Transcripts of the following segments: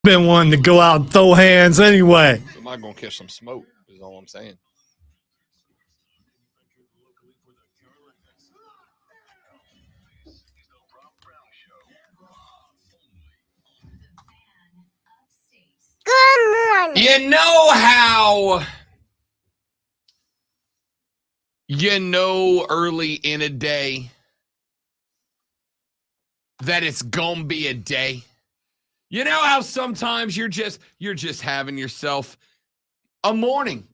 Been wanting to go out and throw hands anyway. Am I going to catch some smoke is all I'm saying. Good morning. Early in a day that it's gonna be a day. You know how sometimes you're just having yourself a morning,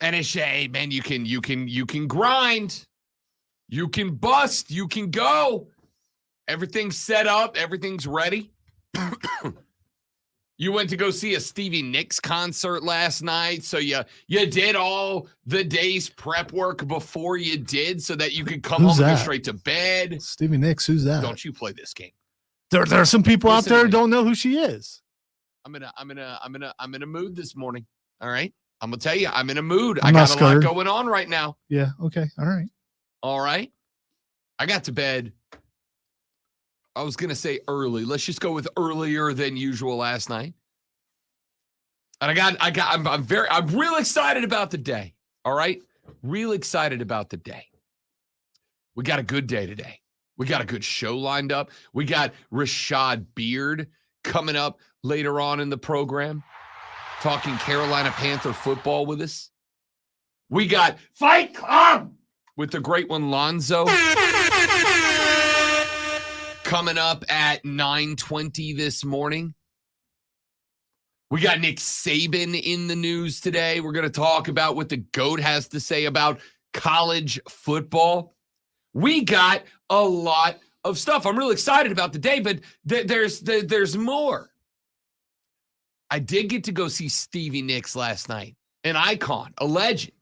and it's hey man, you can grind, you can bust, you can go. Everything's set up, everything's ready. You went to go see a Stevie Nicks concert last night, so you did all the day's prep work before you did, so that you could come home and go straight to bed. Stevie Nicks, who's that? Don't you play this game? There are some people out there who don't know who she is. I'm in a mood this morning. All right, I'm gonna tell you, I'm in a mood. I got a lot going on right now. Yeah. Okay. All right. I got to bed. I was going to say early. Let's just go with earlier than usual last night. And I'm real excited about the day. All right? Real excited about the day. We got a good day today. We got a good show lined up. We got Rashad Beard coming up later on in the program, talking Carolina Panther football with us. We got Fight Club with the great one, Lonzo. Coming up at 9:20 this morning. We got Nick Saban in the news today. We're going to talk about what the GOAT has to say about college football. We got a lot of stuff. I'm really excited about the day, but there's more. I did get to go see Stevie Nicks last night, an icon, a legend.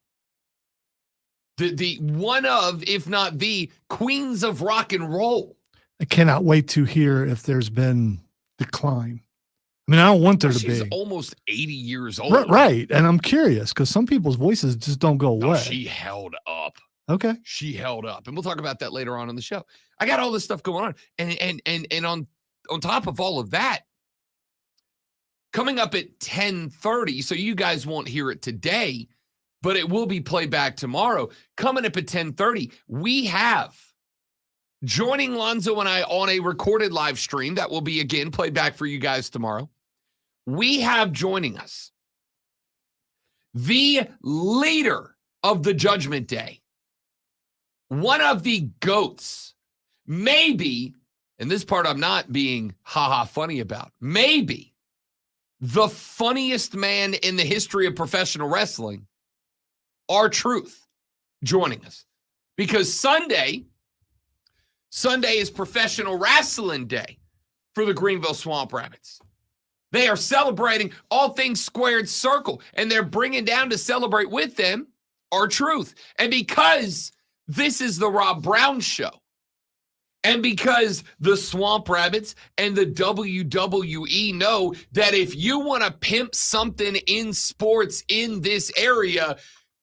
The one of, if not the, queens of rock and roll. I cannot wait to hear if there's been decline. I mean, I don't want there to be. She's almost 80 years old. Right. And I'm curious because some people's voices just don't go away. She held up. Okay. She held up. And we'll talk about that later on in the show. I got all this stuff going on. And on top of all of that, coming up at 10:30, so you guys won't hear it today, but it will be played back tomorrow. Coming up at 10:30, we have joining Lonzo and I on a recorded live stream that will be, again, played back for you guys tomorrow. We have joining us the leader of the Judgment Day, one of the GOATs, maybe, and this part I'm not being funny about, maybe the funniest man in the history of professional wrestling, R-Truth, joining us. Because Sunday is Professional Wrestling Day for the Greenville Swamp Rabbits. They are celebrating all things squared circle, and they're bringing down to celebrate with them R-Truth. And because this is the Rob Brown Show, and because the Swamp Rabbits and the WWE know that if you want to pimp something in sports in this area,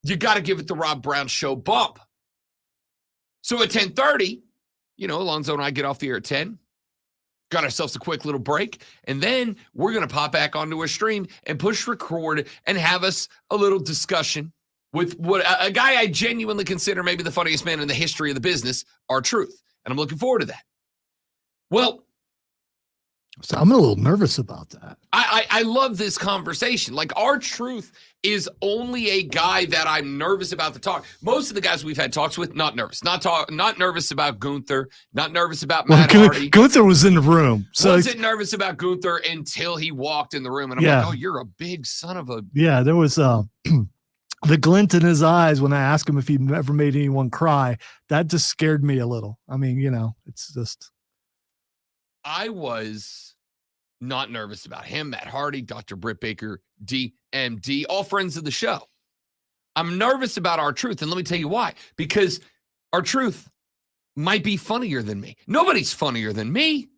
you got to give it the Rob Brown Show bump. So at 10:30, Alonzo and I get off the air at 10, got ourselves a quick little break, and then we're going to pop back onto a stream and push record and have us a little discussion with what a guy I genuinely consider maybe the funniest man in the history of the business, R-Truth. And I'm looking forward to that. Well, so I'm a little nervous about that. I love this conversation. Like, R-Truth is only a guy that I'm nervous about the talk. Most of the guys we've had talks with, not nervous. Not nervous about Gunther. Not nervous about Matt Hardy. Gunther was in the room. So wasn't nervous about Gunther until he walked in the room. And I'm like, oh, you're a big son of a... Yeah, there was the glint in his eyes when I asked him if he'd ever made anyone cry. That just scared me a little. I mean, it's just... I was not nervous about him, Matt Hardy, Dr. Britt Baker, DMD, all friends of the show. I'm nervous about R-Truth, and let me tell you why. Because R-Truth might be funnier than me. Nobody's funnier than me.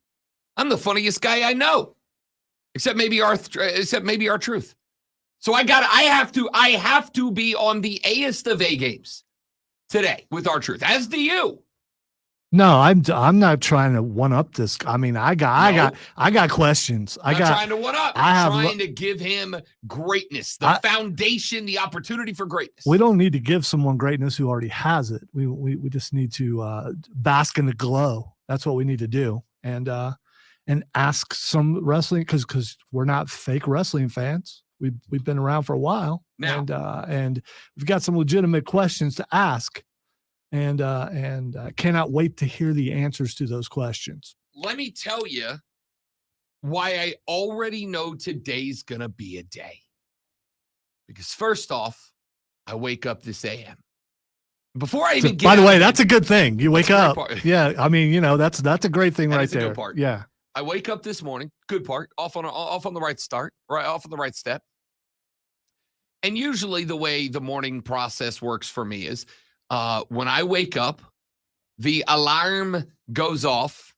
I'm the funniest guy I know, except maybe R-Truth. So I have to be on the A-est of A games today with R-Truth, as do you. No, I'm not trying to one up this. I mean, I got questions. Not trying to one up. Trying to give him greatness, the foundation, the opportunity for greatness. We don't need to give someone greatness who already has it. We just need to bask in the glow. That's what we need to do, and ask some wrestling because we're not fake wrestling fans. We've been around for a while now, and we've got some legitimate questions to ask. And cannot wait to hear the answers to those questions. Let me tell you why I already know today's going to be a day. Because first off, I wake up this AM. Before I even get By the way, that's a good thing. You wake up. Yeah, I mean, that's a great thing right there. Good part. Yeah. I wake up this morning, good part, off on the right start, right off on the right step. And usually the way the morning process works for me is when I wake up, the alarm goes off,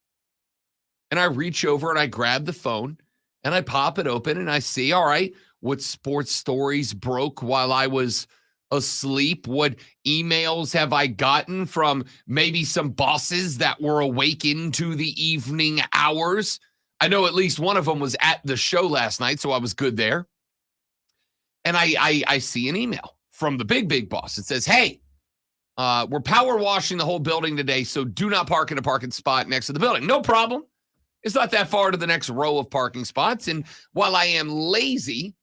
and I reach over and I grab the phone and I pop it open and I see, all right, what sports stories broke while I was asleep? What emails have I gotten from maybe some bosses that were awake into the evening hours? I know at least one of them was at the show last night, so I was good there. And I see an email from the big boss. It says, hey, we're power washing the whole building today, so do not park in a parking spot next to the building. No problem. It's not that far to the next row of parking spots. And while I am lazy,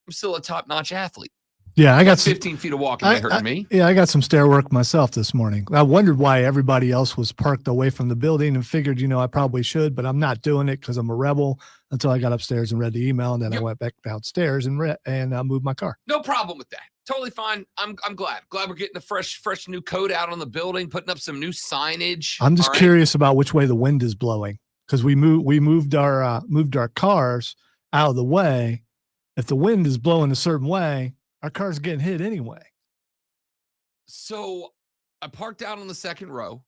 I'm still a top-notch athlete. Yeah, I got 15 feet of walking that hurt me. Yeah, I got some stair work myself this morning. I wondered why everybody else was parked away from the building and figured, I probably should, but I'm not doing it because I'm a rebel until I got upstairs and read the email. And then I went back downstairs and moved my car. No problem with that. Totally fine. I'm glad. Glad we're getting a fresh new coat out on the building, putting up some new signage. I'm just curious about which way the wind is blowing because we moved our cars out of the way. If the wind is blowing a certain way, our car's getting hit anyway. So I parked out on the second row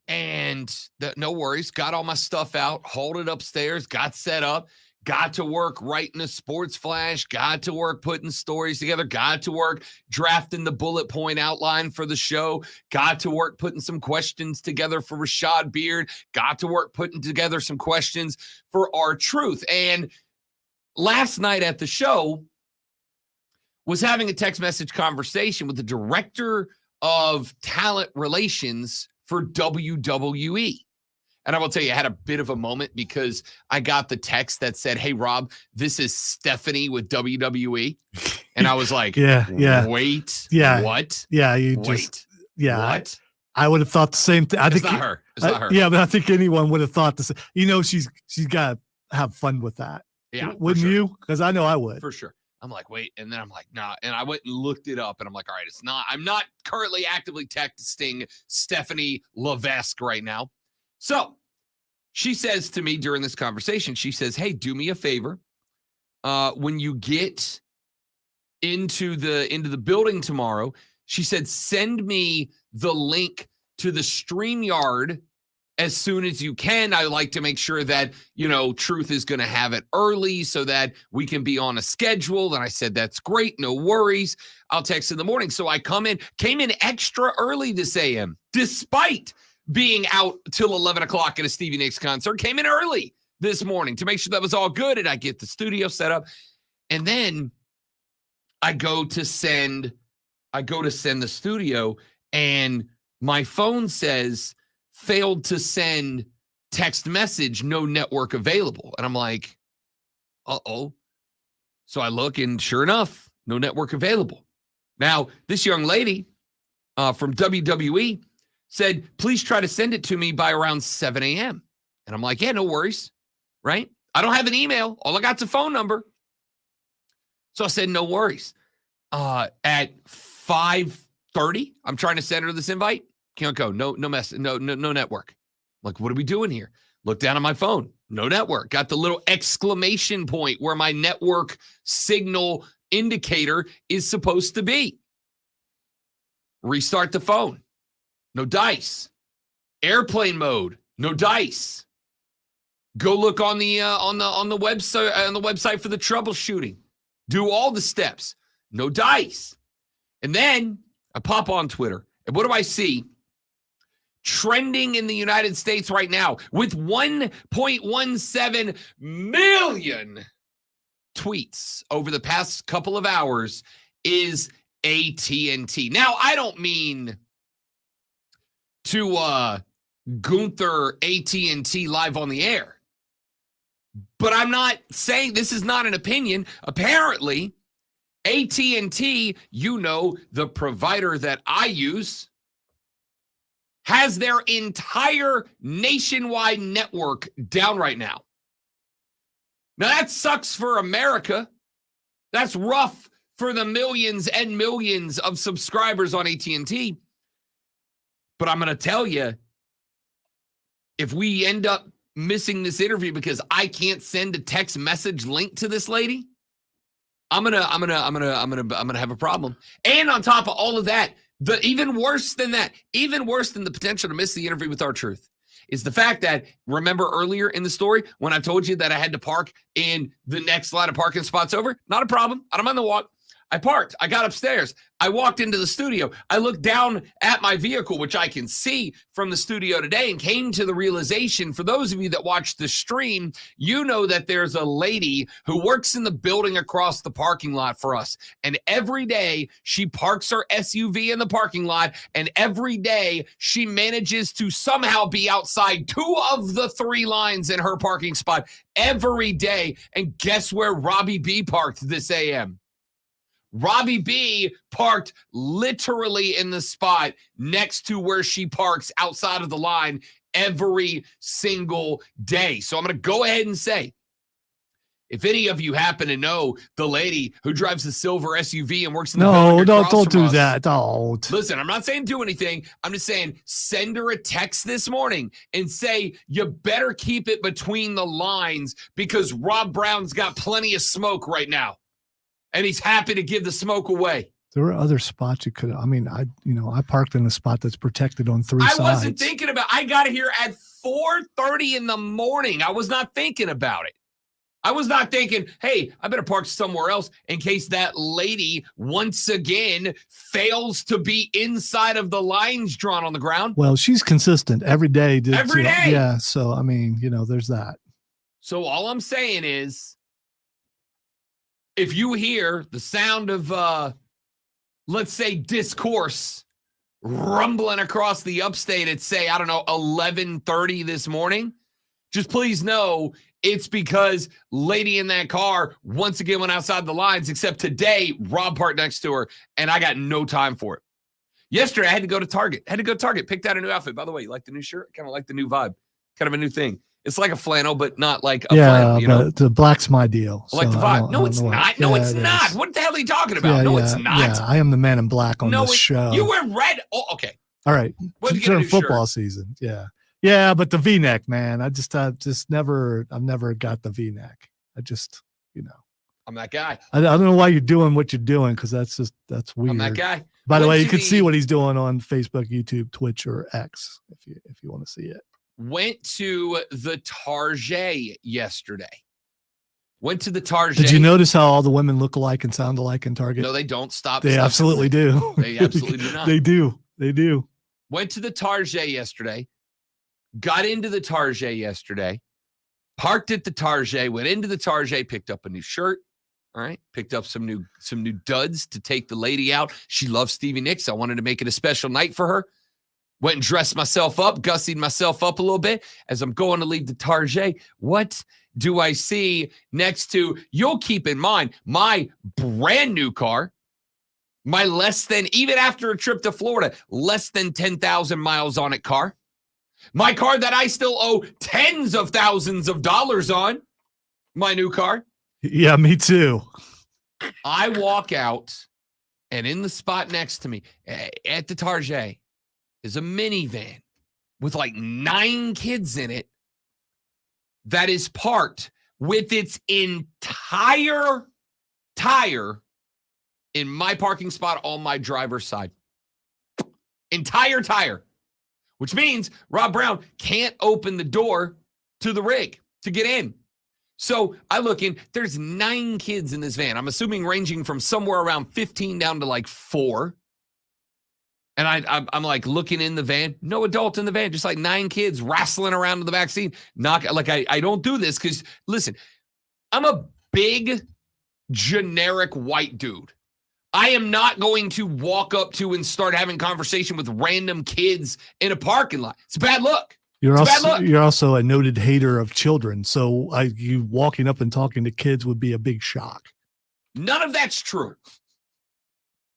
and no worries. Got all my stuff out, hauled it upstairs, got set up, got to work writing a sports flash, got to work putting stories together, got to work drafting the bullet point outline for the show, got to work putting some questions together for Rashad Beard, got to work putting together some questions for R-Truth. And last night at the show, was having a text message conversation with the director of talent relations for WWE. And I will tell you, I had a bit of a moment because I got the text that said, hey, Rob, this is Stephanie with WWE. And I was like, wait, what? Yeah, what? I would have thought the same thing. It's not her. Yeah, but I think anyone would have thought the same. She's got to have fun with that. Yeah. Wouldn't you? Because I know I would. For sure. I'm like, wait. And then I'm like, nah. And I went and looked it up and I'm like, all right, it's not. I'm not currently actively texting Stephanie Levesque right now. So she says to me during this conversation, she says, hey, do me a favor. When you get into the building tomorrow, she said, send me the link to the StreamYard as soon as you can. I like to make sure that, Truth is going to have it early so that we can be on a schedule. And I said, that's great. No worries. I'll text in the morning. So I came in extra early this AM, despite being out till 11 o'clock at a Stevie Nicks concert, came in early this morning to make sure that was all good. And I get the studio set up. And then I go to send the studio and my phone says, failed to send text message, no network available. And I'm like, uh-oh. So I look and sure enough, no network available. Now, this young lady from WWE said, please try to send it to me by around 7 a.m. And I'm like, yeah, no worries, right? I don't have an email. All I got's a phone number. So I said, no worries. At 5:30, I'm trying to send her this invite. Can't go. No message. No network. Like, what are we doing here? Look down on my phone. No network. Got the little exclamation point where my network signal indicator is supposed to be. Restart the phone. No dice. Airplane mode. No dice. Go look on the website for the troubleshooting. Do all the steps. No dice. And then I pop on Twitter. And what do I see? trending in the United States right now with 1.17 million tweets over the past couple of hours is AT&T. Now, I don't mean to Gunther AT&T live on the air, but I'm not saying this is not an opinion. Apparently, AT&T, the provider that I use, has their entire nationwide network down right now. Now, that sucks for America. That's rough for the millions and millions of subscribers on AT&T. But I'm going to tell you, if we end up missing this interview because I can't send a text message link to this lady, I'm gonna have a problem. And on top of all of that, even worse than the potential to miss the interview with R-Truth is the fact that, remember earlier in the story when I told you that I had to park in the next line of parking spots over? Not a problem. I'm on the walk. I parked. I got upstairs. I walked into the studio. I looked down at my vehicle, which I can see from the studio today, and came to the realization, for those of you that watched the stream, you know that there's a lady who works in the building across the parking lot for us. And every day she parks her SUV in the parking lot, and every day she manages to somehow be outside 2 of the 3 lines in her parking spot every day. And guess where Robbie B parked this AM? Robbie B parked literally in the spot next to where she parks outside of the line every single day. So I'm going to go ahead and say, if any of you happen to know the lady who drives the silver SUV and works in the building across don't from do us, that. Don't. Listen, I'm not saying do anything. I'm just saying send her a text this morning and say, you better keep it between the lines because Rob Brown's got plenty of smoke right now. And he's happy to give the smoke away. There were other spots you could. I mean, I parked in a spot that's protected on 3 sides. I wasn't thinking about. I got here at 4:30 in the morning. I was not thinking about it. I was not thinking, hey, I better park somewhere else in case that lady once again fails to be inside of the lines drawn on the ground. Well, she's consistent every day. Every day. Yeah. So I mean, there's that. So all I'm saying is, if you hear the sound of, let's say, discourse rumbling across the upstate at, say, 11:30 this morning, just please know it's because lady in that car once again went outside the lines, except today, Rob parked next to her, and I got no time for it. Yesterday, I had to go to Target. Picked out a new outfit. By the way, you like the new shirt? Kind of like the new vibe. Kind of a new thing. It's like a flannel, but not like a flannel. But the black's my deal. I like the vibe. No, it's not. No, it's not. What the hell are you talking about? No, it's not. Yeah, I am the man in black on this show. You wear red. Oh, okay. All right. During football shirt? Season. Yeah. Yeah, but the V-neck, man. I've never got the V-neck. I'm that guy. I don't know why you're doing what you're doing, because that's weird. I'm that guy. By the way, you can see what he's doing on Facebook, YouTube, Twitch, or X if you want to see it. Went to the Target yesterday. Did you notice how all the women look alike and sound alike in Target? No, they don't. Stop. They absolutely do. They absolutely do not. They do. Went to the Target yesterday. Got into the Target yesterday. Parked at the Target. Went into the Target. Picked up a new shirt. All right. Picked up some new duds to take the lady out. She loves Stevie Nicks. I wanted to make it a special night for her. Went and dressed myself up, gussied myself up a little bit. As I'm going to leave the Target, what do I see next to, you'll keep in mind, my brand new car, my even after a trip to Florida, less than 10,000 miles on it car. My car that I still owe tens of thousands of dollars on, my new car. Yeah, me too. I walk out, and in the spot next to me at the Target is a minivan with like 9 kids in it that is parked with its entire tire in my parking spot on my driver's side. Entire tire. Which means Rob Brown can't open the door to the rig to get in. So I look in, there's 9 kids in this van. I'm assuming ranging from somewhere around 15 down to like 4. And I'm like looking in the van, no adult in the van, just like 9 kids wrestling around in the back seat. I don't do this because, listen, I'm a big, generic white dude. I am not going to walk up to and start having conversation with random kids in a parking lot. It's a bad look. You're also a noted hater of children. So you walking up and talking to kids would be a big shock. None of that's true.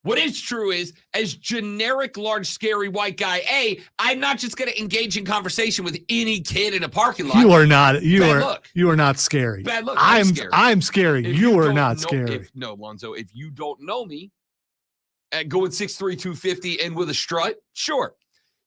What is true is, as generic, large, scary white guy, I'm not just going to engage in conversation with any kid in a parking lot. You are not. You are not scary. Bad look. I'm scary. You are not scary. No, Lonzo, if you don't know me, at going 6'3", 250 and with a strut, sure.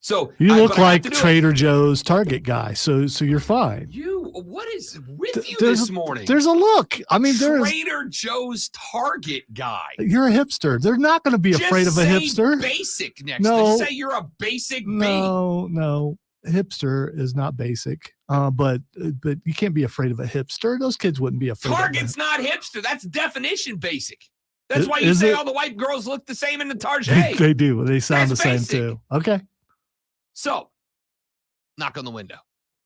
So you look like Trader Joe's Target guy. So you're fine. What is with you this morning? There's a look. I mean, Trader Joe's Target guy. You're a hipster. They're not going to be afraid of a hipster. Basic next. No, say you're a basic. No. Hipster is not basic. But you can't be afraid of a hipster. Those kids wouldn't be afraid. Target's not hipster. That's definition basic. That's why you say all the white girls look the same in the Target. They do. They sound the same too. Okay. So, knock on the window,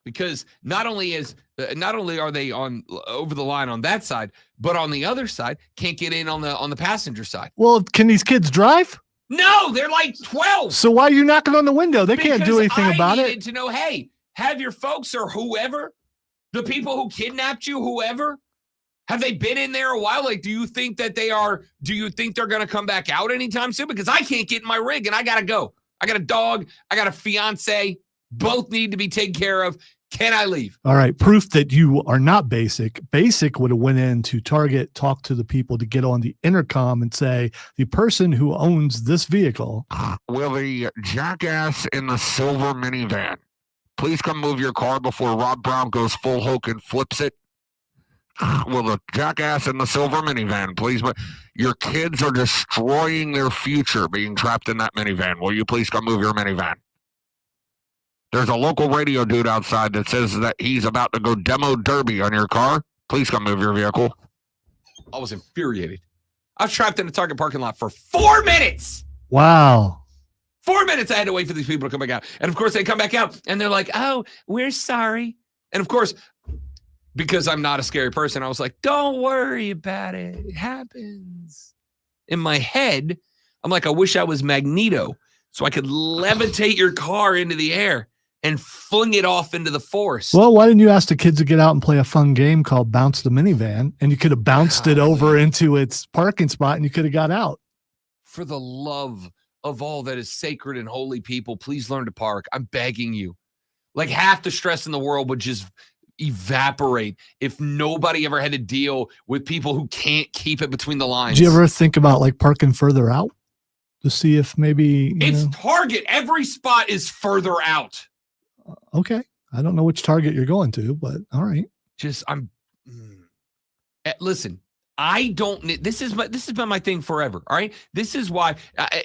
because not only are they on over the line on that side, but on the other side can't get in on the passenger side. Well, can these kids drive? No, they're like 12. So why are you knocking on the window? They can't do anything about it. I needed to know, hey, have your folks or whoever, the people who kidnapped you, whoever, have they been in there a while? Like, do you think they're going to come back out anytime soon? Because I can't get in my rig and I got to go. I got a dog. I got a fiance. Both need to be taken care of. Can I leave? All right. Proof that you are not basic. Basic would have went into Target, talked to the people to get on the intercom and say, the person who owns this vehicle. Will the jackass in the silver minivan please come move your car before Rob Brown goes full Hulk and flips it? Will the jackass in the silver minivan please? Your kids are destroying their future being trapped in that minivan. Will you please come move your minivan? There's a local radio dude outside that says that he's about to go demo derby on your car. Please come move your vehicle. I was infuriated. I was trapped in a Target parking lot for 4 minutes. Wow. 4 minutes I had to wait for these people to come back out. And of course they come back out and they're like, oh, we're sorry. And of course, because I'm not a scary person, I was like, don't worry about it. It happens. In my head, I'm like, I wish I was Magneto so I could levitate your car into the air and fling it off into the forest. Well, why didn't you ask the kids to get out and play a fun game called Bounce the Minivan? And you could have bounced it over into its parking spot and you could have got out. For the love of all that is sacred and holy, people, please learn to park. I'm begging you. Like, half the stress in the world would just evaporate if nobody ever had to deal with people who can't keep it between the lines. Did you ever think about like parking further out to see if maybe it's Target? Every spot is further out. Okay. I don't know which Target you're going to, but all right. Listen, I don't need, this has been my thing forever. All right. This is why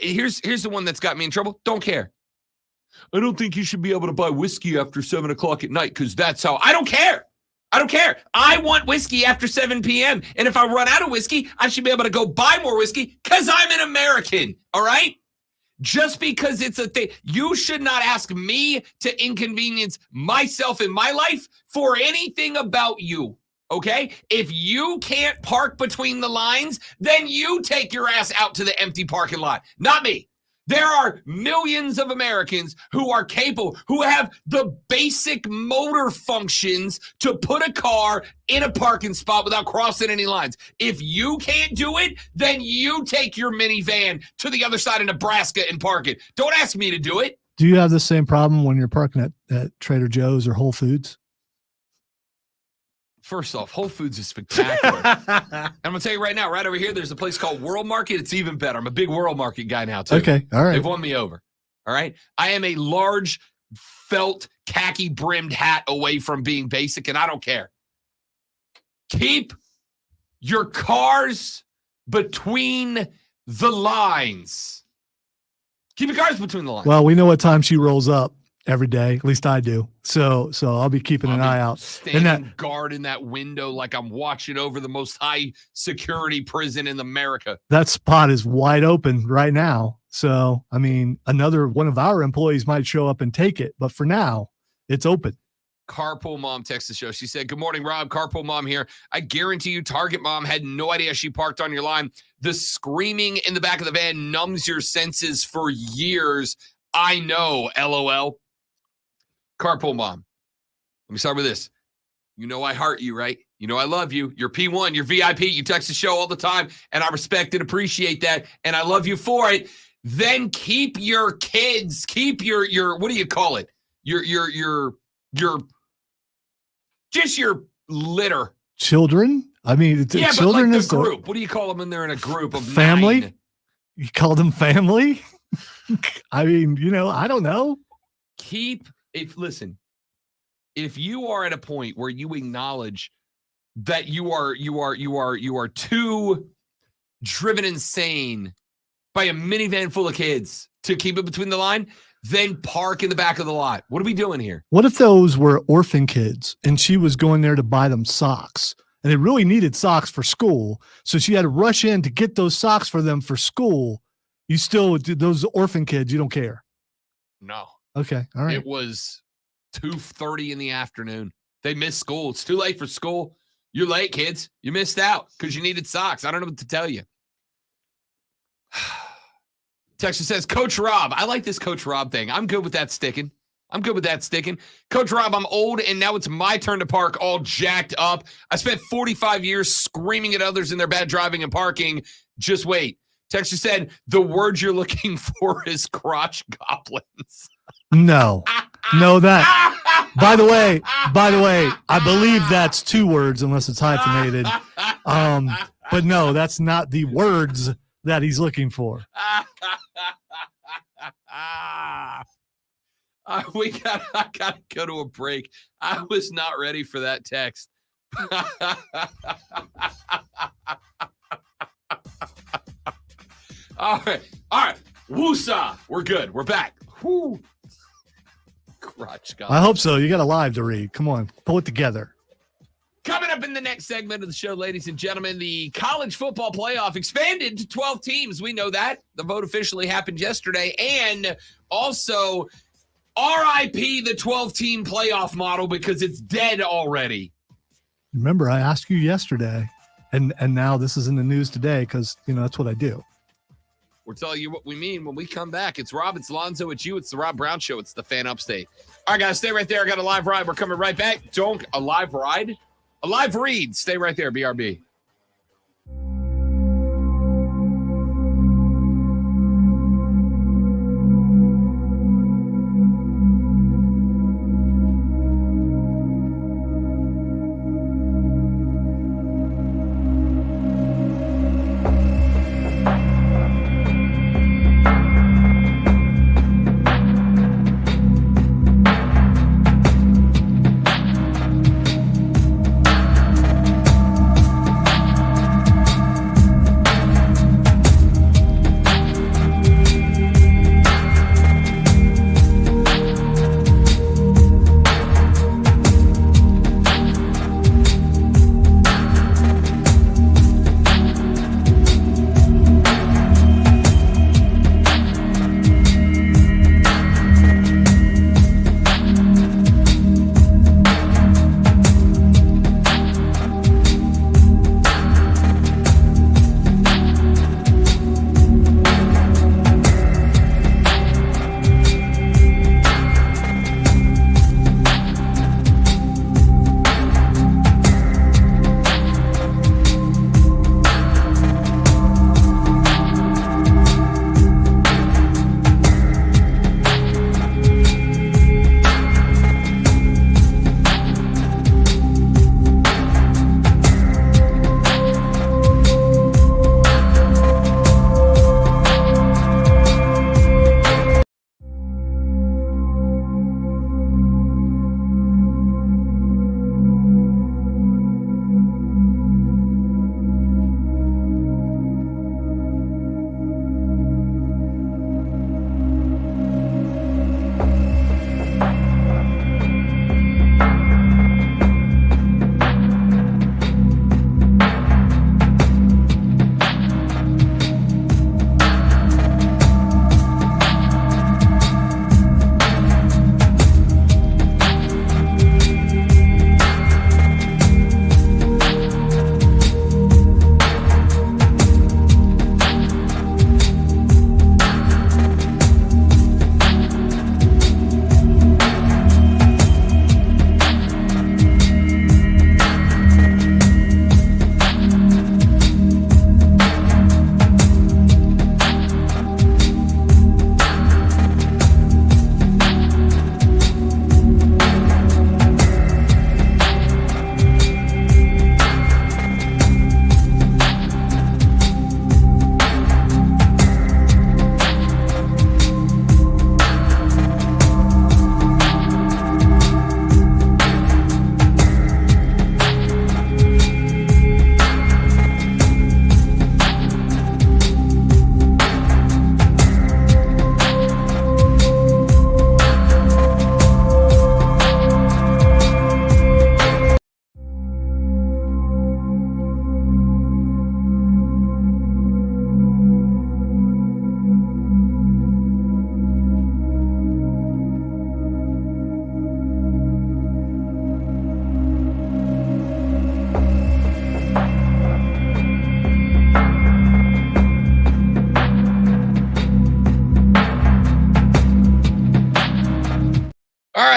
here's the one that's got me in trouble. Don't care. I don't think you should be able to buy whiskey after 7 o'clock at night because that's how. I don't care. I want whiskey after 7 p.m. And if I run out of whiskey, I should be able to go buy more whiskey because I'm an American. All right? Just because it's a thing. You should not ask me to inconvenience myself in my life for anything about you. Okay? If you can't park between the lines, then you take your ass out to the empty parking lot. Not me. There are millions of Americans who are capable, who have the basic motor functions to put a car in a parking spot without crossing any lines. If you can't do it, then you take your minivan to the other side of Nebraska and park it. Don't ask me to do it. Do you have the same problem when you're parking at Trader Joe's or Whole Foods? First off, Whole Foods is spectacular. I'm going to tell you right now, right over here, there's a place called World Market. It's even better. I'm a big World Market guy now, too. Okay, all right. They've won me over. All right? I am a large felt khaki-brimmed hat away from being basic, and I don't care. Keep your cars between the lines. Keep your cars between the lines. Well, we know what time she rolls up. Every day, at least I do. So I'll be keeping an eye out. Standing guard in that window like I'm watching over the most high security prison in America. That spot is wide open right now. So, I mean, another one of our employees might show up and take it, but for now, it's open. Carpool Mom texted the show. She said, "Good morning, Rob. Carpool Mom here. I guarantee you Target Mom had no idea she parked on your line. The screaming in the back of the van numbs your senses for years. I know, LOL." Carpool Mom. Let me start with this. You know I heart you, right? You know I love you. You're P1. You're VIP. You text the show all the time, and I respect and appreciate that, and I love you for it. Then keep your kids, keep your what do you call it? Your just your litter. Children? I mean, Yeah, children but like is the group. What do you call them when they're in a group of family? 9? You call them family? I mean, you know, I don't know. Listen, if you are at a point where you acknowledge that you are too driven insane by a minivan full of kids to keep it between the line, then park in the back of the lot. What are we doing here? What if those were orphan kids and she was going there to buy them socks and they really needed socks for school? So she had to rush in to get those socks for them for school. You still, those orphan kids, you don't care. No. Okay. All right. It was 2:30 in the afternoon. They missed school. It's too late for school. You're late, kids. You missed out because you needed socks. I don't know what to tell you. Texas says, Coach Rob. I like this Coach Rob thing. I'm good with that sticking. Coach Rob, I'm old, and now it's my turn to park all jacked up. I spent 45 years screaming at others in their bad driving and parking. Just wait. Texas said, the word you're looking for is crotch goblins. No, that. By the way, I believe that's 2 words unless it's hyphenated. But no, that's not the words that he's looking for. I gotta go to a break. I was not ready for that text. All right. Woosah. We're good. We're back. Whoo. Crotch goblin. I hope so. You got a live to read. Come on, pull it together. Coming up in the next segment of the show, ladies and gentlemen, the college football playoff expanded to 12 teams. We know that. The vote officially happened yesterday. And also, RIP the 12-team playoff model because it's dead already. Remember, I asked you yesterday, and now this is in the news today because, you know, that's what I do. We'll tell you what we mean when we come back. It's Rob, it's Lonzo, it's you, it's the Rob Brown Show, it's the Fan Upstate. All right, guys, stay right there. I got a live ride. We're coming right back. A live ride? A live read. Stay right there, BRB.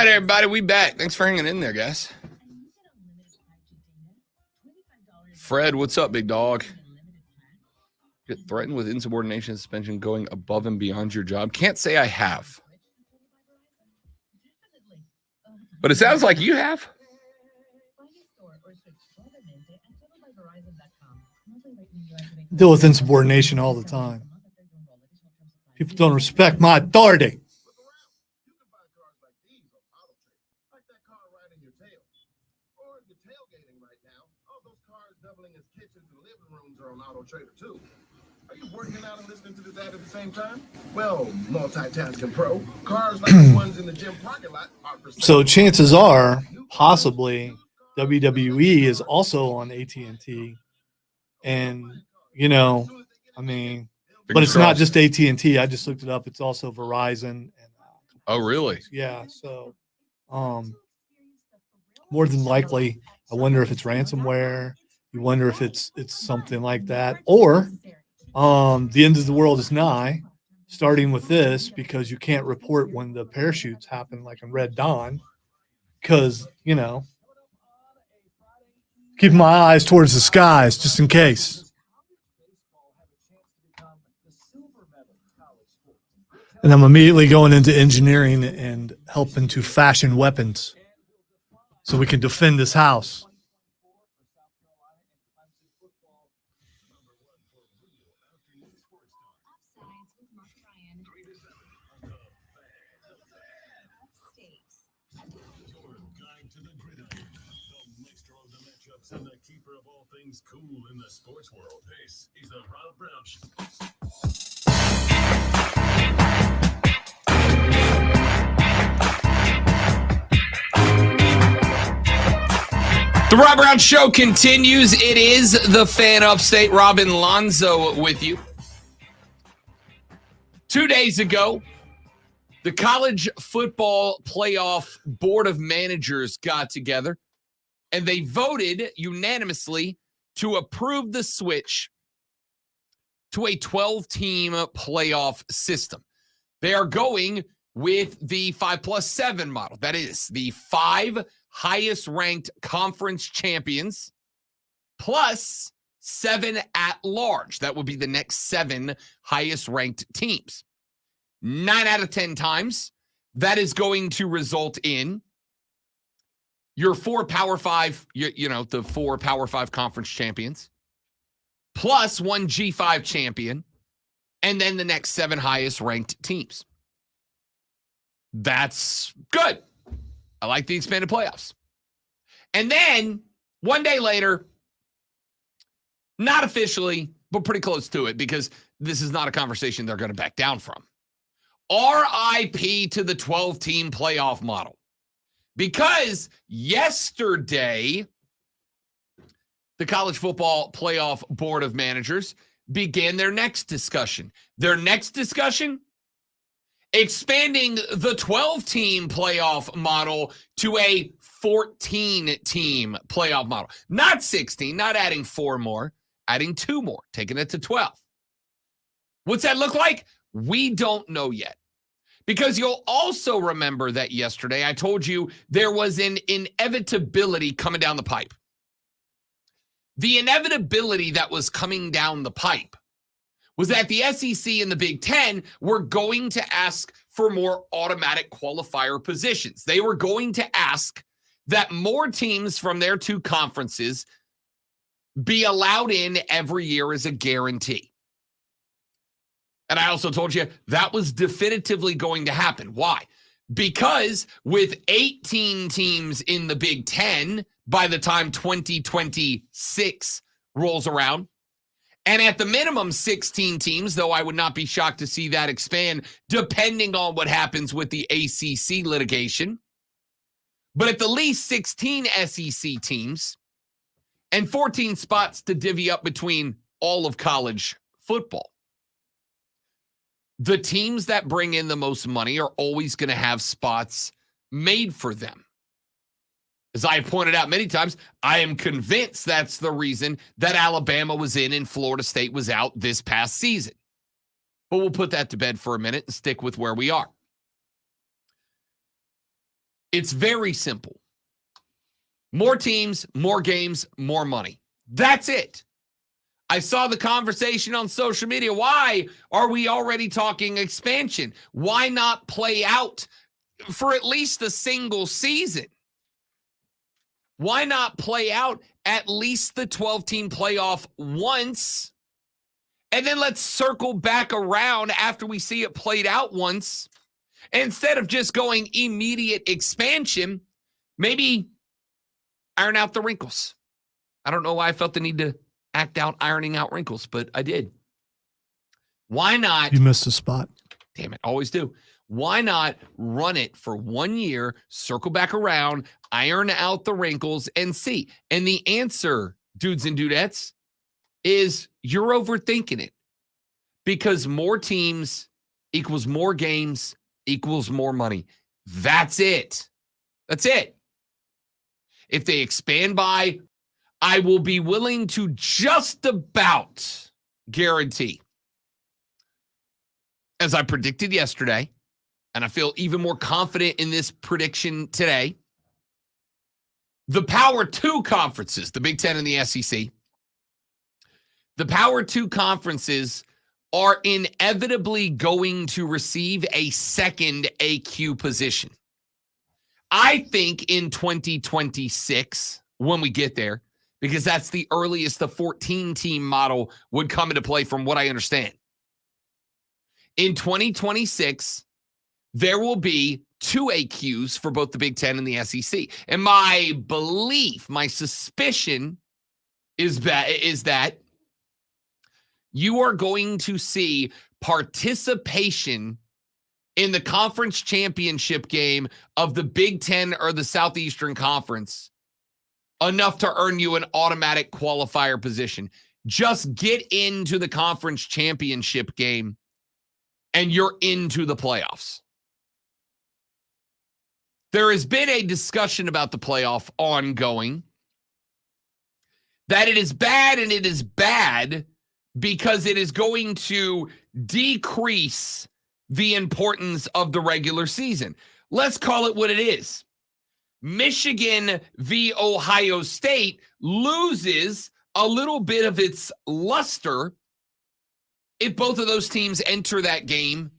right, everybody, we back. Thanks for hanging in there, guys. Fred, what's up, big dog? Get threatened with insubordination suspension going above and beyond your job? Can't say I have. But it sounds like you have. Deal with insubordination all the time. People don't respect my authority. Are you working out and listening to this ad at the same time? Well, multitasking pro. Cars like the ones in the gym parking lot are for sale. So chances are, possibly, WWE is also on AT&T, and but it's not just AT&T. I just looked it up. It's also Verizon. And, oh, really? Yeah. So, more than likely, I wonder if it's ransomware. You wonder if it's something like that, or the end of the world is nigh, starting with this, because you can't report when the parachutes happen, like in Red Dawn, because keep my eyes towards the skies just in case. And I'm immediately going into engineering and helping to fashion weapons so we can defend this house. And the keeper of all things cool in the sports world. This is the Rob Brown Show. The Rob Brown Show continues. It is the Fan Upstate. Robin Lonzo with you. 2 days ago, the College Football Playoff Board of Managers got together, and they voted unanimously to approve the switch to a 12-team playoff system. They are going with the 5+7 model. That is, the 5 highest-ranked conference champions plus 7 at large. That would be the next 7 highest-ranked teams. 9 out of 10 times, that is going to result in your 4 Power 5, the 4 Power 5 conference champions, plus 1 G5 champion, and then the next 7 highest ranked teams. That's good. I like the expanded playoffs. And then 1 day later, not officially, but pretty close to it, because this is not a conversation they're going to back down from. RIP to the 12-team playoff model. Because yesterday, the College Football Playoff Board of Managers began their next discussion. Their next discussion? Expanding the 12-team playoff model to a 14-team playoff model. Not 16, not adding 4 more, adding 2 more, taking it to 12. What's that look like? We don't know yet. Because you'll also remember that yesterday I told you there was an inevitability coming down the pipe. The inevitability that was coming down the pipe was that the SEC and the Big Ten were going to ask for more automatic qualifier positions. They were going to ask that more teams from their 2 conferences be allowed in every year as a guarantee. And I also told you that was definitively going to happen. Why? Because with 18 teams in the Big Ten by the time 2026 rolls around, and at the minimum 16 teams, though I would not be shocked to see that expand depending on what happens with the ACC litigation, but at the least 16 SEC teams and 14 spots to divvy up between all of college football. The teams that bring in the most money are always going to have spots made for them. As I have pointed out many times, I am convinced that's the reason that Alabama was in and Florida State was out this past season. But we'll put that to bed for a minute and stick with where we are. It's very simple. More teams, more games, more money. That's it. I saw the conversation on social media. Why are we already talking expansion? Why not play out for at least a single season? Why not play out at least the 12-team playoff once? And then let's circle back around after we see it played out once. Instead of just going immediate expansion, maybe iron out the wrinkles. I don't know why I felt the need to act out ironing out wrinkles, but I did. Why not? You missed a spot. Damn it, always do. Why not run it for 1 year, circle back around, iron out the wrinkles, and see? And the answer, dudes and dudettes, is you're overthinking it. Because more teams equals more games equals more money. That's it. That's it. If they expand by, I will be willing to just about guarantee, as I predicted yesterday, and I feel even more confident in this prediction today, the Power 2 conferences, the Big Ten and the SEC, the Power 2 conferences are inevitably going to receive a second AQ position. I think in 2026, when we get there, because that's the earliest the 14-team model would come into play from what I understand. In 2026, there will be 2 AQs for both the Big Ten and the SEC. And my belief, my suspicion is that you are going to see participation in the conference championship game of the Big Ten or the Southeastern Conference enough to earn you an automatic qualifier position. Just get into the conference championship game and you're into the playoffs. There has been a discussion about the playoff ongoing, that it is bad, and it is bad because it is going to decrease the importance of the regular season. Let's call it what it is. Michigan v. Ohio State loses a little bit of its luster if both of those teams enter that game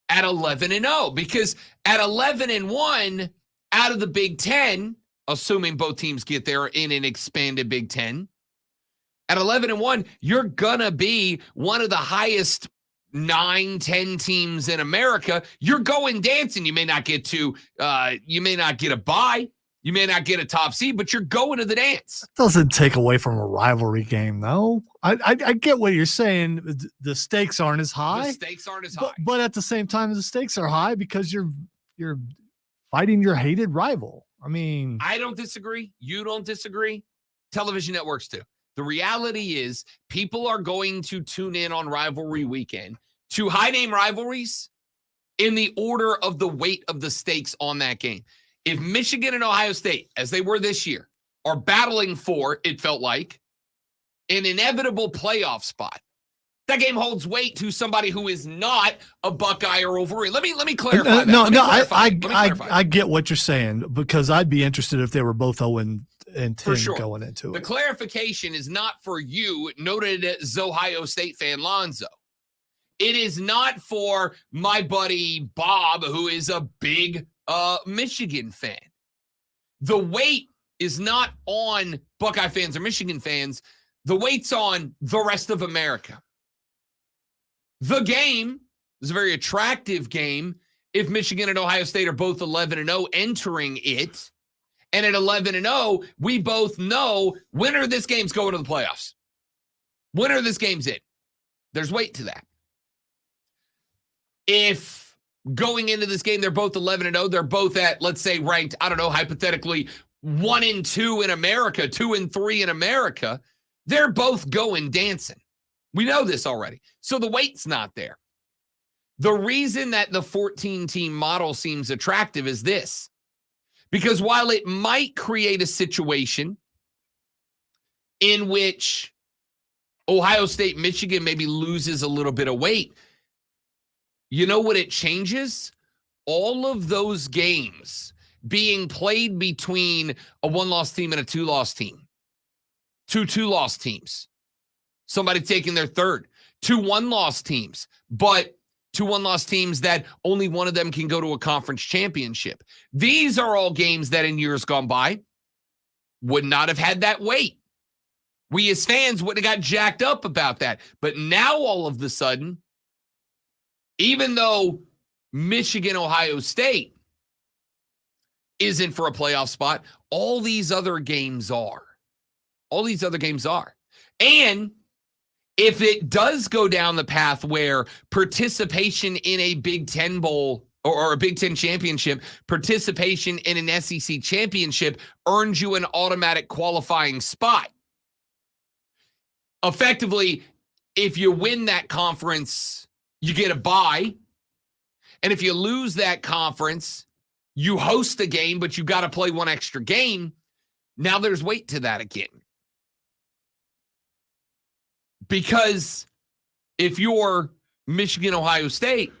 at 11-0, because at 11-1 out of the Big Ten, assuming both teams get there in an expanded Big Ten, at 11-1, you're gonna be one of the highest 9-10 teams in America. You're going dancing. You may not get a bye. You may not get a top seed, but you're going to the dance. Doesn't take away from a rivalry game, though. I get what you're saying. The stakes aren't as high. The stakes aren't as high. But at the same time, the stakes are high because you're fighting your hated rival. I mean, I don't disagree. You don't disagree. Television networks do. The reality is people are going to tune in on rivalry weekend to high-name rivalries in the order of the weight of the stakes on that game. If Michigan and Ohio State, as they were this year, are battling for, it felt like, an inevitable playoff spot, that game holds weight to somebody who is not a Buckeye or Wolverine. Let me clarify that. I get what you're saying, because I'd be interested if they were both 0-10 going into it. The clarification is not for you, noted Ohio State fan Lonzo. It is not for my buddy Bob, who is a big Michigan fan. The weight is not on Buckeye fans or Michigan fans. The weight's on the rest of America. The game is a very attractive game if Michigan and Ohio State are both 11-0 entering it. And at 11-0, we both know winner of this game's going to the playoffs. Winner of this game's in. There's weight to that. If going into this game, they're both 11-0, they're both at, let's say, ranked, I don't know, hypothetically, 1-2 in America, 2-3 in America, they're both going dancing. We know this already. So the weight's not there. The reason that the 14-team model seems attractive is this. Because while it might create a situation in which Ohio State, Michigan maybe loses a little bit of weight, you know what it changes? All of those games being played between a 1-loss team and a 2-loss team. 2 2-loss teams. Somebody taking their third. 2 1-loss teams. But 2 1-loss teams that only one of them can go to a conference championship. These are all games that in years gone by would not have had that weight. We as fans would have got jacked up about that. But now all of a sudden, even though Michigan, Ohio State isn't for a playoff spot, all these other games are. All these other games are. And if it does go down the path where participation in a Big Ten Bowl or a Big Ten championship, participation in an SEC championship earns you an automatic qualifying spot. Effectively, if you win that conference, you get a bye. And if you lose that conference, you host a game, but you got to play one extra game. Now there's weight to that again. Because if you're Michigan, Ohio State,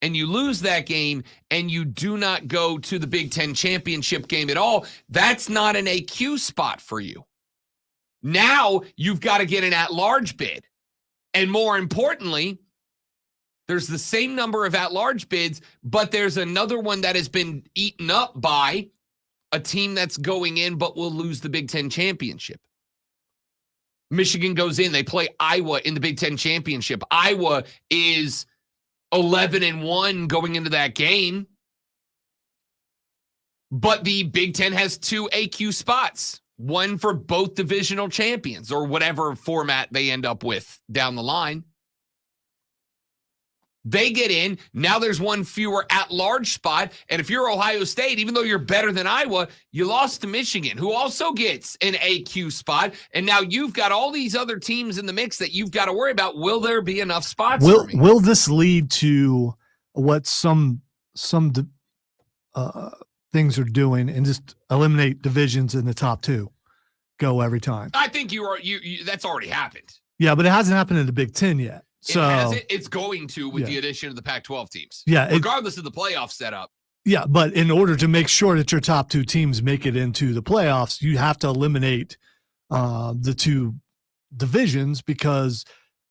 and you lose that game and you do not go to the Big Ten championship game at all, that's not an AQ spot for you. Now you've got to get an at-large bid. And more importantly, there's the same number of at-large bids, but there's another one that has been eaten up by a team that's going in but will lose the Big Ten championship. Michigan goes in. They play Iowa in the Big Ten championship. Iowa is 11-1 going into that game. But the Big Ten has 2 AQ spots. One for both divisional champions or whatever format they end up with down the line. They get in. Now there's one fewer at-large spot. And if you're Ohio State, even though you're better than Iowa, you lost to Michigan, who also gets an AQ spot. And now you've got all these other teams in the mix that you've got to worry about. Will there be enough spots for me? Will this lead to what some things are doing and just eliminate divisions in the top 2? Go every time. I think you that's already happened. Yeah, but it hasn't happened in the Big Ten yet. So it's going to with the addition of the Pac-12 teams. Yeah, regardless of the playoff setup. Yeah, but in order to make sure that your top 2 teams make it into the playoffs, you have to eliminate the 2 divisions because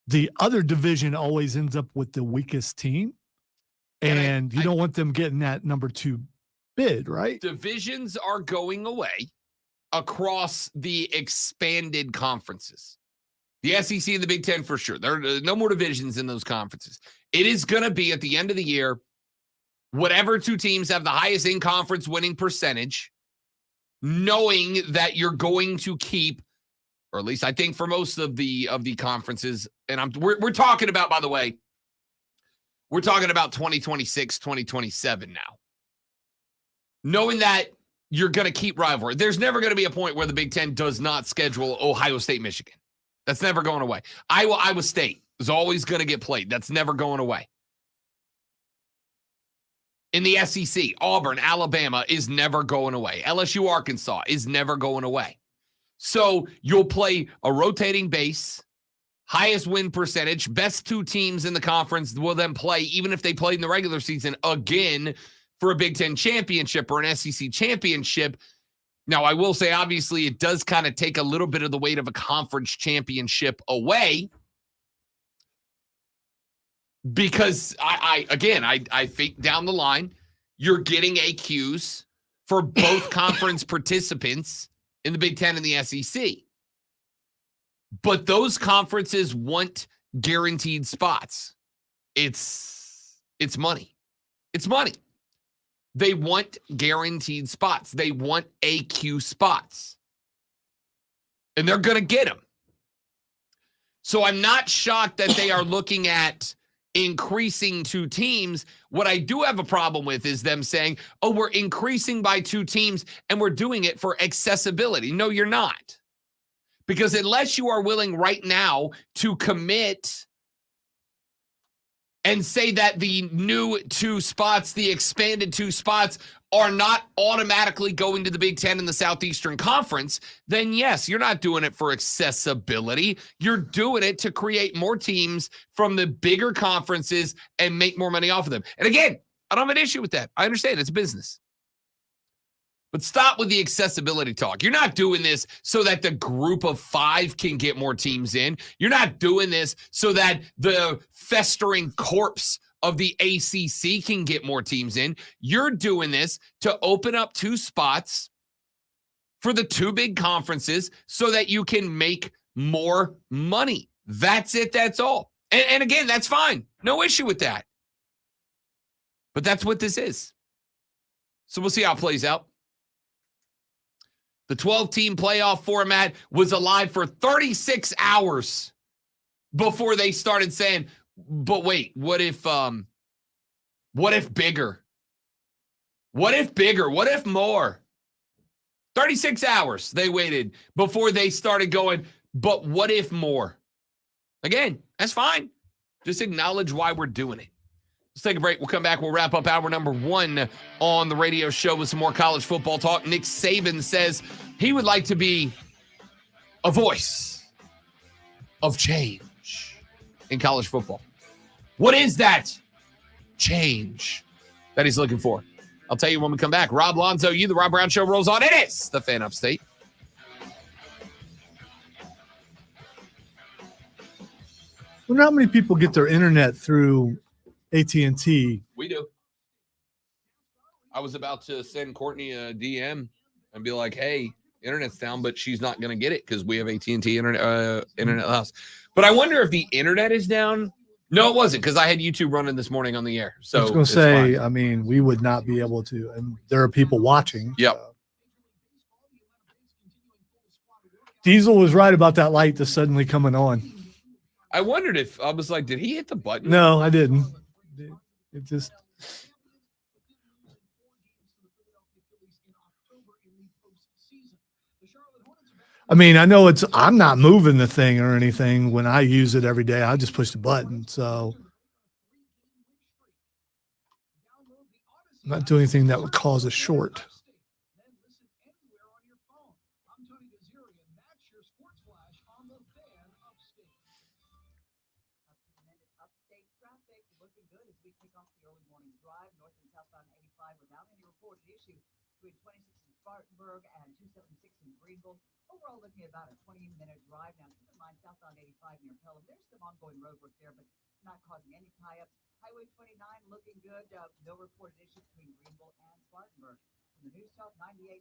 the other division always ends up with the weakest team, and you don't want them getting that number 2 bid, right? Divisions are going away across the expanded conferences. The SEC and the Big Ten for sure. There are no more divisions in those conferences. It is going to be at the end of the year, whatever 2 teams have the highest in-conference winning percentage, knowing that you're going to keep, or at least I think for most of the conferences, and we're talking about, by the way, we're talking about 2026, 2027 now. Knowing that you're going to keep rivalry. There's never going to be a point where the Big Ten does not schedule Ohio State, Michigan. That's never going away. Iowa State is always going to get played. That's never going away. In the SEC, Auburn, Alabama is never going away. LSU, Arkansas is never going away. So you'll play a rotating base, highest win percentage, best 2 teams in the conference will then play, even if they played in the regular season, again for a Big Ten championship or an SEC championship. Now, I will say, obviously, it does kind of take a little bit of the weight of a conference championship away because, I think down the line, you're getting AQs for both conference participants in the Big Ten and the SEC. But those conferences want guaranteed spots. It's money. It's money. They want guaranteed spots. They want AQ spots. And they're going to get them. So I'm not shocked that they are looking at increasing 2 teams. What I do have a problem with is them saying, oh, we're increasing by 2 teams and we're doing it for accessibility. No, you're not. Because unless you are willing right now to commit and say that the new 2 spots, the expanded 2 spots, are not automatically going to the Big Ten and the Southeastern Conference, then yes, you're not doing it for accessibility. You're doing it to create more teams from the bigger conferences and make more money off of them. And again, I don't have an issue with that. I understand it's business. But stop with the accessibility talk. You're not doing this so that the group of 5 can get more teams in. You're not doing this so that the festering corpse of the ACC can get more teams in. You're doing this to open up 2 spots for the 2 big conferences so that you can make more money. That's it. That's all. And again, that's fine. No issue with that. But that's what this is. So we'll see how it plays out. The 12-team playoff format was alive for 36 hours before they started saying, but wait, what if bigger? What if bigger? What if more? 36 hours they waited before they started going, but what if more? Again, that's fine. Just acknowledge why we're doing it. Let's take a break. We'll come back. We'll wrap up hour number 1 on the radio show with some more college football talk. Nick Saban says he would like to be a voice of change in college football. What is that change that he's looking for? I'll tell you when we come back. Rob Lonzo, the Rob Brown Show rolls on. It is the Fan Upstate. Well, not many people get their internet through AT&T. We do. I was about to send Courtney a DM and be like, hey, internet's down, but she's not going to get it because we have AT&T internet house. But I wonder if the internet is down. No, it wasn't because I had YouTube running this morning on the air. So I was going to say, fine. I mean, we would not be able to, and there are people watching. Yep. Diesel was right about that light that's suddenly coming on. I wondered if I was like, did he hit the button? No, I didn't. It just. I mean, I know I'm not moving the thing or anything when I use it every day. I just push the button. So I'm not doing anything that would cause a short. And 276 in Greenville. Overall, looking at about a 20-minute drive. Now, keep in mind, southbound 85 near Pelham. There's some ongoing road work there, but not causing any tie-ups. Highway 29 looking good. No reported issues between Greenville and Spartanburg. From the News Talk 98.9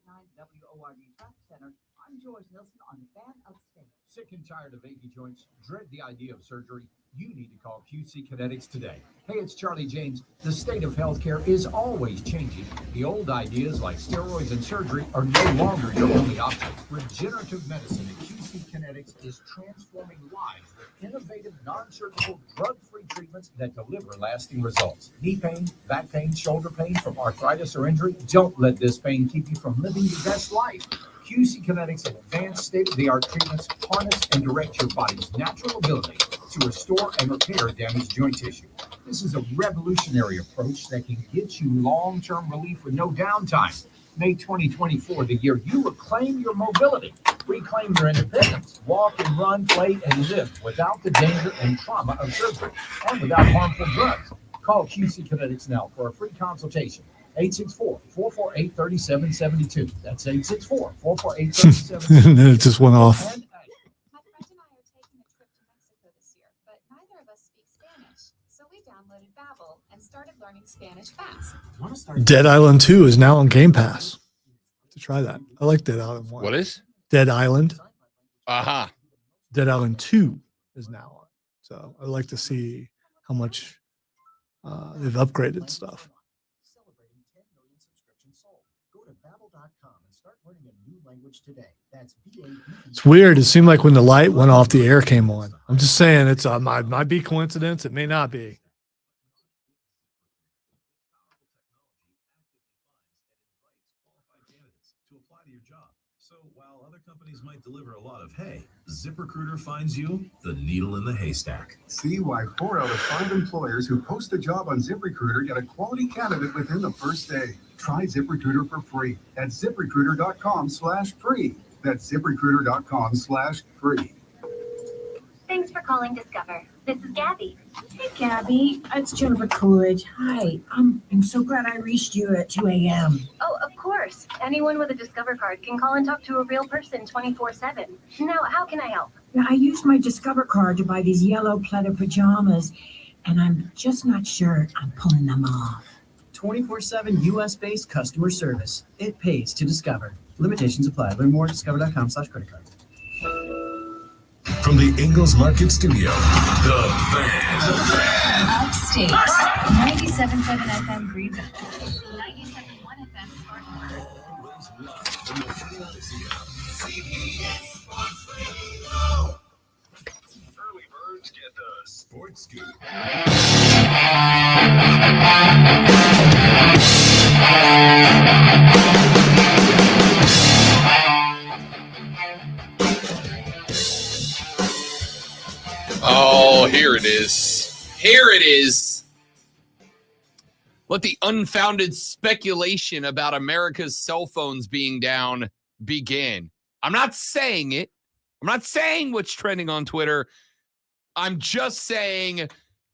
WORD Traffic Center, I'm Joyce Nilsson on the Fan Upstate. Sick and tired of achy joints? Dread the idea of surgery? You need to call QC Kinetics today. Hey, it's Charlie James. The state of healthcare is always changing. The old ideas like steroids and surgery are no longer your only option. Regenerative medicine at QC Kinetics is transforming lives with innovative, non-surgical, drug-free treatments that deliver lasting results. Knee pain, back pain, shoulder pain from arthritis or injury? Don't let this pain keep you from living your best life. QC Kinetics advanced state-of-the-art treatments harness and direct your body's natural ability to restore and repair damaged joint tissue. This is a revolutionary approach that can get you long-term relief with no downtime. Make 2024 the year you reclaim your mobility, reclaim your independence, walk and run, play, and live without the danger and trauma of surgery and without harmful drugs. Call QC Kinetics now for a free consultation. 864-448-3772. That's 864-448-3772. And then it just went off. My friend and I are taking a trip to Mexico this year, but neither of us speak Spanish. So we downloaded Babbel and started learning Spanish fast. Dead Island 2 is now on Game Pass. To try that. I like Dead Island 1. What is? Dead Island. Aha. Dead Island 2 is now on. So I'd like to see how much they've upgraded stuff. Celebrating 10 million subscriptions sold. Go to Babbel.com and start learning a new language today. That's B-A-B-B. It's weird. It seemed like when the light went off, the air came on. I'm just saying it's might be coincidence. It may not be. To apply to your job. So while other companies might deliver a lot of hay, ZipRecruiter finds you the needle in the haystack. See why 4 out of 5 employers who post a job on ZipRecruiter get a quality candidate within the first day. Try ZipRecruiter for free at ZipRecruiter.com/free. That's ZipRecruiter.com/free. Thanks for calling Discover. This is Gabby. Hey, Gabby. It's Jennifer Coolidge. Hi. I'm so glad I reached you at 2 a.m. Oh, of course. Anyone with a Discover card can call and talk to a real person 24/7. Now, how can I help? I used my Discover card to buy these yellow pleather pajamas, and I'm just not sure I'm pulling them off. 24/7 US-based customer service. It pays to Discover. Limitations apply. Learn more at discover.com/credit card. From the Ingalls Market Studio, the band. Upstate. 97.7 FM Greenville. 97.1 FM Spartanburg. Early birds get the sports scoop. Oh, here it is. Here it is. Let the unfounded speculation about America's cell phones being down begin. I'm not saying it. I'm not saying what's trending on Twitter. I'm just saying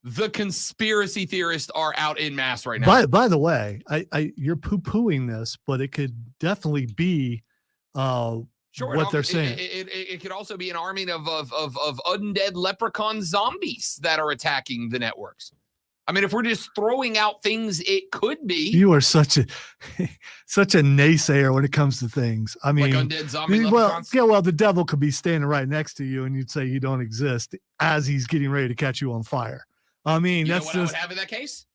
the conspiracy theorists are out in mass right now. By the way, you're poo-pooing this, but it could definitely be what they're saying. It could also be an army of undead leprechaun zombies that are attacking the networks. I mean, if we're just throwing out things, it could be. You are such a naysayer when it comes to things. I mean, like undead zombie leprechauns. Well, the devil could be standing right next to you, and you'd say you don't exist as he's getting ready to catch you on fire. I mean, Know that's what just. I would have in that case?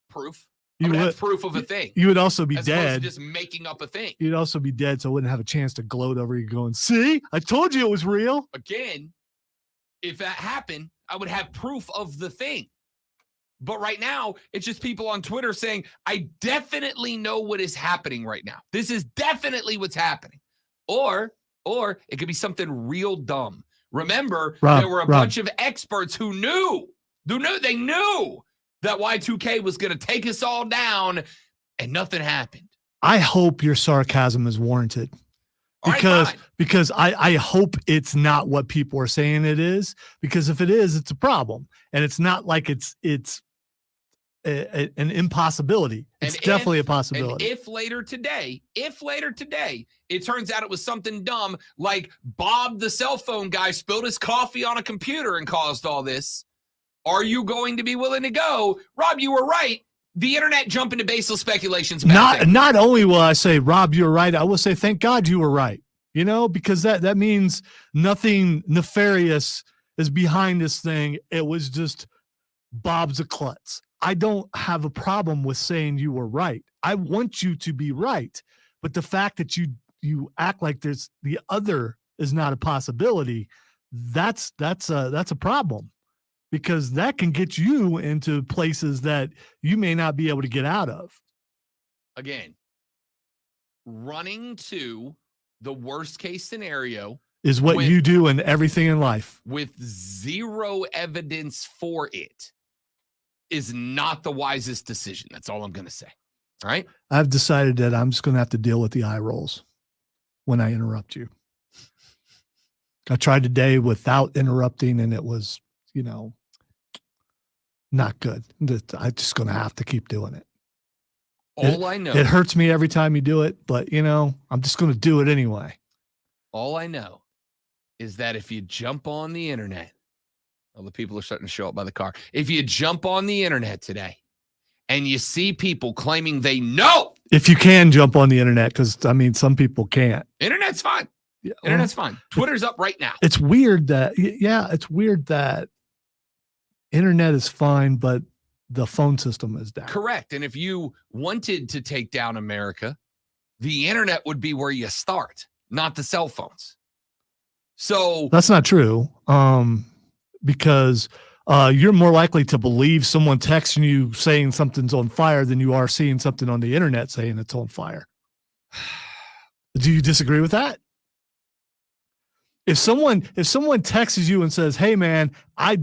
Proof. You would have proof of a thing. You would also be as dead. opposed to just making up a thing. You'd also be dead, so I wouldn't have a chance to gloat over you going, see, I told you it was real. Again, if that happened, I would have proof of the thing. But right now, it's just people on Twitter saying, I definitely know what is happening right now. This is definitely what's happening. Or it could be something real dumb. Remember, there were a bunch of experts who knew that Y2K was going to take us all down, and nothing happened. I hope your sarcasm is warranted. Because I hope it's not what people are saying it is, because if it is, it's a problem. And it's not like it's an impossibility. It's definitely a possibility. And if later today, it turns out it was something dumb, like Bob, the cell phone guy, spilled his coffee on a computer and caused all this, are you going to be willing to go? Rob, you were right. The internet jump into baseless speculations. Not only will I say, Rob, you're right, I will say, thank God you were right. Because that means nothing nefarious is behind this thing. It was just Bob's a klutz. I don't have a problem with saying you were right. I want you to be right. But the fact that you act like there's the other is not a possibility, that's a problem. Because that can get you into places that you may not be able to get out of. Again, running to the worst case scenario is what you do in everything in life. With zero evidence for it is not the wisest decision. That's all I'm going to say. All right? I've decided that I'm just going to have to deal with the eye rolls when I interrupt you. I tried today without interrupting, and it was, not good. I'm just going to have to keep doing it. I know. It hurts me every time you do it, but, I'm just going to do it anyway. All I know is that if you jump on the internet, all the people are starting to show up by the car. If you jump on the internet today and you see people claiming they know. If you can jump on the internet, because, some people can't. Internet's fine. Yeah, Internet's fine. Twitter's up right now. It's weird that internet is fine, but the phone system is down. Correct. And if you wanted to take down America, the internet would be where you start, not the cell phones. So that's not true. Because you're more likely to believe someone texting you saying something's on fire than you are seeing something on the internet saying it's on fire. Do you disagree with that? If someone texts you and says, "Hey man, I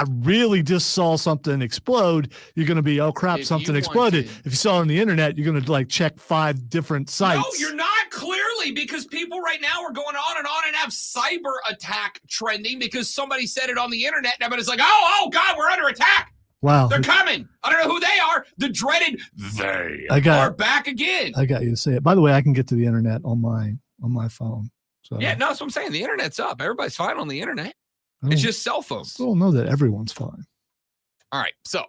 really just saw something explode," you're going to be, "Oh crap, something exploded." If you saw it on the internet, you're going to check 5 different sites. No, you're not, clearly, because people right now are going on and have cyber attack trending because somebody said it on the internet and everybody's like, "Oh God, we're under attack." Wow. They're coming. I don't know who they are. The dreaded they are back again. I got you to say it. By the way, I can get to the internet on my phone. So Yeah, no, that's what I'm saying. The internet's up. Everybody's fine on the internet. It's just cell phones. Still know that everyone's fine. All right, so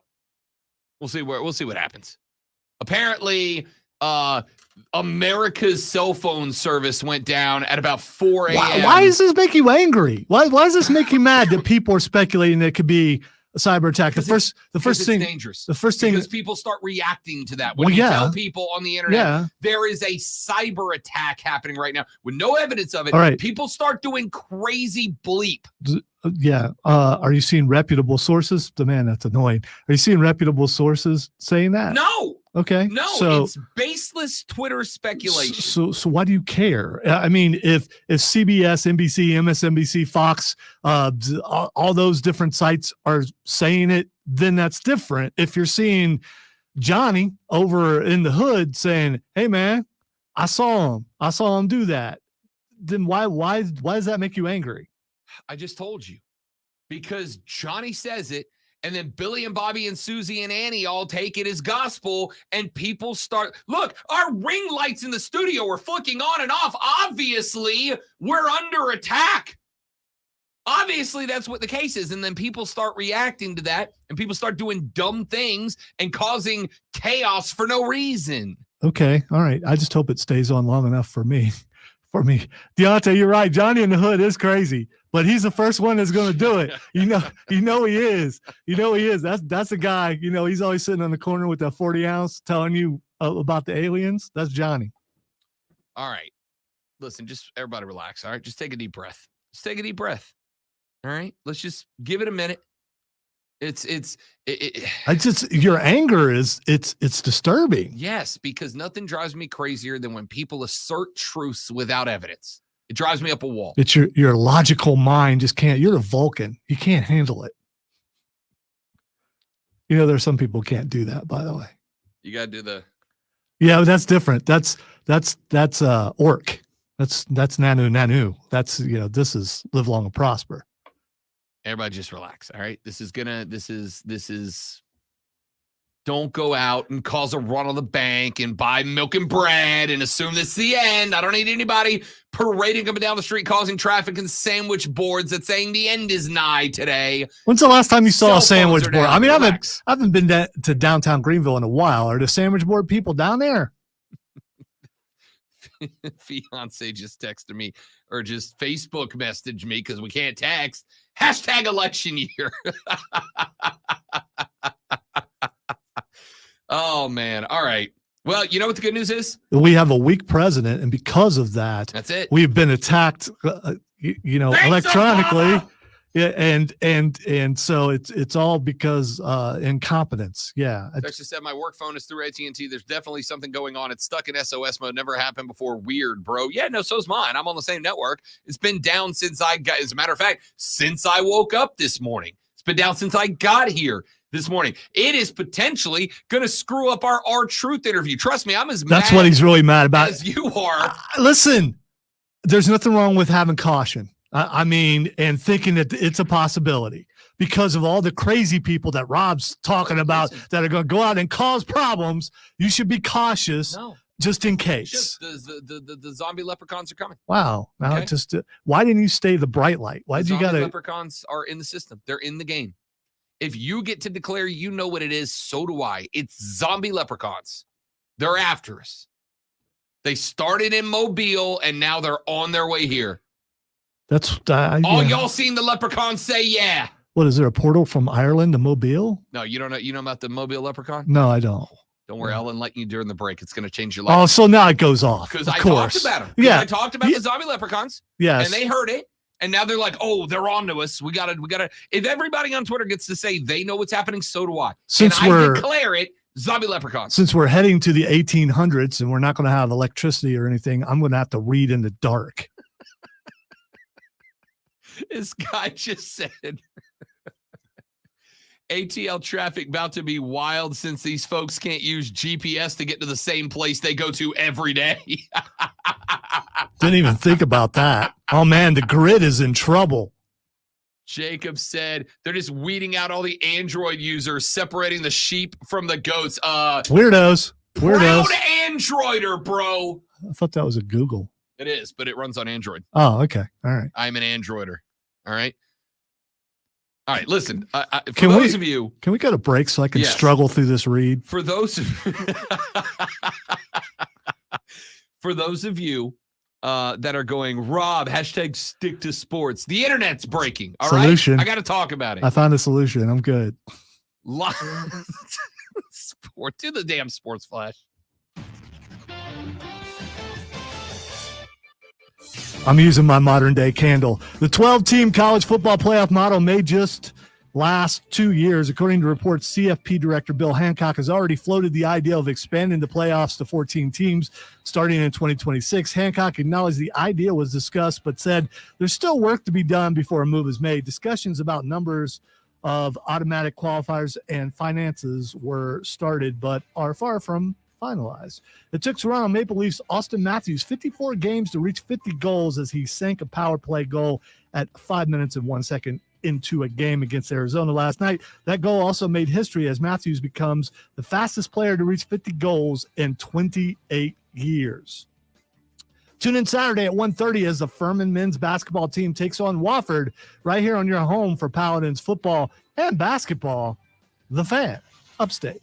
we'll see what happens. Apparently, America's cell phone service went down at about 4 a.m. Why does this make you angry? Why does this make you mad that people are speculating that it could be a cyber attack? The first thing, dangerous. The first thing, because people start reacting to that when you tell people on the internet there is a cyber attack happening right now with no evidence of it. All right. People start doing crazy bleep. Yeah. Are you seeing reputable sources? Man, that's annoying. Are you seeing reputable sources saying that? No. Okay. No, so, it's baseless Twitter speculation. So why do you care? I mean, if CBS, NBC, MSNBC, Fox, all those different sites are saying it, then that's different. If you're seeing Johnny over in the hood saying, "Hey, man, I saw him do that," then why does that make you angry? I just told you, because Johnny says it. And then Billy and Bobby and Susie and Annie all take it as gospel, and people start, look, our ring lights in the studio are flicking on and off. Obviously, we're under attack. Obviously, that's what the case is. And then people start reacting to that, and people start doing dumb things and causing chaos for no reason. Okay. All right. I just hope it stays on long enough for me. Deontay, you're right. Johnny in the hood is crazy, but he's the first one that's going to do it. You know he is. That's a guy, he's always sitting on the corner with that 40 ounce telling you about the aliens. That's Johnny. All right. Listen, just everybody relax. All right. Just take a deep breath. All right. Let's just give it a minute. Your anger is disturbing. Yes, because nothing drives me crazier than when people assert truths without evidence. It drives me up a wall. It's your logical mind just can't. You're a Vulcan. You can't handle it. There's some people who can't do that, by the way. You got to do the. Yeah, but that's different. That's orc. That's nanu. That's, this is live long and prosper. Everybody just relax. All right. This is don't go out and cause a run on the bank and buy milk and bread and assume this is the end. I don't need anybody parading up and down the street, causing traffic and sandwich boards that's saying the end is nigh today. When's the last time you saw a sandwich board? I mean, I haven't been to downtown Greenville in a while. Are the sandwich board people down there? Fiance just texted me or just Facebook messaged me because we can't text. #election year. Oh, man. All right. Well, you know what the good news is? We have a weak president, and because of that, that's it. We've been attacked, electronically. Yeah, and so it's all because incompetence. Yeah. Texas said my work phone is through AT&T. There's definitely something going on. It's stuck in SOS mode. Never happened before. Weird, bro. Yeah, no, so's mine. I'm on the same network. It's been down since as a matter of fact, since I woke up this morning. It's been down since I got here this morning. It is potentially going to screw up our R-Truth interview. Trust me, I'm as mad. That's what he's really mad about. As you are. Listen, there's nothing wrong with having caution. I mean, and thinking that it's a possibility because of all the crazy people that Rob's talking about that are going to go out and cause problems. You should be cautious just in case. The zombie leprechauns are coming. Wow. Now why didn't you stay the bright light? Why did you got to? Leprechauns are in the system. They're in the game. If you get to declare you know what it is, so do I. It's zombie leprechauns. They're after us. They started in Mobile and now they're on their way here. That's y'all seen the leprechaun say yeah. What is there, a portal from Ireland to Mobile? No, you don't know. You know about the Mobile leprechaun? No, I don't. Don't worry, I'll enlighten you during the break. It's going to change your life. Oh, so now it goes off. Because I talked about them. Yeah, I talked about the zombie leprechauns. Yes, and they heard it, and now they're like, "Oh, they're on to us. We gotta." If everybody on Twitter gets to say they know what's happening, so do I. Since I declare it. Zombie leprechauns. Since we're heading to the 1800s and we're not going to have electricity or anything, I'm going to have to read in the dark. This guy just said ATL traffic about to be wild since these folks can't use GPS to get to the same place they go to every day. Didn't even think about that. Oh, man, the grid is in trouble. Jacob said they're just weeding out all the Android users, separating the sheep from the goats. Weirdos. Proud Androider, bro. I thought that was a Google. It is, but it runs on Android. Oh, okay. All right. I'm an Androider. All right. All right. Listen, Can those of you. Can we go to break so I can struggle through this read? For those of you that are going, Rob, hashtag stick to sports. The internet's breaking. All Solution. right. I got to talk about it. I found a solution. I'm good. Sport. Do the damn sports flash. I'm using my modern day candle. The 12-team college football playoff model may just last 2 years. According to reports, CFP Director Bill Hancock has already floated the idea of expanding the playoffs to 14 teams starting in 2026. Hancock acknowledged the idea was discussed, but said there's still work to be done before a move is made. Discussions about numbers of automatic qualifiers and finances were started, but are far from finalized. It took Toronto Maple Leafs Austin Matthews 54 games to reach 50 goals as he sank a power play goal at 5 minutes and 1 second into a game against Arizona last night. That goal also made history as Matthews becomes the fastest player to reach 50 goals in 28 years. Tune in Saturday at 1:30 as the Furman men's basketball team takes on Wofford right here on your home for Paladins football and basketball. The Fan, upstate.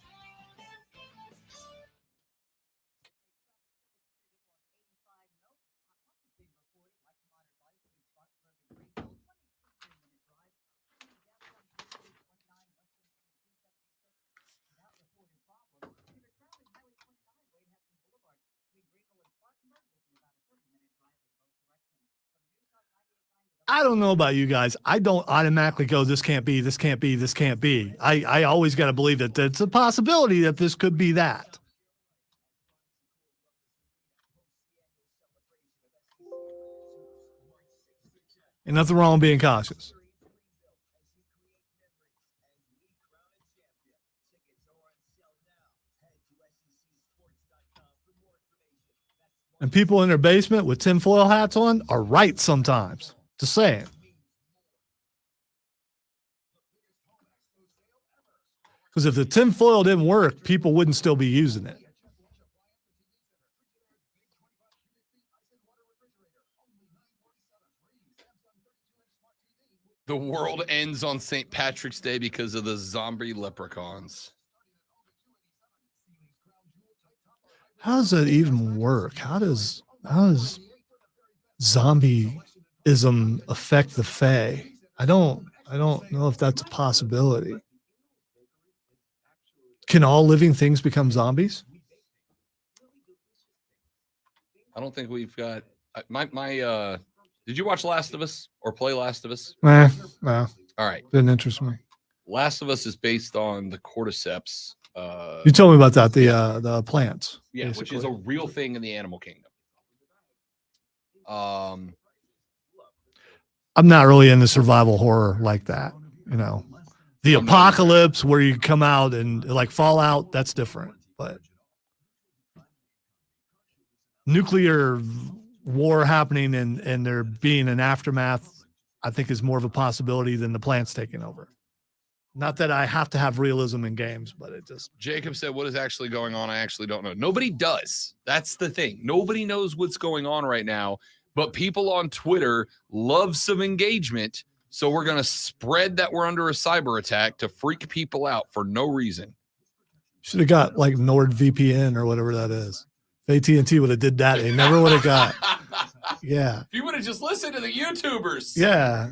I don't know about you guys. I don't automatically go, this can't be, this can't be, this can't be. I always got to believe that it's a possibility that this could be that. And nothing wrong with being cautious. And people in their basement with tinfoil hats on are right sometimes. Just saying. Because if the tinfoil didn't work, people wouldn't still be using it. The world ends on St. Patrick's Day because of the zombie leprechauns. How does that even work? How does zombieism affect the Fae? I don't know if that's a possibility. Can all living things become zombies? I don't think we've got did you watch Last of Us or play Last of Us? No. All right. Didn't interest me. Last of Us is based on the cordyceps. You told me about that, the plants. Yeah, basically. which is a real thing in the animal kingdom. I'm not really into survival horror like that. You know, the apocalypse where you come out and like Fallout, that's different. But nuclear war happening and there being an aftermath, I think is more of a possibility than the plants taking over. Not that I have to have realism in games, but it just. Jacob said, what is actually going on? I actually don't know. Nobody does. That's the thing. Nobody knows what's going on right now, but people on Twitter love some engagement. So we're going to spread that we're under a cyber attack to freak people out for no reason. Should have got like NordVPN or whatever that is. If AT&T would have did that, they never would have got. Yeah. If you would have just listened to the YouTubers. Yeah.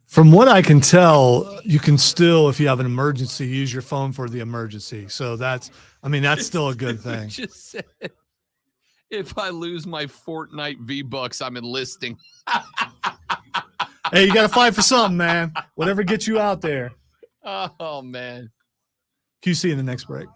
From what I can tell, you can still, if you have an emergency, use your phone for the emergency. So that's still a good thing. Just said, if I lose my Fortnite V-Bucks, I'm enlisting. Hey, you got to fight for something, man. Whatever gets you out there. Oh, man. QC in the next break.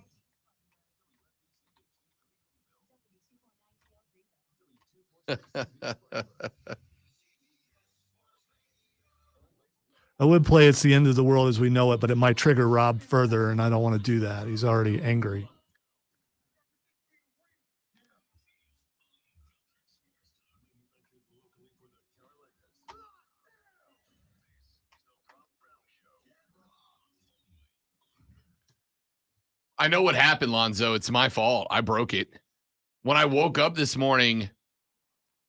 I would play It's the End of the World as We Know It, but it might trigger Rob further, and I don't want to do that. He's already angry. I know what happened, Lonzo. It's my fault. I broke it. When I woke up this morning,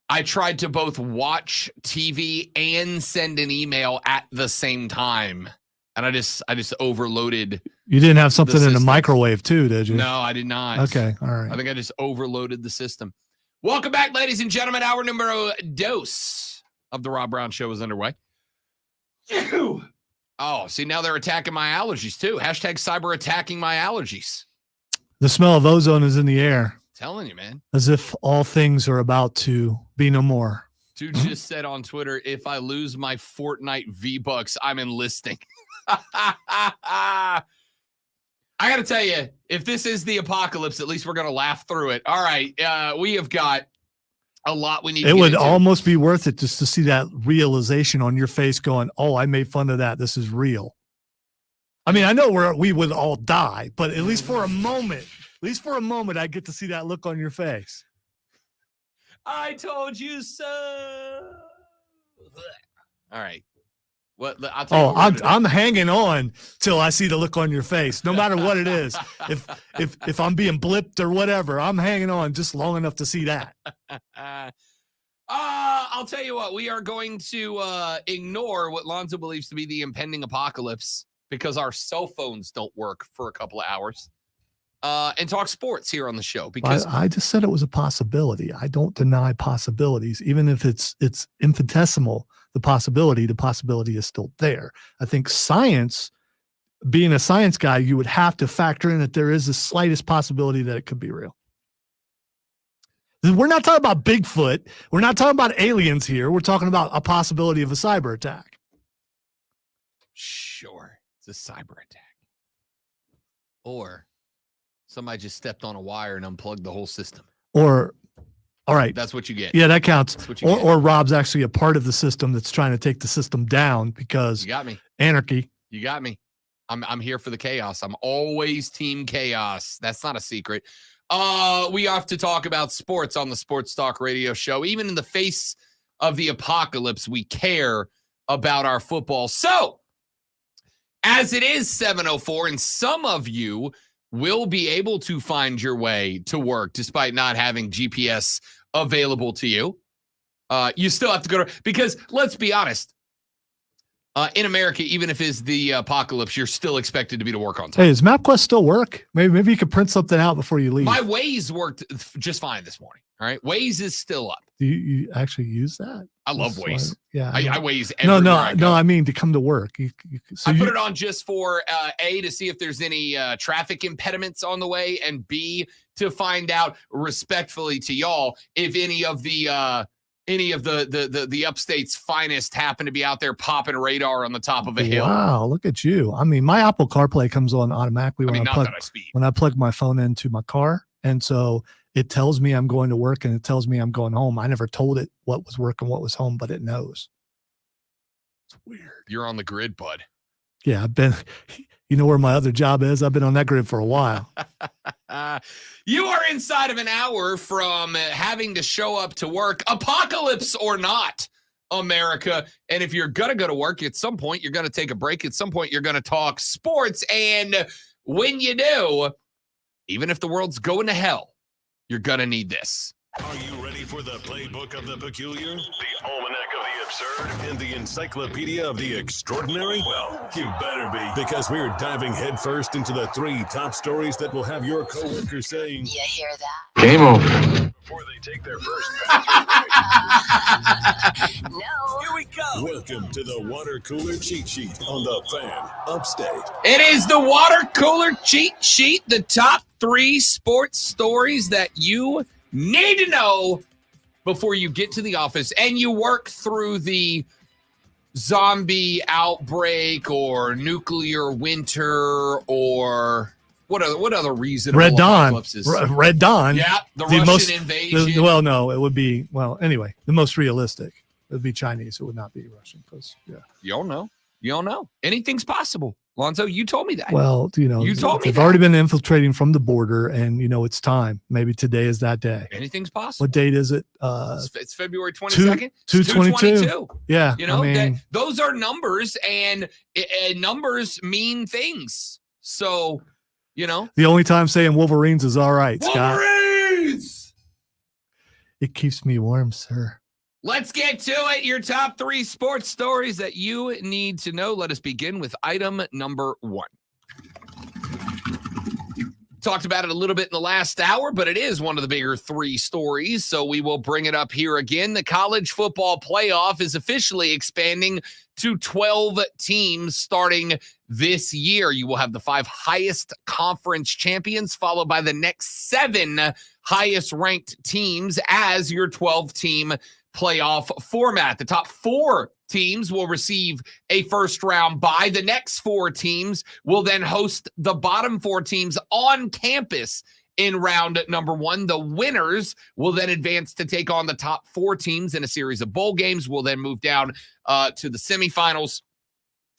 I tried to both watch TV and send an email at the same time. And I just overloaded. You didn't have something in the system. microwave too, did you? No, I did not. Okay. All right. I think I just overloaded the system. Welcome back, ladies and gentlemen. Hour numero dos of the Rob Brown Show is underway. Oh, see, now they're attacking my allergies too. Hashtag cyber attacking my allergies. The smell of ozone is in the air. Telling you, man. As if all things are about to be no more. Dude just said on Twitter, if I lose my Fortnite V-Bucks, I'm enlisting. I got to tell you, if this is the apocalypse, at least we're going to laugh through it. All right. We have got a lot we need to It get would into. almost be worth it just to see that realization on your face going, oh, I made fun of that. This is real. I mean, I know we would all die, but at least for a moment, I get to see that look on your face. I told you so. All right. What? I'll tell you what we're gonna do. I'm hanging on till I see the look on your face, no matter what it is. If I'm being blipped or whatever, I'm hanging on just long enough to see that. I'll tell you what, we are going to ignore what Lonzo believes to be the impending apocalypse because our cell phones don't work for a couple of hours and talk sports here on the show. Because I just said it was a possibility. I don't deny possibilities, even if it's infinitesimal. The possibility is still there. I think science, being a science guy, you would have to factor in that there is the slightest possibility that it could be real. We're not talking about Bigfoot. We're not talking about aliens here. We're talking about a possibility of a cyber attack. Sure, it's a cyber attack. Or somebody just stepped on a wire and unplugged the whole system. Or, all right. That's what you get. Yeah, that counts. That's what you get. Or Rob's actually a part of the system that's trying to take the system down because You got me. Anarchy. You got me. I'm here for the chaos. I'm always team chaos. That's not a secret. We have to talk about sports on the Sports Talk Radio Show. Even in the face of the apocalypse, we care about our football. So, as it is 7:04, and some of you will be able to find your way to work despite not having GPS available to you. You still have to go to, because let's be honest, in America, even if it's the apocalypse, you're still expected to be to work on time. Hey, does MapQuest still work? Maybe you could print something out before you leave. My Waze worked just fine this morning. All right. Waze is still up. Do you actually use that? I love Waze. Yeah. I Waze everywhere. No. I mean to come to work. I put it on just for A, to see if there's any traffic impediments on the way, and B, to find out respectfully to y'all if any of the upstate's finest happen to be out there popping radar on the top of a hill. Wow, look at you. I mean, my Apple CarPlay comes on automatically when I plug my phone into my car. And so it tells me I'm going to work and it tells me I'm going home. I never told it what was work and what was home, but it knows. It's weird. You're on the grid, bud. Yeah, you know where my other job is? I've been on that grid for a while. You are inside of an hour from having to show up to work, apocalypse or not, America. And if you're going to go to work, at some point, you're going to take a break. At some point, you're going to talk sports. And when you do, even if the world's going to hell, you're going to need this. Are you ready for the playbook of the peculiar, the almanac of the absurd, and the encyclopedia of the extraordinary? Well, you better be, because we're diving headfirst into the 3 top stories that will have your coworkers saying, "You hear that?" Game over. Before they take their first No. Here we go. Welcome to the water cooler cheat sheet on the Fan Upstate. It is the water cooler cheat sheet, the top 3 sports stories that you need to know before you get to the office and you work through the zombie outbreak or nuclear winter or What other reasonable Red Dawn. apocalypses? Red Dawn. Yeah, the Russian invasion. No, it would be, anyway, the most realistic. It would be Chinese. It would not be Russian. You don't know. Anything's possible. Lonzo, you told me that. Well, you told me they've that. already been infiltrating from the border, and it's time. Maybe today is that day. Anything's possible. What date is it? It's February 22nd. 2/22. Yeah, those are numbers, and numbers mean things. So, the only time saying Wolverines is all right, Scott. Wolverines! It keeps me warm, sir. Let's get to it. Your top 3 sports stories that you need to know. Let us begin with item number 1. Talked about it a little bit in the last hour, but it is one of the bigger 3 stories, so we will bring it up here again. The college football playoff is officially expanding to 12 teams starting this year. You will have the 5 highest conference champions, followed by the next 7 highest ranked teams as your 12-team playoff format. The top 4 teams will receive a first round bye. The next 4 teams will then host the bottom 4 teams on campus in round number 1. The winners will then advance to take on the top 4 teams in a series of bowl games. We'll then move down to the semifinals.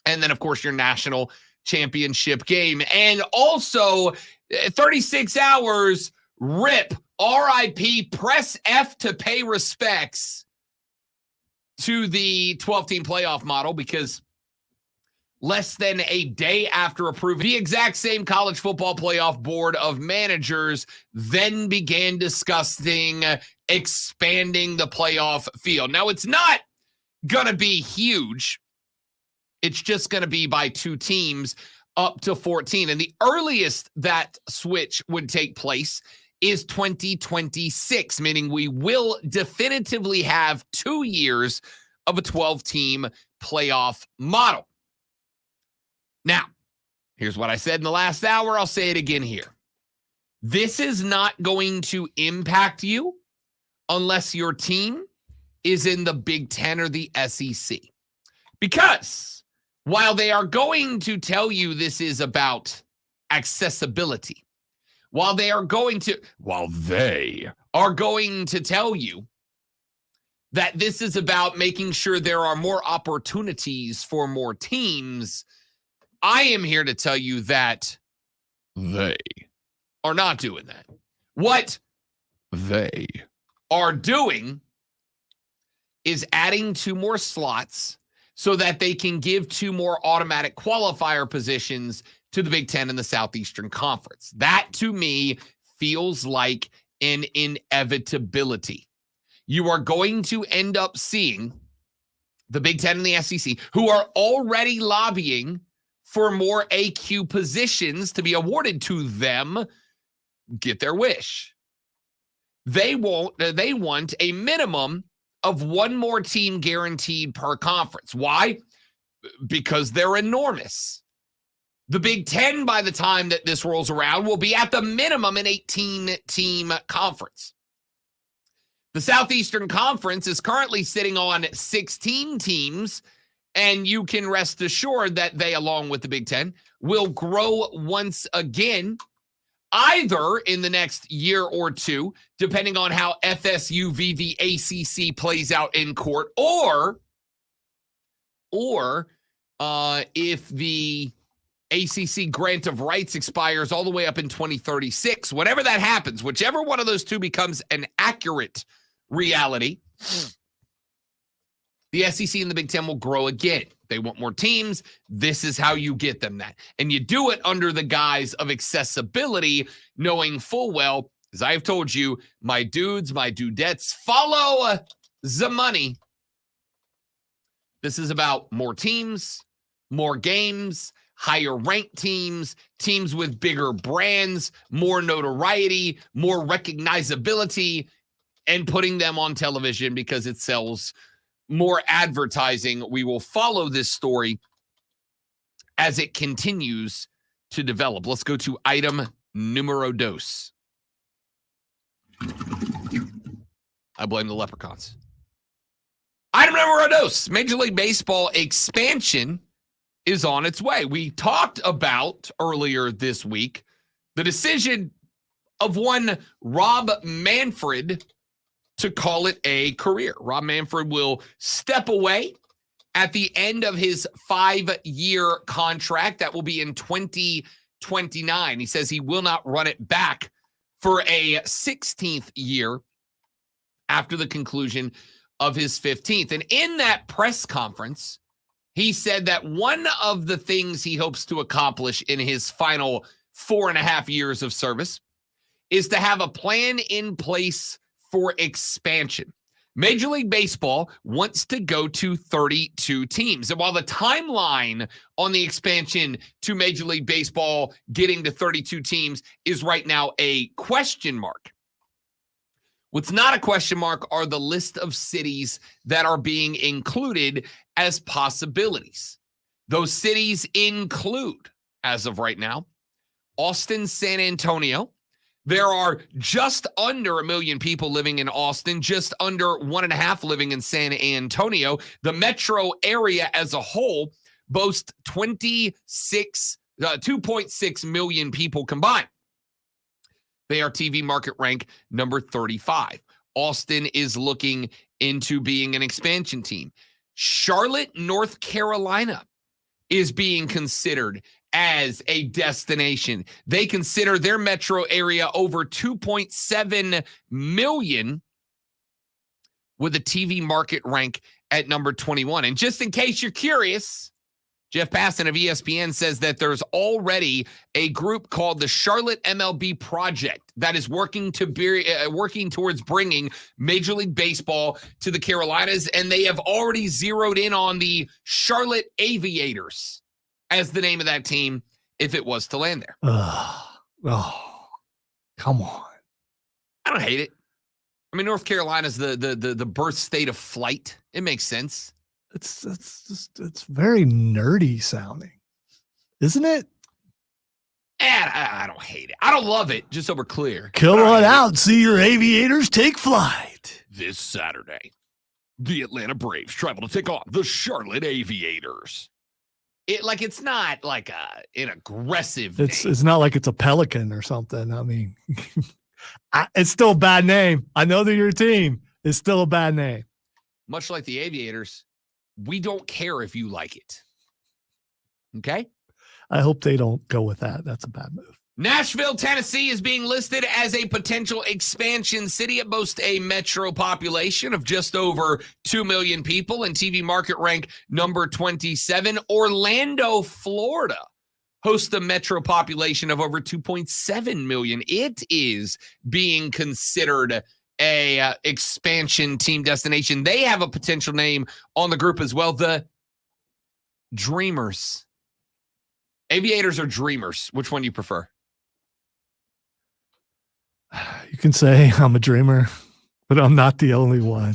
And then, of course, your national championship game. And also 36 hours, RIP, RIP, press F to pay respects to the 12-team playoff model, because less than a day after approving, the exact same college football playoff board of managers then began discussing expanding the playoff field. Now, it's not going to be huge. It's just going to be by 2 teams up to 14. And the earliest that switch would take place is 2026, meaning we will definitively have 2 years of a 12-team playoff model. Now, here's what I said in the last hour. I'll say it again here. This is not going to impact you unless your team is in the Big Ten or the SEC. Because while they are going to tell you this is about accessibility, while they are going to tell you that this is about making sure there are more opportunities for more teams, I am here to tell you that they are not doing that. What they are doing is adding 2 more slots so that they can give 2 more automatic qualifier positions to the Big Ten and the Southeastern Conference. That, to me, feels like an inevitability. You are going to end up seeing the Big Ten and the SEC, who are already lobbying for more AQ positions to be awarded to them, get their wish. They want a minimum of 1 more team guaranteed per conference. Why? Because they're enormous. The Big Ten, by the time that this rolls around, will be at the minimum an 18-team conference. The Southeastern Conference is currently sitting on 16 teams, and you can rest assured that they, along with the Big Ten, will grow once again, either in the next year or 2, depending on how FSU v. the ACC plays out in court, or if the ACC grant of rights expires all the way up in 2036. Whenever that happens, whichever one of those 2 becomes an accurate reality, the SEC and the Big Ten will grow again. They want more teams. This is how you get them that. And you do it under the guise of accessibility, knowing full well, as I have told you, my dudes, my dudettes, follow the money. This is about more teams, more games, higher ranked teams, teams with bigger brands, more notoriety, more recognizability, and putting them on television because it sells more advertising. We will follow this story as it continues to develop. Let's go to item numero dos. I blame the leprechauns. Item numero dos. Major League Baseball expansion is on its way. We talked about earlier this week The decision of one Rob Manfred to call it a career. Rob Manfred will step away at the end of his 5-year contract. That will be in 2029. He says he will not run it back for a 16th year after the conclusion of his 15th. And in that press conference, he said that one of the things he hopes to accomplish in his final 4.5 years of service is to have a plan in place for expansion. Major League Baseball wants to go to 32 teams. And while the timeline on the expansion to Major League Baseball getting to 32 teams is right now a question mark, what's not a question mark are the list of cities that are being included as possibilities. Those cities include, as of right now, Austin, San Antonio. There are just under 1 million people living in Austin, just under 1.5 living in San Antonio. The metro area as a whole boasts 2.6 million people combined. They are TV market rank number 35. Austin is looking into being an expansion team. Charlotte, North Carolina is being considered as a destination. They consider their metro area over 2.7 million with a TV market rank at number 21. And just in case you're curious, Jeff Passan of ESPN says that there's already a group called the Charlotte MLB Project that is working towards bringing Major League Baseball to the Carolinas, and they have already zeroed in on the Charlotte Aviators as the name of that team if it was to land there. Oh, come on. I don't hate it. I mean, North Carolina's the birth state of flight. It makes sense. It's very nerdy sounding, isn't it? And I don't hate it. I don't love it, just so we're clear. Come on out, see your Aviators take flight. This Saturday, the Atlanta Braves travel to take on the Charlotte Aviators. It's not like an aggressive name. It's not like it's a pelican or something. I mean, it's still a bad name. I know they're your team. It's still a bad name. Much like the Aviators, we don't care if you like it. Okay? I hope they don't go with that. That's a bad move. Nashville, Tennessee is being listed as a potential expansion city. It boasts a metro population of just over 2 million people and TV market rank number 27. Orlando, Florida hosts a metro population of over 2.7 million. It is being considered a expansion team destination. They have a potential name on the group as well, the Dreamers. Aviators or Dreamers? Which one do you prefer? You can say I'm a dreamer, but I'm not the only one.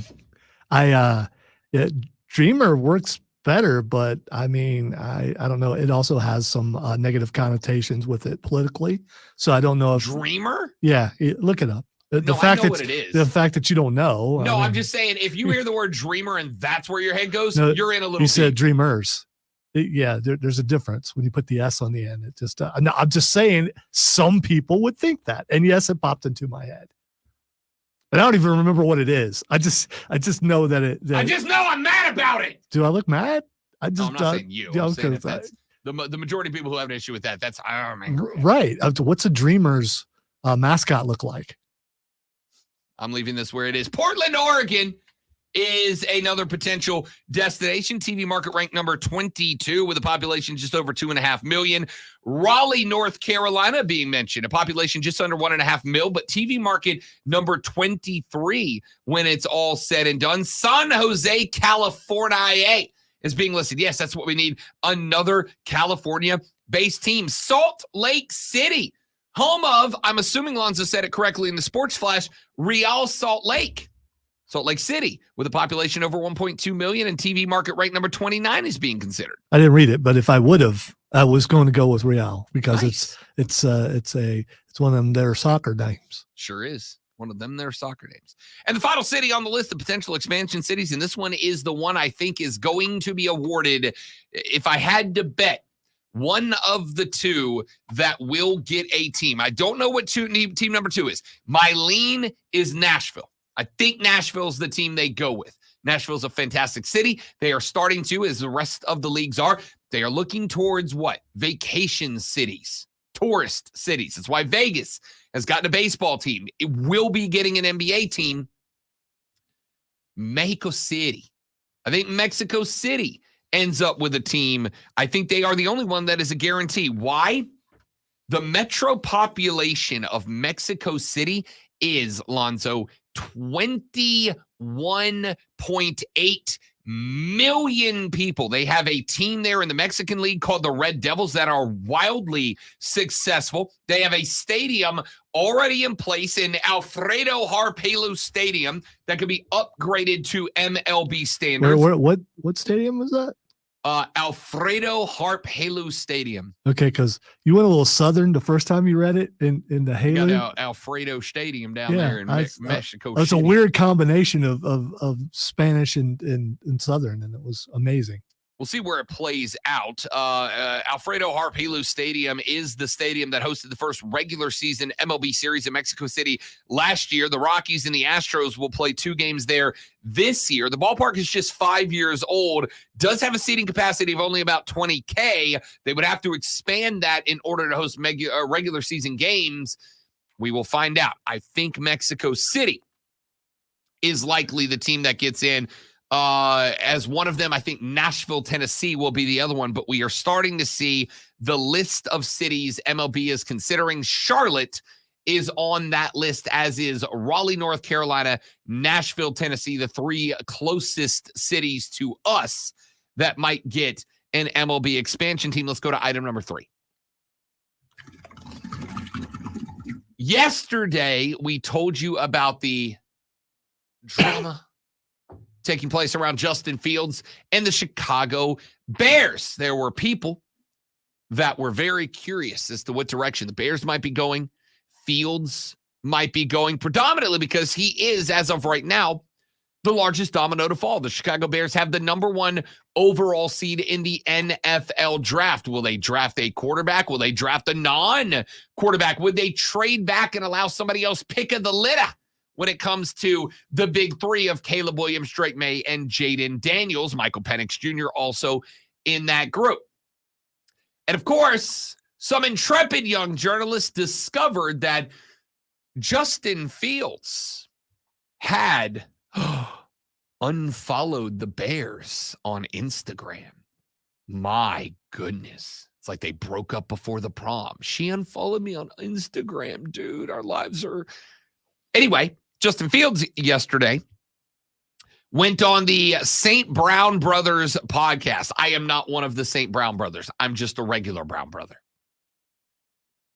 Dreamer works better, but I mean, I don't know. It also has some negative connotations with it politically. So I don't know if Dreamer? Yeah, look it up. The fact I know what it is. The fact that you don't know. No, I'm just saying, if you hear the word dreamer and that's where your head goes, you're in a little. You said dreamers. There's a difference when you put the S on the end. It just. No, I'm just saying, some people would think that, and yes, it popped into my head. And I don't even remember what it is. I just know that it. I just know I'm mad about it. Do I look mad? I'm not saying you. I'm saying that's the majority of people who have an issue with that. That's right. What's a Dreamers mascot look like? I'm leaving this where it is. Portland, Oregon is another potential destination. TV market rank number 22 with a population just over 2.5 million. Raleigh, North Carolina being mentioned, a population just under 1.5 mil, but TV market number 23 when it's all said and done. San Jose, California is being listed. Yes, that's what we need. Another California-based team. Salt Lake City, home of, I'm assuming Lonzo said it correctly in the Sports Flash, Real Salt Lake City, with a population over 1.2 million and TV market rank number 29 is being considered. I didn't read it, but if I would have, I was going to go with Real because nice. it's one of them their soccer names. Sure is. One of them their soccer names. And the final city on the list of potential expansion cities, and this one is the one I think is going to be awarded, if I had to bet, One of the two that will get a team. I don't know what team number 2 is. My lean is Nashville. I think Nashville's the team they go with. Nashville's a fantastic city. They are starting to, as the rest of the leagues are, they are looking towards what? Vacation cities, tourist cities. That's why Vegas has gotten a baseball team. It will be getting an NBA team. Mexico City. I think Mexico City ends up with a team. I think they are the only one that is a guarantee. Why? The metro population of Mexico City is, Lonzo, 21.8 million people. They have a team there in the Mexican League called the Red Devils that are wildly successful. They have a stadium already in place in Alfredo Harpelu Stadium that could be upgraded to MLB standards. What stadium was that? Alfredo Harpelu Stadium. Okay, because you went a little southern the first time you read it in the Haley. Got Alfredo Stadium down there in Mexico City. It's a weird combination of Spanish and southern, and it was amazing. We'll see where it plays out. Alfredo Harpelu Stadium is the stadium that hosted the first regular season MLB series in Mexico City last year. The Rockies and the Astros will play 2 games there this year. The ballpark is just 5 years old, does have a seating capacity of only about 20K. They would have to expand that in order to host regular season games. We will find out. I think Mexico City is likely the team that gets in. As one of them, I think Nashville, Tennessee will be the other one, but we are starting to see the list of cities MLB is considering. Charlotte is on that list, as is Raleigh, North Carolina, Nashville, Tennessee, the 3 closest cities to us that might get an MLB expansion team. Let's go to item number 3. Yesterday, we told you about the drama taking place around Justin Fields and the Chicago Bears. There were people that were very curious as to what direction the Bears might be going. Fields might be going, predominantly because he is, as of right now, the largest domino to fall. The Chicago Bears have the number 1 overall seed in the NFL draft. Will they draft a quarterback? Will they draft a non-quarterback? Would they trade back and allow somebody else pick of the litter when it comes to the big 3 of Caleb Williams, Drake May, and Jaden Daniels? Michael Penix Jr. also in that group. And of course, some intrepid young journalists discovered that Justin Fields had unfollowed the Bears on Instagram. My goodness. It's like they broke up before the prom. She unfollowed me on Instagram, dude. Our lives are... Anyway, Justin Fields yesterday went on the St. Brown Brothers podcast. I am not one of the St. Brown Brothers. I'm just a regular Brown brother.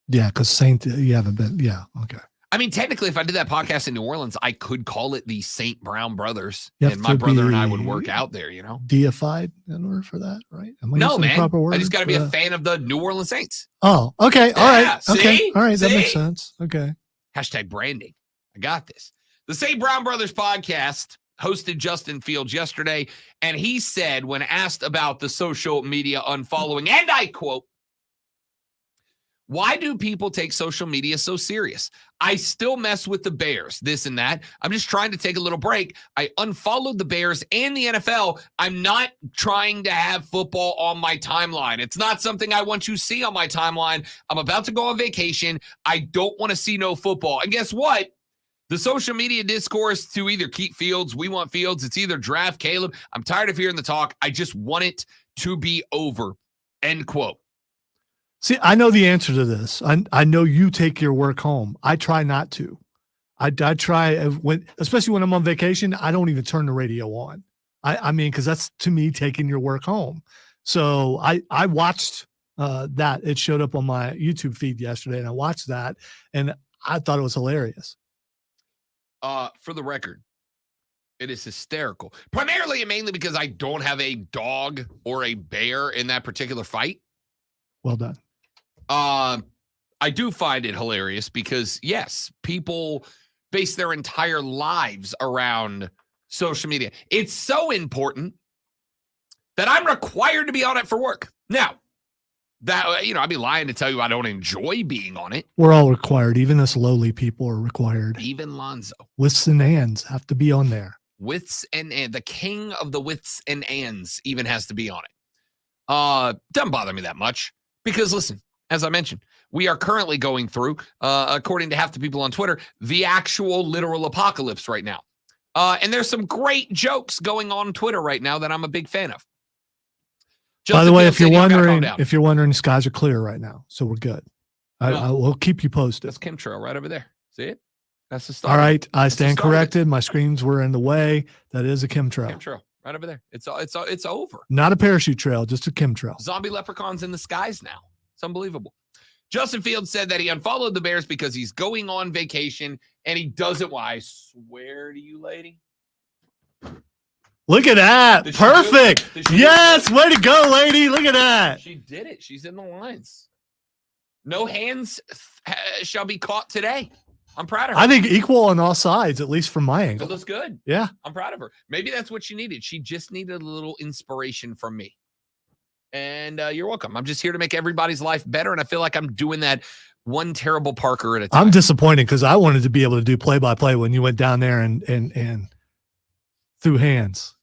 Yeah, because Saint, you haven't been. Yeah, okay. I mean, technically, if I did that podcast in New Orleans, I could call it the St. Brown Brothers, and my brother and I would work out there, Deified in order for that, right? No, man. I just got to be a fan of the New Orleans Saints. Oh, okay. All right. See? Okay. All right. See? That makes sense. Okay. Hashtag branding. I got this. The St. Brown Brothers podcast hosted Justin Fields yesterday, and he said, when asked about the social media unfollowing, and I quote, "Why do people take social media so serious? I still mess with the Bears, this and that. I'm just trying to take a little break. I unfollowed the Bears and the NFL. I'm not trying to have football on my timeline. It's not something I want to see on my timeline. I'm about to go on vacation. I don't want to see no football." And guess what? The social media discourse to either keep Fields, we want Fields, it's either draft Caleb. I'm tired of hearing the talk. I just want it to be over. End quote. See, I know the answer to this. I know you take your work home. I try not to. I try, especially when I'm on vacation, I don't even turn the radio on. I mean, because that's, to me, taking your work home. So I watched that. It showed up on my YouTube feed yesterday, and I watched that, and I thought it was hilarious. For the record, it is hysterical. Primarily and mainly because I don't have a dog or a bear in that particular fight. Well done. I do find it hilarious because, yes, people base their entire lives around social media. It's so important that I'm required to be on it for work. Now, That, I'd be lying to tell you I don't enjoy being on it. We're all required. Even us lowly people are required. Even Lonzo. Withs and ands have to be on there. Withs and the king of the withs and ands even has to be on it. Doesn't bother me that much because, listen, as I mentioned, we are currently going through, according to half the people on Twitter, the actual literal apocalypse right now. And there's some great jokes going on Twitter right now that I'm a big fan of. By the way, if you're wondering, skies are clear right now, so we're good. I will keep you posted. That's chemtrail right over there. See it? That's the start. All right, I stand corrected. My screens were in the way. That is a chemtrail. Chemtrail right over there. It's over. Not a parachute trail, just a chemtrail. Zombie leprechauns in the skies now. It's unbelievable. Justin Fields said that he unfollowed the Bears because he's going on vacation and he doesn't. Why? I swear to you, lady. Look at that. Perfect. Yes. Way to go, lady. Look at that. She did it. She's in the lines. No hands shall be caught today. I'm proud of her. I think equal on all sides, at least from my angle. It looks good. Yeah. I'm proud of her. Maybe that's what she needed. She just needed a little inspiration from me. And you're welcome. I'm just here to make everybody's life better. And I feel like I'm doing that one terrible Parker at a time. I'm disappointed because I wanted to be able to do play-by-play when you went down there and threw hands.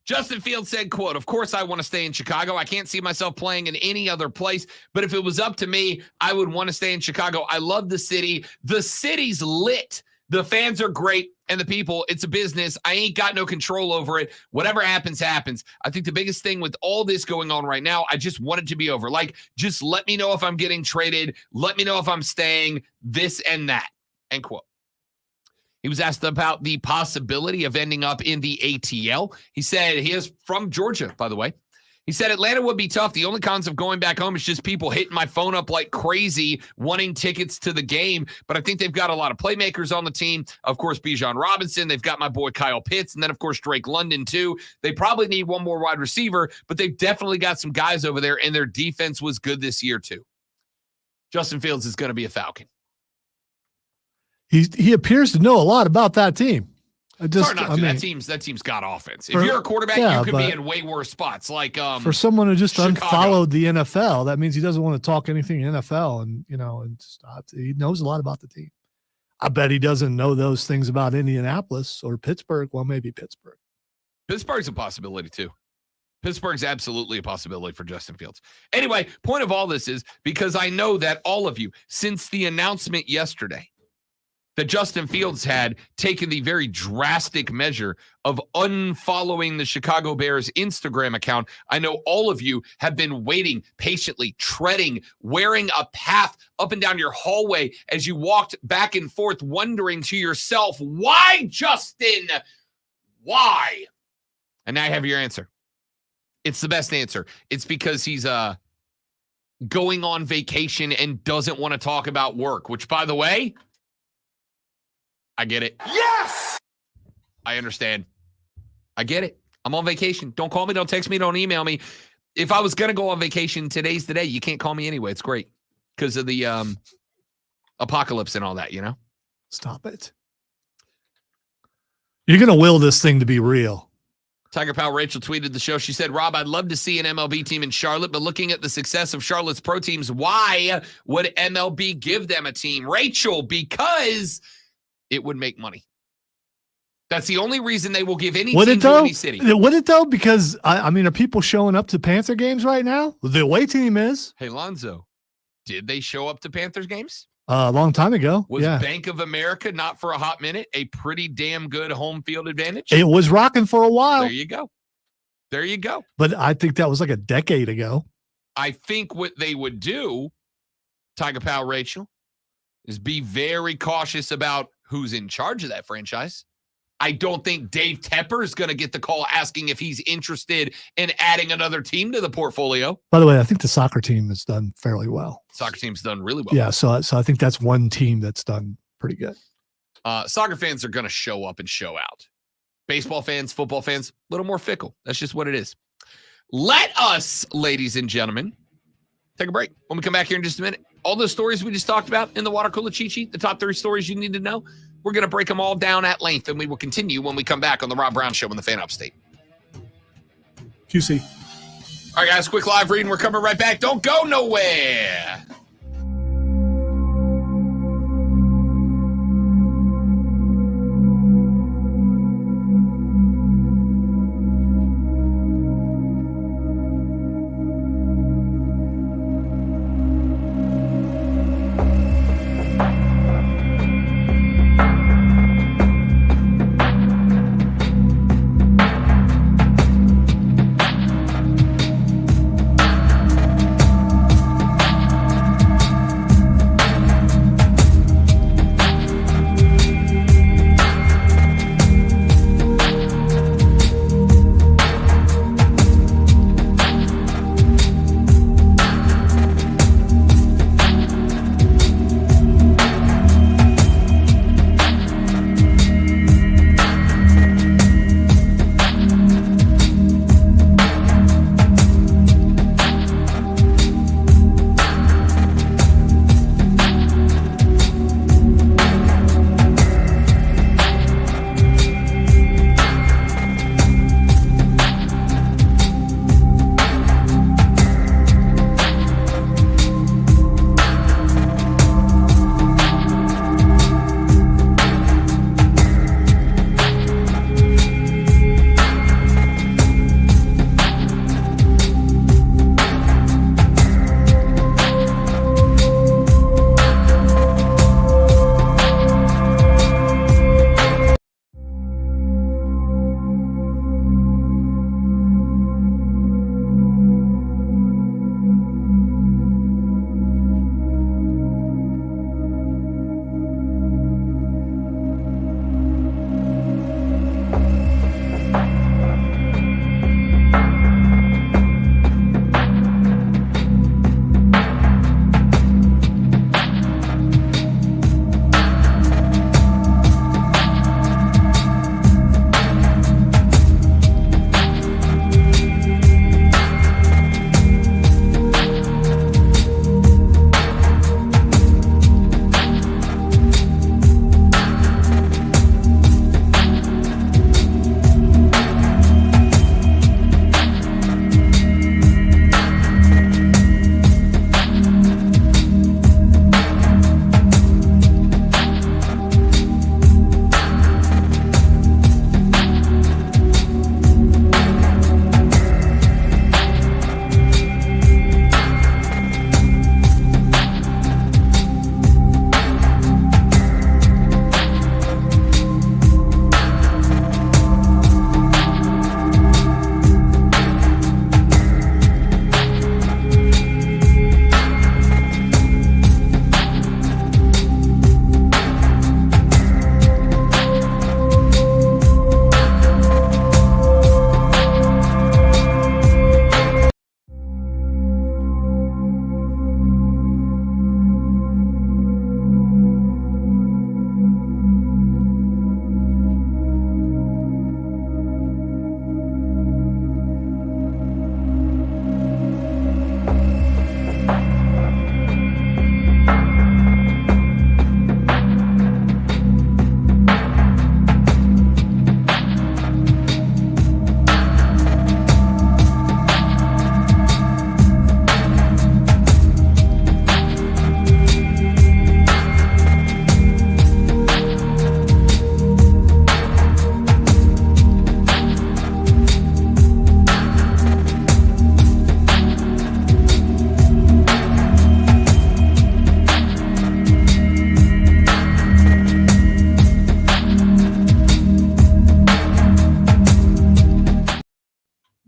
Justin Fields said, quote, "Of course I want to stay in Chicago. I can't see myself playing in any other place. But if it was up to me, I would want to stay in Chicago. I love the city. The city's lit. The fans are great. And the people, it's a business. I ain't got no control over it. Whatever happens, happens. I think the biggest thing with all this going on right now, I just want it to be over. Like, just let me know if I'm getting traded. Let me know if I'm staying, this and that." End quote. He was asked about the possibility of ending up in the ATL. He said he is from Georgia, by the way. He said Atlanta would be tough. The only cons of going back home is just people hitting my phone up like crazy, wanting tickets to the game. But I think they've got a lot of playmakers on the team. Of course, Bijan Robinson. They've got my boy Kyle Pitts. And then, of course, Drake London, too. They probably need one more wide receiver, but they've definitely got some guys over there, and their defense was good this year, too. Justin Fields is going to be a Falcon. He appears to know a lot about that team. That team's got offense. If you're a quarterback, you could be in way worse spots. Like for someone who just Chicago. unfollowed the NFL, that means he doesn't want to talk anything NFL, and he knows a lot about the team. I bet he doesn't know those things about Indianapolis or Pittsburgh. Well, maybe Pittsburgh. Pittsburgh's a possibility too. Pittsburgh's absolutely a possibility for Justin Fields. Anyway, point of all this is because I know that all of you, since the announcement yesterday, that Justin Fields had taken the very drastic measure of unfollowing the Chicago Bears Instagram account. I know all of you have been waiting patiently, treading, wearing a path up and down your hallway as you walked back and forth, wondering to yourself, why, Justin? Why? And now I have your answer. It's the best answer. It's because he's going on vacation and doesn't want to talk about work, which, by the way, I get it. Yes! I understand. I get it. I'm on vacation. Don't call me. Don't text me. Don't email me. If I was going to go on vacation, today's the day. You can't call me anyway. It's great because of the apocalypse and all that, Stop it. You're going to will this thing to be real. Tiger Pal Rachel tweeted the show. She said, "Rob, I'd love to see an MLB team in Charlotte, but looking at the success of Charlotte's pro teams, why would MLB give them a team?" Rachel, because it would make money. That's the only reason they will give any team to any city. Would it though? Because are people showing up to Panther games right now? The away team is. Hey, Lonzo, did they show up to Panthers games? A long time ago. Was Bank of America, not for a hot minute, a pretty damn good home field advantage? It was rocking for a while. There you go. There you go. But I think that was like a decade ago. I think what they would do, Tiger Pal Rachel, is be very cautious about who's in charge of that franchise. I don't think Dave Tepper is going to get the call asking if he's interested in adding another team to the portfolio. By the way, I think the soccer team has done fairly well. Soccer team's done really well. Yeah, so I think that's one team that's done pretty good. Soccer fans are going to show up and show out. Baseball fans, football fans, a little more fickle. That's just what it is. Let us, ladies and gentlemen, take a break. When we come back here in just a minute, all those stories we just talked about in the water cooler cheat sheet, the top 3 stories you need to know, we're going to break them all down at length, and we will continue when we come back on the Rob Brown Show on the Fan Upstate. QC. All right, guys, quick live reading. We're coming right back. Don't go nowhere.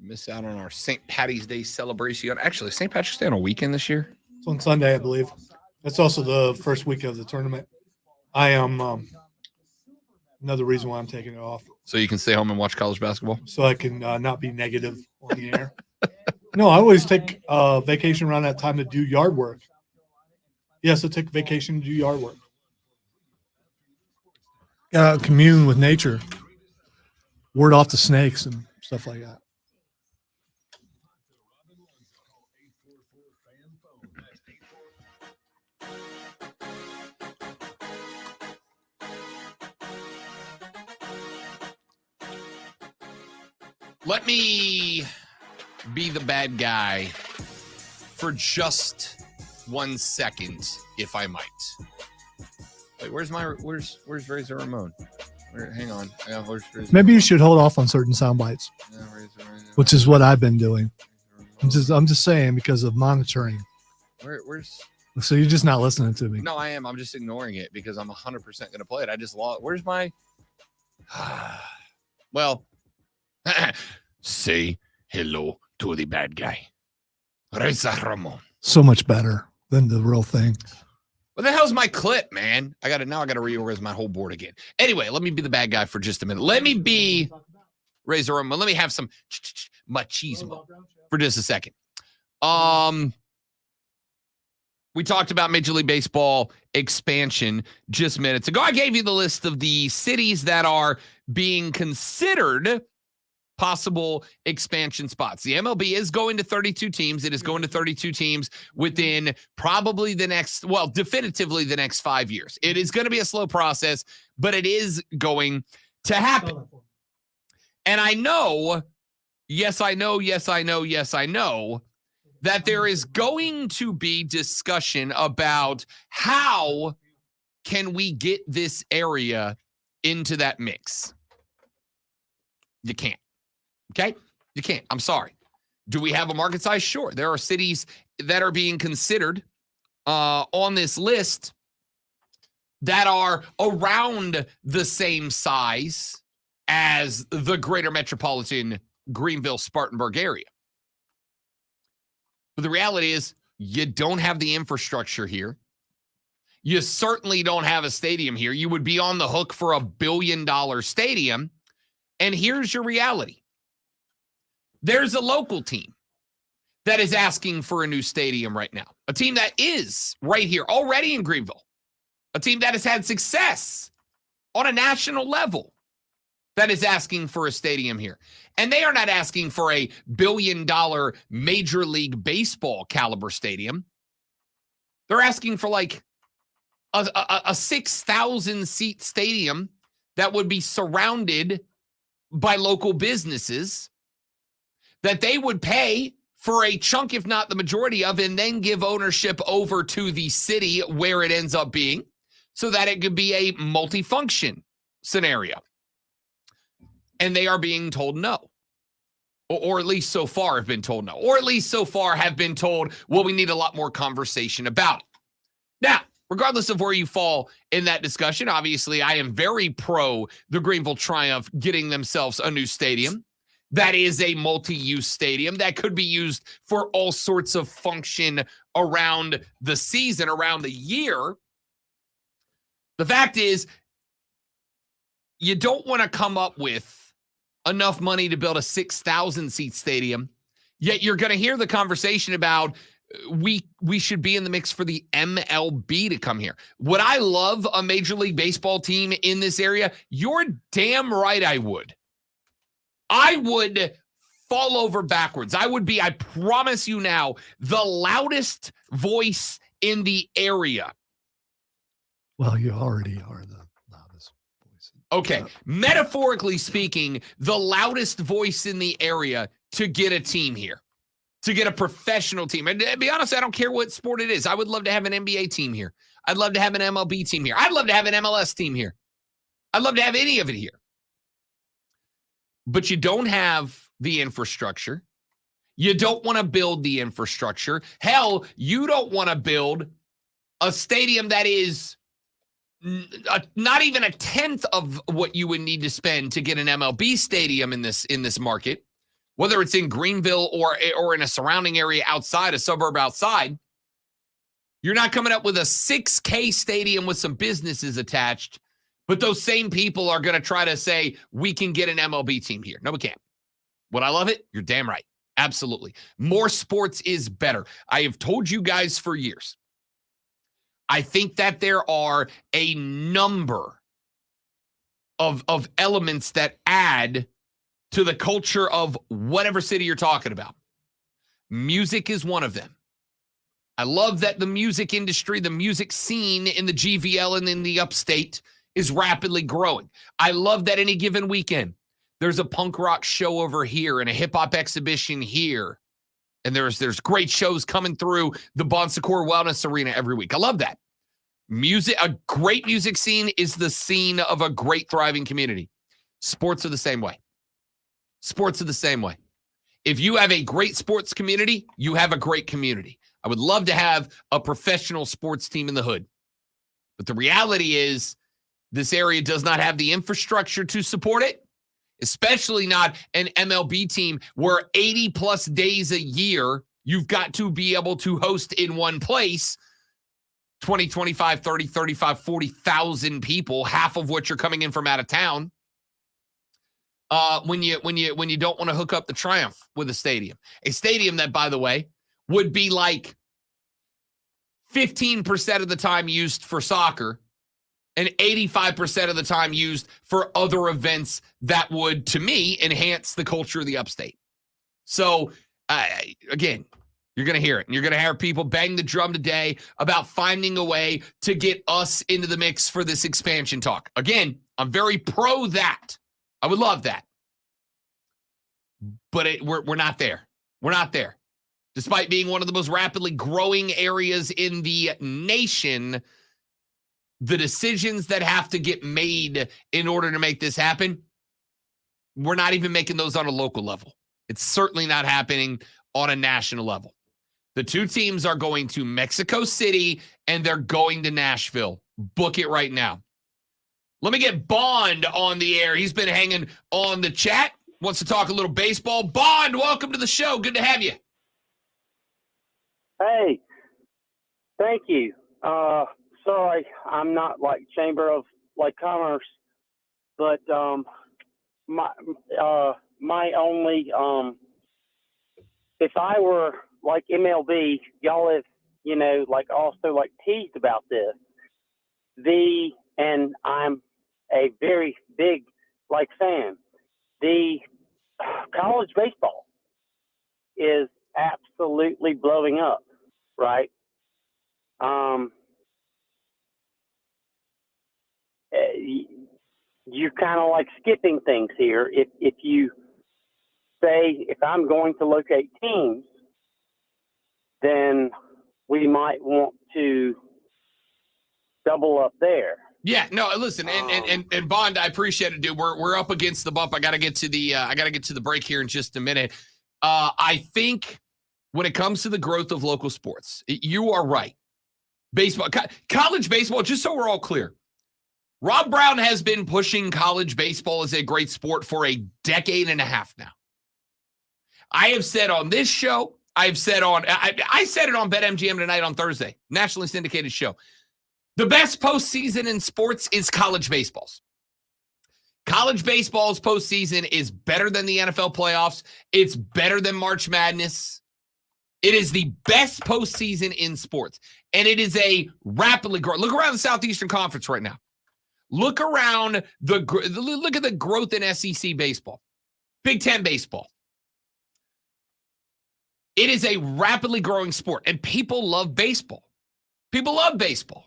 Miss out on our St. Patty's Day celebration. Actually, St. Patrick's Day on a weekend this year. It's on Sunday, I believe. That's also the first week of the tournament. I am another reason why I'm taking it off. So you can stay home and watch college basketball? So I can not be negative on the air. No, I always take vacation around that time to do yard work. Yes, I take vacation to do yard work. Commune with nature. Ward off the snakes and stuff like that. Let me be the bad guy for just 1 second, if I might. Wait, where's Razor Ramon? Hang on. Where's Razor Maybe you Ramon? should hold off on certain sound bites, Razor. which is what I've been doing. I'm just saying because of monitoring. Where's? So you're just not listening to me. No, I am. I'm just ignoring it because I'm 100% going to play it. I just lost. Where's my? Well, say hello to the bad guy, Razor Ramon. So much better than the real thing. What the hell's my clip, man? I got to reorganize my whole board again. Anyway, let me be the bad guy for just a minute. Let me be Razor Ramon. Let me have some machismo for just a second. We talked about Major League Baseball expansion just minutes ago. I gave you the list of the cities that are being considered possible expansion spots. The MLB is going to 32 teams. It is going to 32 teams within probably definitively the next 5 years. It is going to be a slow process, but it is going to happen. And I know, that there is going to be discussion about how can we get this area into that mix. You can't. Okay? You can't. I'm sorry. Do we have a market size? Sure. There are cities that are being considered on this list that are around the same size as the greater metropolitan Greenville-Spartanburg area. But the reality is you don't have the infrastructure here. You certainly don't have a stadium here. You would be on the hook for $1 billion stadium. And here's your reality. There's a local team that is asking for a new stadium right now. A team that is right here already in Greenville. A team that has had success on a national level that is asking for a stadium here. And they are not asking for a $1 billion Major League Baseball caliber stadium. They're asking for like a 6,000 seat stadium that would be surrounded by local businesses that they would pay for a chunk, if not the majority of, and then give ownership over to the city where it ends up being so that it could be a multifunction scenario. And they are being told no. Or at least so far have been told no. Or at least so far have been told, well, we need a lot more conversation about it. Now, regardless of where you fall in that discussion, obviously I am very pro the Greenville Triumph getting themselves a new stadium. That is a multi-use stadium that could be used for all sorts of function around the season, around the year. The fact is, you don't want to come up with enough money to build a 6,000 seat stadium, yet you're going to hear the conversation about we should be in the mix for the MLB to come here. Would I love a Major League Baseball team in this area? You're damn right I would. I would fall over backwards. I would be, I promise you now, the loudest voice in the area. Well, you already are the loudest voice. Okay, metaphorically speaking, the loudest voice in the area to get a team here, to get a professional team. And to be honest, I don't care what sport it is. I would love to have an NBA team here. I'd love to have an MLB team here. I'd love to have an MLS team here. I'd love to have any of it here. But you don't have the infrastructure. You don't want to build the infrastructure. Hell, you don't want to build a stadium that is not even a tenth of what you would need to spend to get an MLB stadium in this market, whether it's in Greenville or in a surrounding area outside, a suburb outside. You're not coming up with a 6K stadium with some businesses attached, but those same people are going to try to say, we can get an MLB team here. No, we can't. Would I love it? You're damn right. Absolutely. More sports is better. I have told you guys for years. I think that there are a number of elements that add to the culture of whatever city you're talking about. Music is one of them. I love that the music industry, the music scene in the GVL and in the upstate is rapidly growing. I love that any given weekend, there's a punk rock show over here and a hip hop exhibition here. And there's great shows coming through the Bon Secours Wellness Arena every week. I love that. Music, a great music scene is the scene of a great thriving community. Sports are the same way. Sports are the same way. If you have a great sports community, you have a great community. I would love to have a professional sports team in the hood. But the reality is this area does not have the infrastructure to support it, especially not an MLB team where 80 plus days a year, you've got to be able to host in one place 20, 25, 30, 35, 40,000 people, half of which are coming in from out of town. When you don't want to hook up the Triumph with a stadium that, by the way, would be like 15% of the time used for soccer and 85% of the time used for other events that would, to me, enhance the culture of the upstate. So, again, you're going to hear it. And you're going to hear people bang the drum today about finding a way to get us into the mix for this expansion talk. Again, I'm very pro that. I would love that. But we're not there. We're not there. Despite being one of the most rapidly growing areas in the nation, the decisions that have to get made in order to make this happen, we're not even making those on a local level. It's certainly not happening on a national level. The two teams are going to Mexico City and they're going to Nashville. Book it right now. Let me get Bond on the air. He's been hanging on the chat. Wants to talk a little baseball. Bond, welcome to the show. Good to have you. Hey, thank you. Sorry, I'm not like Chamber of Commerce, but my only if I were like MLB, y'all have also teased about this. And I'm a very big fan. The college baseball is absolutely blowing up, right? You're kind of skipping things here. If you say, if I'm going to locate teams, then we might want to double up there. Yeah, no, listen, and Bond, I appreciate it, dude. We're up against the bump. I gotta get to the break here in just a minute. I think when it comes to the growth of local sports, you are right. Baseball, college baseball, just so we're all clear, Rob Brown has been pushing college baseball as a great sport for a decade and a half now. I have said on this show, I said it on BetMGM tonight on Thursday, nationally syndicated show. The best postseason in sports is college baseball's. College baseball's postseason is better than the NFL playoffs. It's better than March Madness. It is the best postseason in sports. And it is a rapidly growing. Look around the Southeastern Conference right now. Look around look at the growth in SEC baseball, Big Ten baseball. It is a rapidly growing sport, and people love baseball. People love baseball.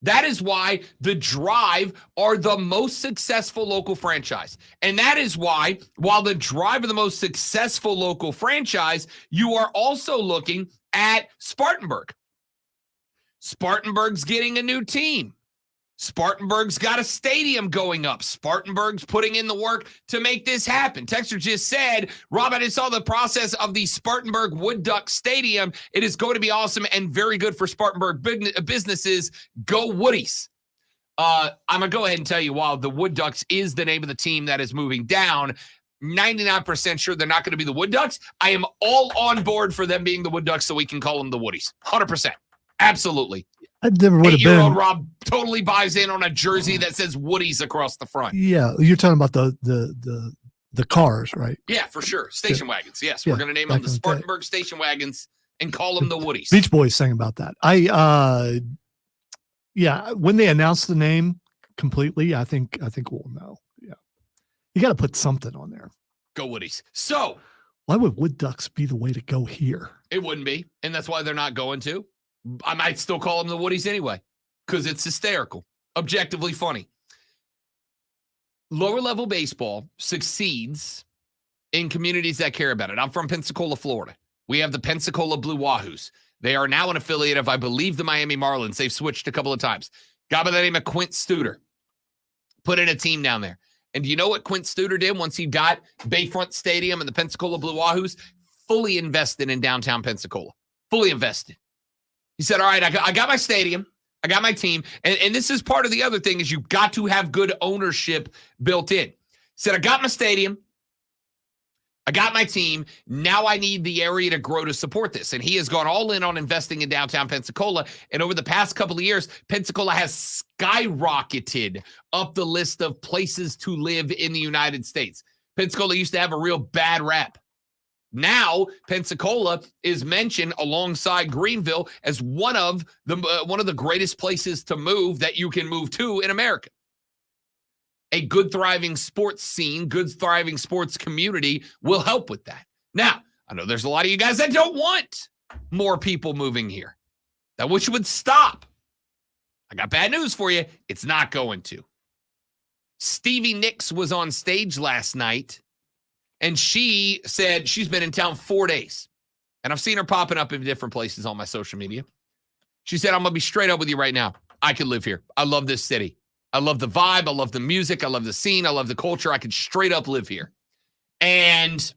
That is why the Drive are the most successful local franchise. And that is why, while the Drive are the most successful local franchise, you are also looking at Spartanburg. Spartanburg's getting a new team. Spartanburg's got a stadium going up. Spartanburg's putting in the work to make this happen. Texter just said, Rob, I just saw the process of the Spartanburg Wood Duck Stadium. It is going to be awesome and very good for Spartanburg businesses. Go Woodies. I'm going to go ahead and tell you, while the Wood Ducks is the name of the team that is moving down, 99% sure they're not going to be the Wood Ducks. I am all on board for them being the Wood Ducks so we can call them the Woodies. 100%. Absolutely. I never would have been. 8-year-old Rob totally buys in on a jersey that says Woodies across the front. Yeah, you're talking about the cars, right? Yeah, for sure. Station wagons. Yes, we're going to name them the Spartanburg station wagons and call them the Woodies. Beach Boys sang about that. When they announced the name completely, I think we'll know. Yeah, you got to put something on there. Go Woodies. So, why would Wood Ducks be the way to go here? It wouldn't be, and that's why they're not going to. I might still call them the Woodies anyway, because it's hysterical, objectively funny. lower level baseball succeeds in communities that care about it. I'm from Pensacola, Florida. We have the Pensacola Blue Wahoos. They are now an affiliate of, I believe, the Miami Marlins. They've switched a couple of times. Guy by the name of Quint Studer put in a team down there. And do you know what Quint Studer did once he got Bayfront Stadium and the Pensacola Blue Wahoos? Fully invested in downtown Pensacola. Fully invested. He said, all right, I got my stadium. I got my team. And this is part of the other thing is you've got to have good ownership built in. He said, I got my stadium. I got my team. Now I need the area to grow to support this. And he has gone all in on investing in downtown Pensacola. And over the past couple of years, Pensacola has skyrocketed up the list of places to live in the United States. Pensacola used to have a real bad rap. Now, Pensacola is mentioned alongside Greenville as one of the greatest places to move that you can move to in America. A good, thriving sports scene, good, thriving sports community will help with that. Now, I know there's a lot of you guys that don't want more people moving here. That wish it would stop. I got bad news for you. It's not going to. Stevie Nicks was on stage last night, and she said she's been in town 4 days. And I've seen her popping up in different places on my social media. She said, I'm going to be straight up with you right now. I could live here. I love this city. I love the vibe. I love the music. I love the scene. I love the culture. I could straight up live here. And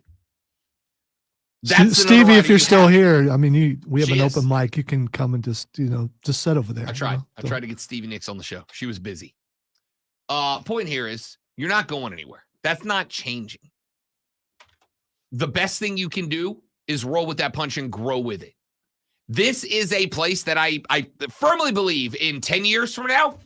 that's Stevie, if you're still here, I mean, we have She an is. open mic. You can come and just sit over there. I tried. you know? I tried to get Stevie Nicks on the show. She was busy. Point here is you're not going anywhere. That's not changing. The best thing you can do is roll with that punch and grow with it. This is a place that I firmly believe in 10 years from now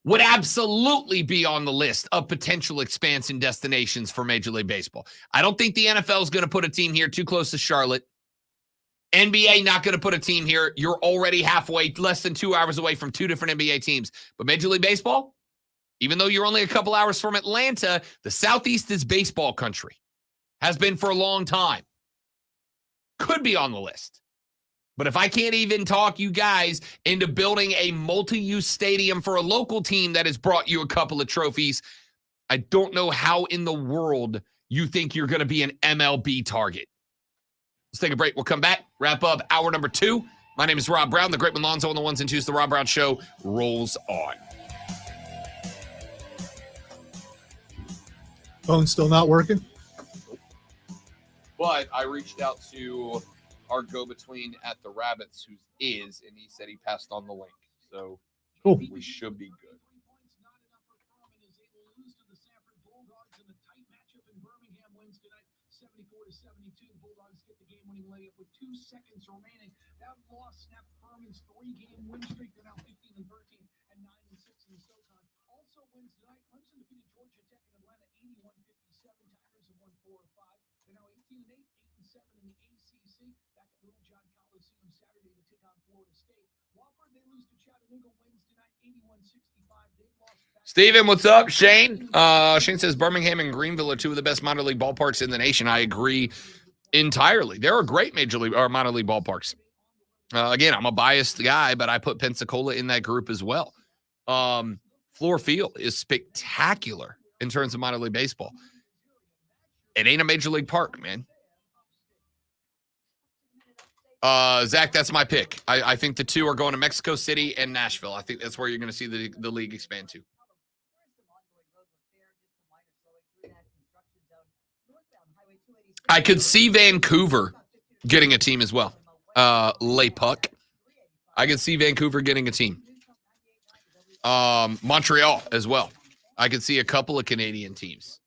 would absolutely be on the list of potential expansion destinations for Major League Baseball. I don't think the NFL is going to put a team here too close to Charlotte. NBA not going to put a team here. You're already halfway, less than 2 hours away from two different NBA teams. But Major League Baseball, even though you're only a couple hours from Atlanta, the Southeast is baseball country. Has been for a long time. Could be on the list. But if I can't even talk you guys into building a multi-use stadium for a local team that has brought you a couple of trophies, I don't know how in the world you think you're going to be an MLB target. Let's take a break. We'll come back, wrap up hour number 2. My name is Rob Brown. The Great Lonzo on the ones and twos. The Rob Brown Show rolls on. Phone's still not working? But I reached out to our go-between at the Rabbits, who is, and he said he passed on the link. So cool. We should be good. Bulldogs get the game-winning layup with 2 seconds remaining. That loss snapped Furman's 3-game win streak. They're now 15-13 and 9-6 in the SoCon. Also wins tonight. Clemson defeated Georgia Tech in Atlanta 81-57. Tigers have won 4 of 5. They're now 18-8, 8-7 in the ACC. Back at Little John Coliseum Saturday to take on Florida State. Wofford, they lose to Chattanooga Wednesday night 81-65. They've lost. Steven, what's up? Shane? Shane says Birmingham and Greenville are 2 of the best minor league ballparks in the nation. I agree entirely. There are great major league or minor league ballparks. Again, I'm a biased guy, but I put Pensacola in that group as well. Floor Field is spectacular in terms of minor league baseball. It ain't a major league park, man. Zach, that's my pick. I think the 2 are going to Mexico City and Nashville. I think that's where you're going to see the league expand to. I could see Vancouver getting a team as well. Le Puck. I could see Vancouver getting a team. Montreal as well. I could see a couple of Canadian teams.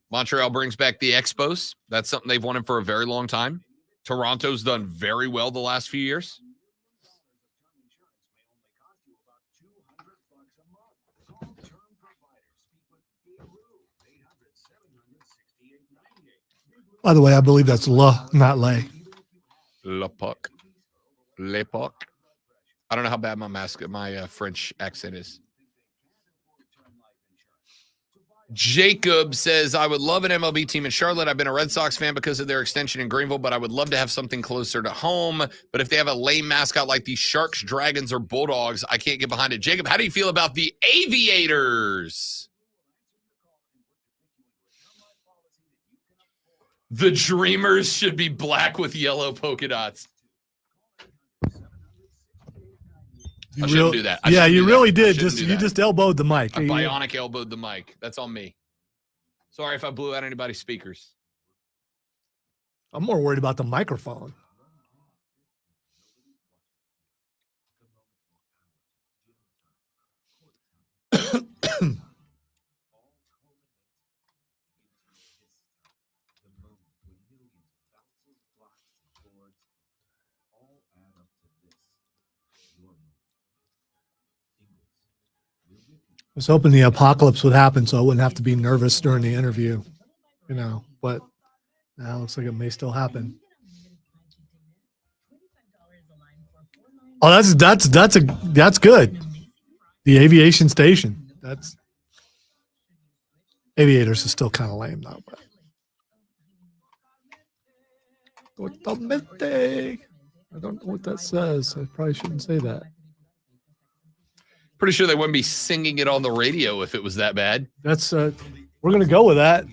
Montreal brings back the Expos. That's something they've wanted for a very long time. Toronto's done very well the last few years. By the way, I believe that's La, not Lay. Le Puck. Le Puck. I don't know how bad my French accent is. Jacob says, I would love an MLB team in Charlotte. I've been a Red Sox fan because of their extension in Greenville, but I would love to have something closer to home. But if they have a lame mascot like these Sharks, Dragons, or Bulldogs, I can't get behind it. Jacob, how do you feel about the Aviators? The Dreamers should be black with yellow polka dots. I shouldn't do that. You really did. You just elbowed the mic. I bionic elbowed the mic. That's on me. Sorry if I blew out anybody's speakers. I'm more worried about the microphone. I was hoping the apocalypse would happen so I wouldn't have to be nervous during the interview, but now it looks like it may still happen. Oh, that's good. The aviation station. Aviators is still kind of lame though. Totalmente. I don't know what that says. I probably shouldn't say that. Pretty sure they wouldn't be singing it on the radio if it was that bad. That's we're gonna go with that.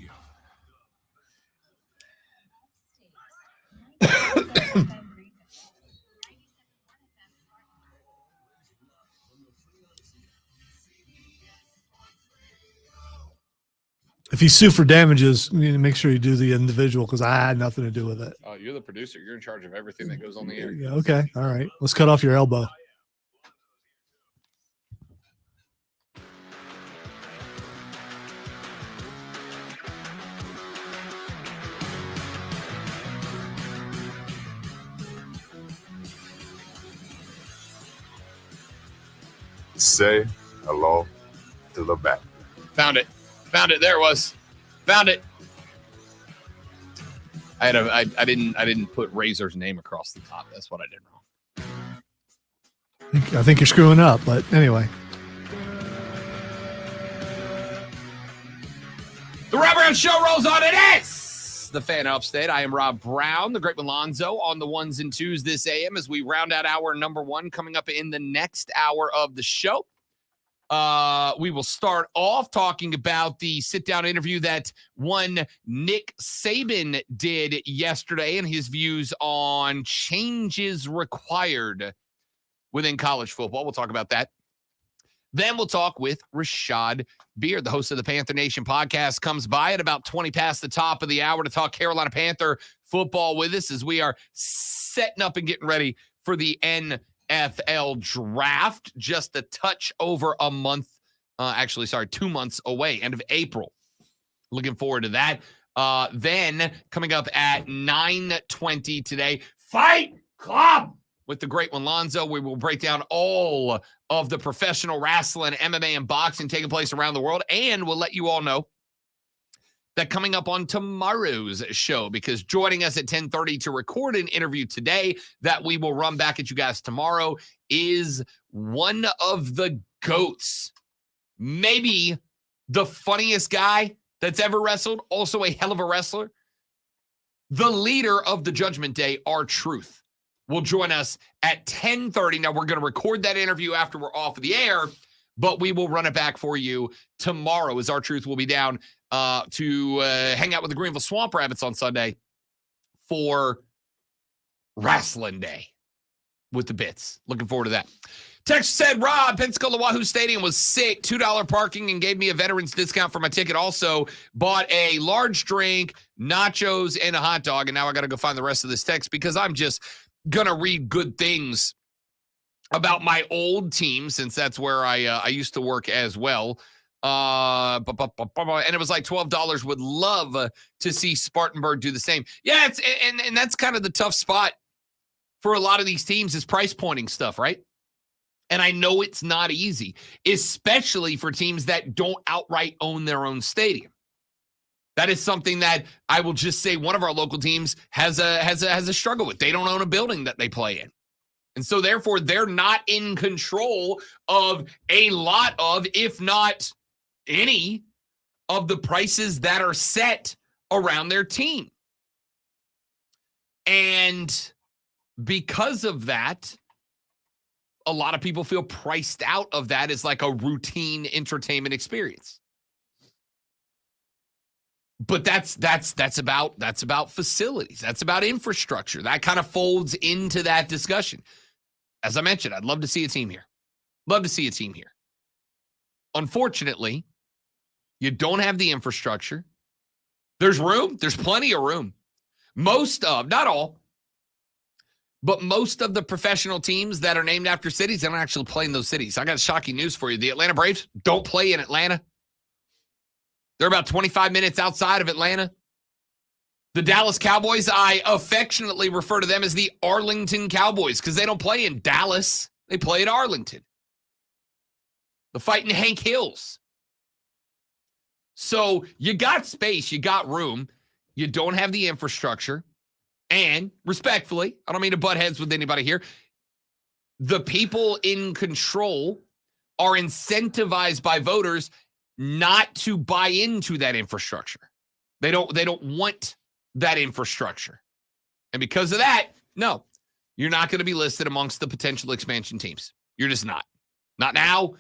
If you sue for damages, you need to make sure you do the individual because I had nothing to do with it. Oh, you're the producer. You're in charge of everything that goes on the air. Yeah, okay. All right. Let's cut off your elbow. Say hello to the back. Found it. There it was. Found it. I didn't put Razor's name across the top. That's what I did wrong. I think you're screwing up, but anyway. The Rob Brown Show rolls on. It is the Fan Upstate. I am Rob Brown, the great Alonzo on the ones and twos this AM as we round out hour number one coming up in the next hour of the show. We will start off talking about the sit-down interview that one Nick Saban did yesterday and his views on changes required within college football. We'll talk about that. Then we'll talk with Rashad Beard, the host of the Panther Nation podcast, comes by at about 20 past the top of the hour to talk Carolina Panther football with us as we are setting up and getting ready for the NFL draft, just a touch over a month. 2 months away, end of April. Looking forward to that. Then coming up at 9:20 today, Fight Club with the great one Lonzo. We will break down all of the professional wrestling, MMA, and boxing taking place around the world, and we'll let you all know that coming up on tomorrow's show, because joining us at 10:30 to record an interview today that we will run back at you guys tomorrow is one of the GOATs. Maybe the funniest guy that's ever wrestled, also a hell of a wrestler. The leader of the Judgment Day, R-Truth, will join us at 10:30. Now, we're going to record that interview after we're off of the air, but we will run it back for you tomorrow as R-Truth will be down to hang out with the Greenville Swamp Rabbits on Sunday for Wrestling Day with the Bits. Looking forward to that. Text said, Rob, Pensacola Wahoo Stadium was sick. $2 parking and gave me a veteran's discount for my ticket. Also bought a large drink, nachos, and a hot dog. And now I got to go find the rest of this text because I'm just going to read good things about my old team since that's where I used to work as well. And it was like $12. Would love to see Spartanburg do the same. Yeah, and that's kind of the tough spot for a lot of these teams is price pointing stuff, right? And I know it's not easy, especially for teams that don't outright own their own stadium. That is something that I will just say one of our local teams has a struggle with. They don't own a building that they play in. And so therefore they're not in control of a lot of, if not any of the prices that are set around their team. And because of that, a lot of people feel priced out of that as like a routine entertainment experience. But that's about facilities. That's about infrastructure. That kind of folds into that discussion. As I mentioned, I'd love to see a team here. Love to see a team here. Unfortunately, you don't have the infrastructure. There's room. There's plenty of room. Most of, not all, but most of the professional teams that are named after cities, they don't actually play in those cities. I got shocking news for you. The Atlanta Braves don't play in Atlanta. They're about 25 minutes outside of Atlanta. The Dallas Cowboys, I affectionately refer to them as the Arlington Cowboys because they don't play in Dallas. They play at Arlington. The Fighting Hank Hills. So you got space, you got room. You don't have the infrastructure. And respectfully, I don't mean to butt heads with anybody here. The people in control are incentivized by voters not to buy into that infrastructure. They don't want that infrastructure. And because of that, no, you're not going to be listed amongst the potential expansion teams. You're just not. Not now.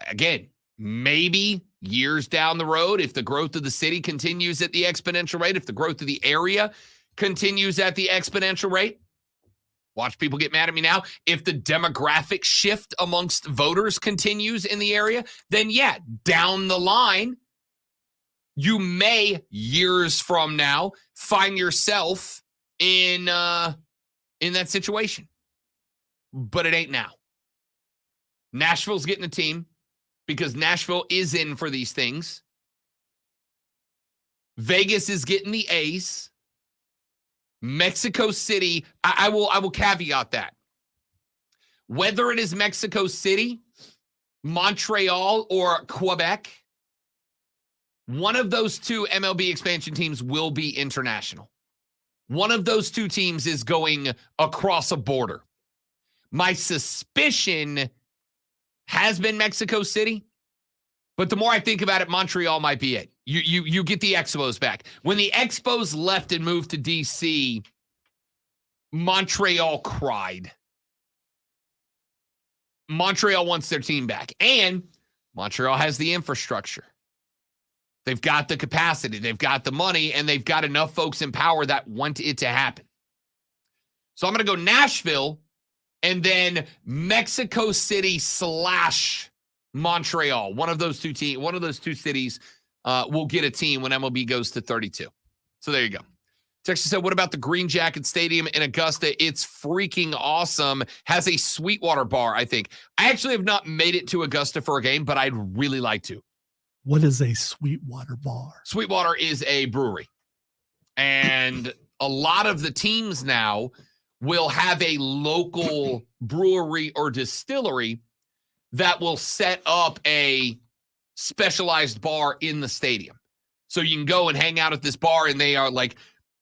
Again, maybe years down the road, if the growth of the city continues at the exponential rate, if the growth of the area continues at the exponential rate. Watch people get mad at me now. If the demographic shift amongst voters continues in the area, then yeah, down the line, you may, years from now, find yourself in that situation. But it ain't now. Nashville's getting a team because Nashville is in for these things. Vegas is getting the A's. Mexico City, I will caveat that. Whether it is Mexico City, Montreal, or Quebec, one of those two MLB expansion teams will be international. One of those two teams is going across a border. My suspicion has been Mexico City, but the more I think about it, Montreal might be it. You get the Expos back. When the Expos left and moved to D.C., Montreal cried. Montreal wants their team back. And Montreal has the infrastructure. They've got the capacity. They've got the money. And they've got enough folks in power that want it to happen. So I'm going to go Nashville and then Mexico City / Montreal. One of those two cities will get a team when MLB goes to 32. So there you go. Texas said, what about the Green Jacket Stadium in Augusta? It's freaking awesome. Has a Sweetwater bar, I think. I actually have not made it to Augusta for a game, but I'd really like to. What is a Sweetwater bar? Sweetwater is a brewery. And a lot of the teams now will have a local brewery or distillery that will set up a specialized bar in the stadium. So you can go and hang out at this bar, and they are like,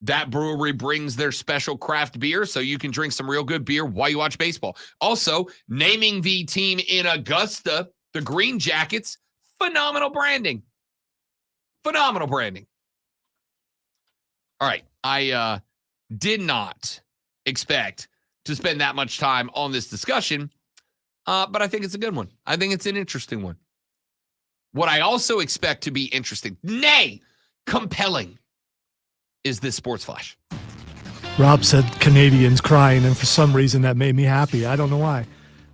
that brewery brings their special craft beer, so you can drink some real good beer while you watch baseball. Also, naming the team in Augusta, the Green Jackets, phenomenal branding. Phenomenal branding. All right. I did not expect to spend that much time on this discussion, but I think it's a good one. I think it's an interesting one. What I also expect to be interesting, nay, compelling, is this Sports Flash. Rob said Canadians crying, and for some reason that made me happy. I don't know why.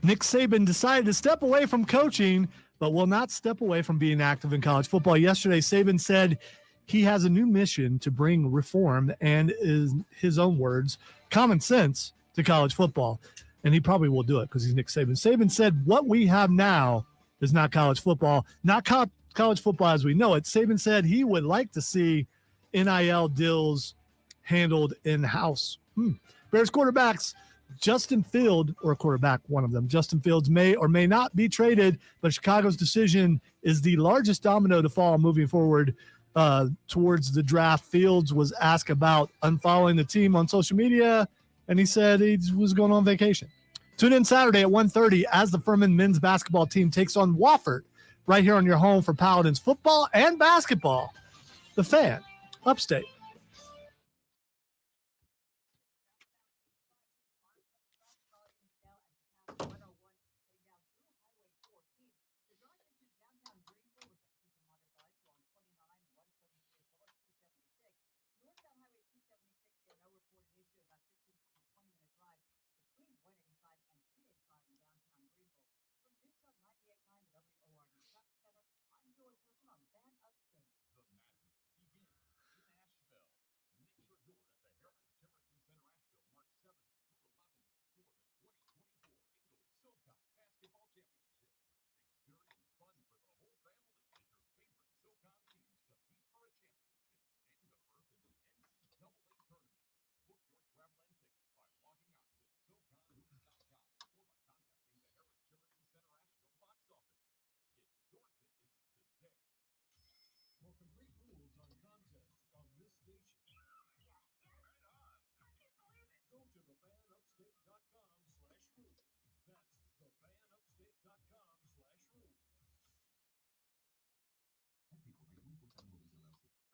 Nick Saban decided to step away from coaching, but will not step away from being active in college football. Yesterday, Saban said he has a new mission to bring reform and, in his own words, common sense to college football. And he probably will do it because he's Nick Saban. Saban said what we have now is not college football, not college football as we know it. Saban said he would like to see NIL deals handled in-house. Bears quarterbacks Justin Fields, or a quarterback, one of them, Justin Fields may or may not be traded, but Chicago's decision is the largest domino to fall moving forward towards the draft. Fields was asked about unfollowing the team on social media, and he said he was going on vacation. Tune in Saturday at 1:30 as the Furman men's basketball team takes on Wofford right here on your home for Paladins football and basketball. The Fan, Upstate.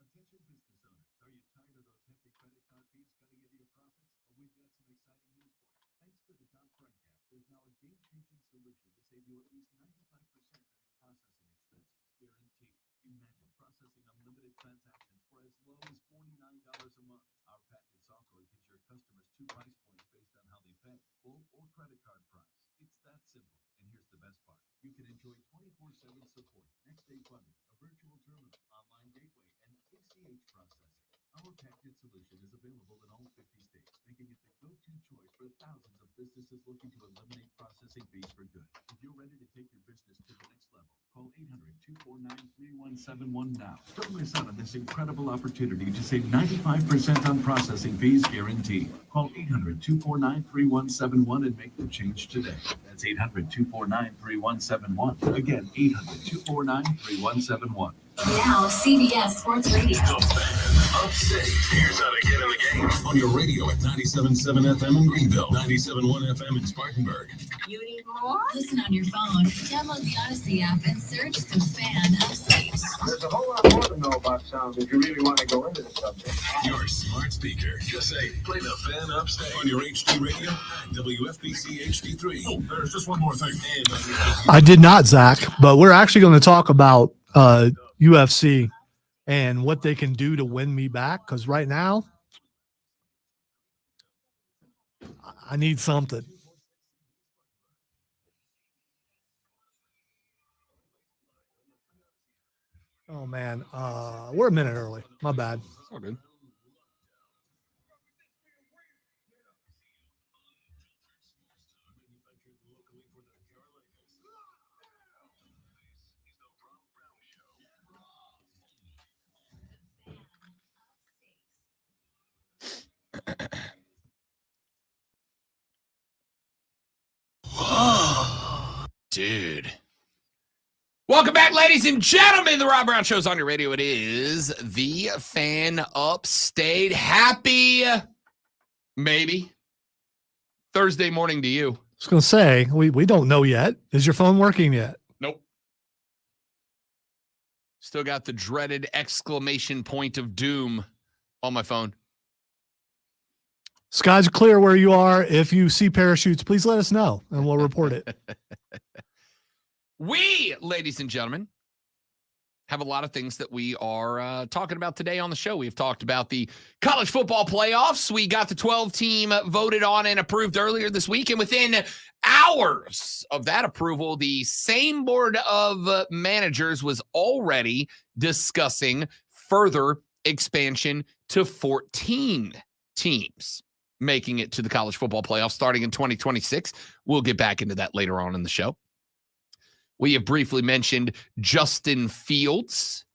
Attention business owners, are you tired of those hefty credit card fees cutting into your profits? Well, we've got some exciting news for you. Thanks to the Dodd-Frank Act, there's now a game-changing solution to save you at least 95% on your processing expenses, guaranteed. Imagine processing unlimited transactions for as low as $49 a month. Our patented software gives your customers 2 price points based on how they pay, full or credit card price. It's that simple. And here's the best part. You can enjoy 24/7 support, next-day funding, a virtual terminal, online gateway, and ACH processing. Our patented solution is available in all 50 states, making it the go-to choice for thousands of businesses looking to eliminate processing fees for good. If you're ready to take your business to the next level, call 800-249-3171 now. Don't miss out on this incredible opportunity to save 95% on processing fees guaranteed. Call 800-249-3171 and make the change today. That's 800-249-3171. Again, 800-249-3171. Now, CBS Sports Radio. Upstate. Here's how to get in the game. On your radio at 97.7 FM in Greenville, 97.1 FM in Spartanburg. You need more? Listen on your phone. Download the Odyssey app and search the Fan Upstate. There's a whole lot more to know about sound if you really want to go into the subject. Your smart speaker. Just say, play the Fan Upstate on your HD radio and WFBC HD3. Oh, there's just one more thing. I did not, Zach, but we're actually going to talk about UFC and what they can do to win me back, because right now I need something. Oh man, we're a minute early. My bad. It's all good. Dude. Welcome back, ladies and gentlemen. The Rob Brown Show's on your radio. It is the Fan Upstate. Happy, maybe, Thursday morning to you. I was going to say, we don't know yet. Is your phone working yet? Nope. Still got the dreaded exclamation point of doom on my phone. Skies are clear where you are. If you see parachutes, please let us know, and we'll report it. We, ladies and gentlemen, have a lot of things that we are talking about today on the show. We've talked about the college football playoffs. We got the 12-team voted on and approved earlier this week. And within hours of that approval, the same board of managers was already discussing further expansion to 14 teams making it to the college football playoffs starting in 2026. We'll get back into that later on in the show. We have briefly mentioned Justin Fields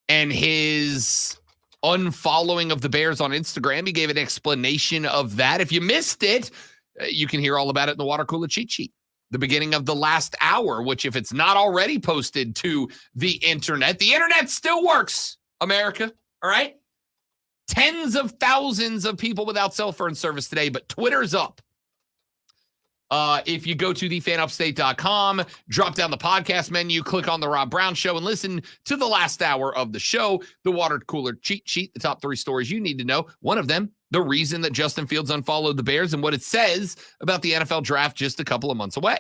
and his unfollowing of the Bears on Instagram. He gave an explanation of that. If you missed it, you can hear all about it in the Water Cooler Cheat Sheet, the beginning of the last hour, which if it's not already posted to the internet still works, America, all right? Tens of thousands of people without cell phone service today, but Twitter's up. If you go to thefanupstate.com, drop down the podcast menu, click on the Rob Brown Show, and listen to the last hour of the show, the Water Cooler Cheat Sheet, the top 3 stories you need to know. One of them, the reason that Justin Fields unfollowed the Bears and what it says about the NFL draft just a couple of months away.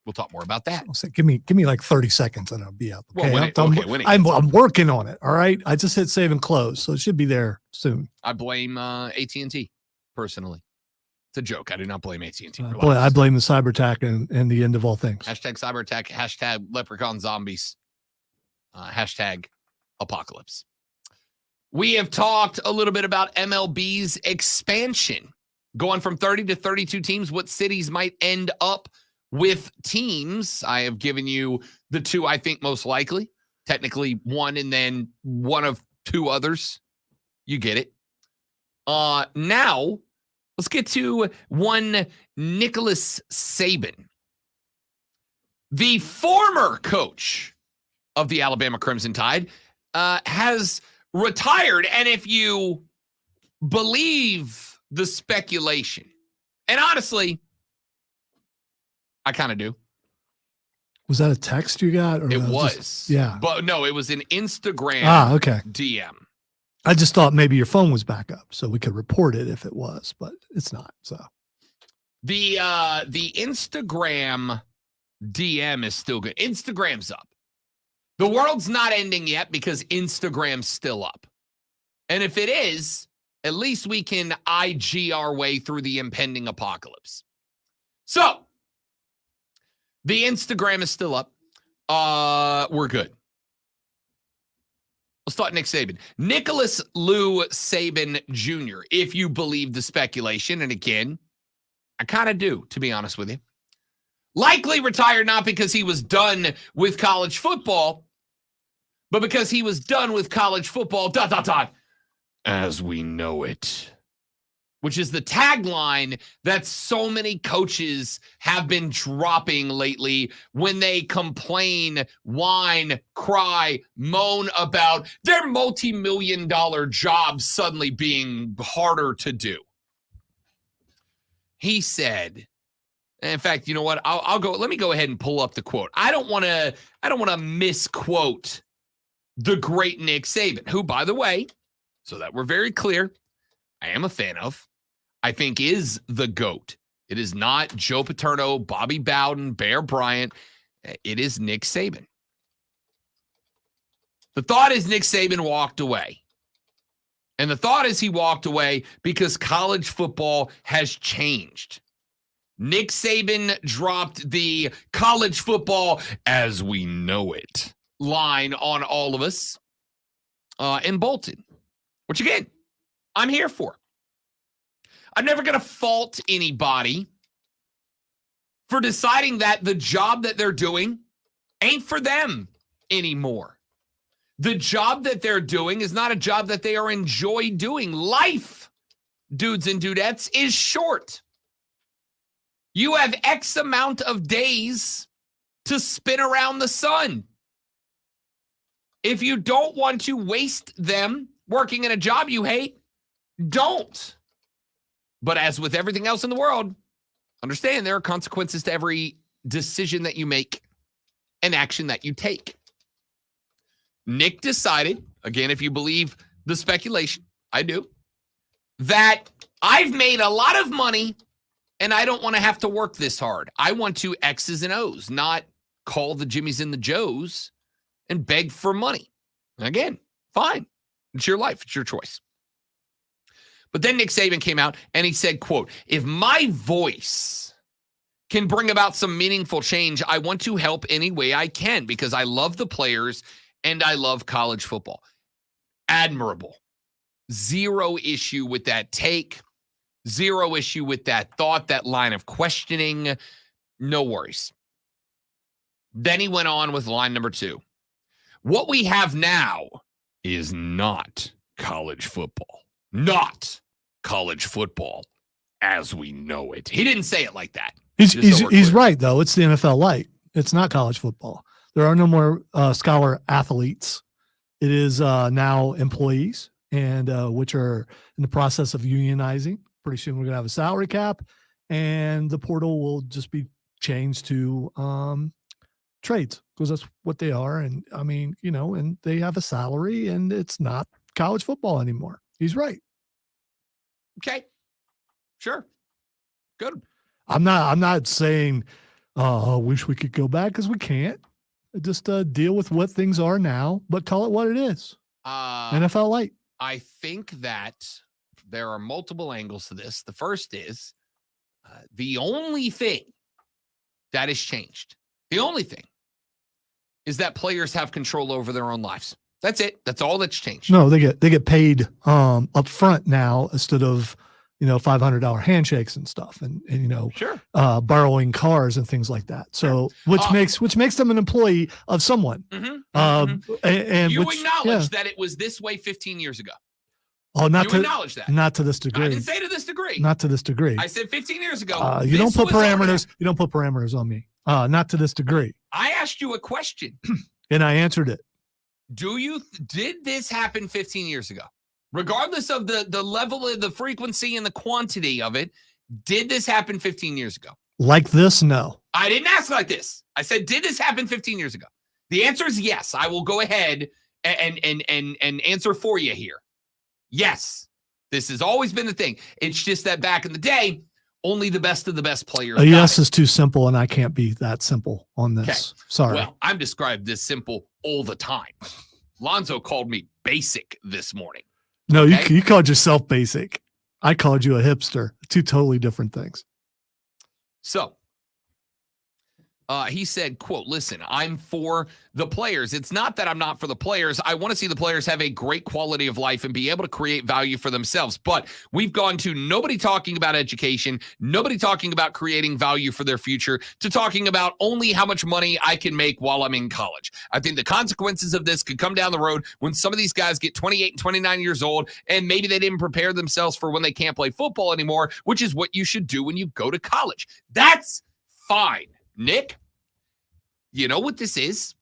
We'll talk more about that. I'll say, give me like 30 seconds and I'll be up. Okay, well, I'm working on it. All right. I just hit save and close, so it should be there soon. I blame AT&T personally. It's a joke. I do not blame AT&T. I blame the cyber attack and the end of all things. Hashtag cyber attack. Hashtag leprechaun zombies. Hashtag apocalypse. We have talked a little bit about MLB's expansion, going from 30 to 32 teams, what cities might end up with teams. I have given you the two I think most likely, technically one and then one of two others. You get it. Now, let's get to one Nicholas Saban, the former coach of the Alabama Crimson Tide, has retired. And if you believe the speculation, and honestly, I kind of do. Was that a text you got? Or It was. Just, yeah. But no, it was an Instagram okay. DM. I just thought maybe your phone was back up so we could report it if it was, but it's not. So the Instagram DM is still good. Instagram's up. The world's not ending yet because Instagram's still up. And if it is, at least we can IG our way through the impending apocalypse. So, the Instagram is still up. We're good. Let's start Nick Saban. Nicholas Lou Saban Jr., if you believe the speculation. And again, I kind of do, to be honest with you. Likely retired not because he was done with college football, but because he was done with college football, as we know it. Which is the tagline that so many coaches have been dropping lately when they complain, whine, cry, moan about their multi-million-dollar jobs suddenly being harder to do. He said, in fact, you know what? I'll go. Let me go ahead and pull up the quote. I don't want to misquote the great Nick Saban, who, by the way, so that we're very clear, I am a fan of. I think is the GOAT. It is not Joe Paterno, Bobby Bowden, Bear Bryant. It is Nick Saban. The thought is Nick Saban walked away. And the thought is he walked away because college football has changed. Nick Saban dropped the college football as we know it line on all of us in Bolton, which again, I'm here for. I'm never going to fault anybody for deciding that the job that they're doing ain't for them anymore. The job that they're doing is not a job that they are enjoy doing. Life, dudes and dudettes, is short. You have X amount of days to spin around the sun. If you don't want to waste them working in a job you hate, don't. But as with everything else in the world, understand there are consequences to every decision that you make and action that you take. Nick decided, again, if you believe the speculation, I do, that I've made a lot of money and I don't want to have to work this hard. I want to X's and O's, not call the Jimmies and the Joes and beg for money. Again, fine. It's your life. It's your choice. But then Nick Saban came out and he said, quote, if my voice can bring about some meaningful change, I want to help any way I can because I love the players and I love college football. Admirable. Zero issue with that take. Zero issue with that thought, that line of questioning. No worries. Then he went on with line number 2. What we have now is not college football. Not college football as we know it. He didn't say it like that. He's right, though. It's the NFL light. It's not college football. There are no more scholar athletes. It is now employees, and which are in the process of unionizing. Pretty soon we're going to have a salary cap, and the portal will just be changed to trades because that's what they are. And I mean, you know, and they have a salary, and it's not college football anymore. He's right. Okay. Sure. Good. I'm not saying I wish we could go back because we can't. Just deal with what things are now, but call it what it is. NFL light. I think that there are multiple angles to this. The first is The only thing that has changed, the only thing, is that players have control over their own lives. That's it. That's all that's changed. No, they get paid up front now instead of $500 handshakes and stuff, and sure, borrowing cars and things like that. So which makes them an employee of someone. And you which, acknowledge that it was this way 15 years ago. Oh, not you to acknowledge that. Not to this degree. I didn't say to this degree. Not to this degree. I said 15 years ago. You don't put parameters. You don't put parameters on me. Not to this degree. I asked you a question, and I answered it. Did this happen 15 years ago? Regardless of the level of the frequency and the quantity of it, did this happen 15 years ago? Like this? No. I didn't ask like this. I said, did this happen 15 years ago? The answer is yes. I will go ahead and answer for you here. Yes. This has always been the thing. It's just that back in the day, only the best of the best players. Yes is too simple, and I can't be that simple on this. Okay. Sorry. Well, I'm described this simple all the time. Lonzo called me basic this morning. No, okay? you called yourself basic. I called you a hipster. Two totally different things. So he said, quote, listen, I'm for the players. It's not that I'm not for the players. I want to see the players have a great quality of life and be able to create value for themselves. But we've gone to nobody talking about education, nobody talking about creating value for their future, to talking about only how much money I can make while I'm in college. I think the consequences of this could come down the road when some of these guys get 28 and 29 years old, and maybe they didn't prepare themselves for when they can't play football anymore, which is what you should do when you go to college. That's fine. Nick, you know what this is?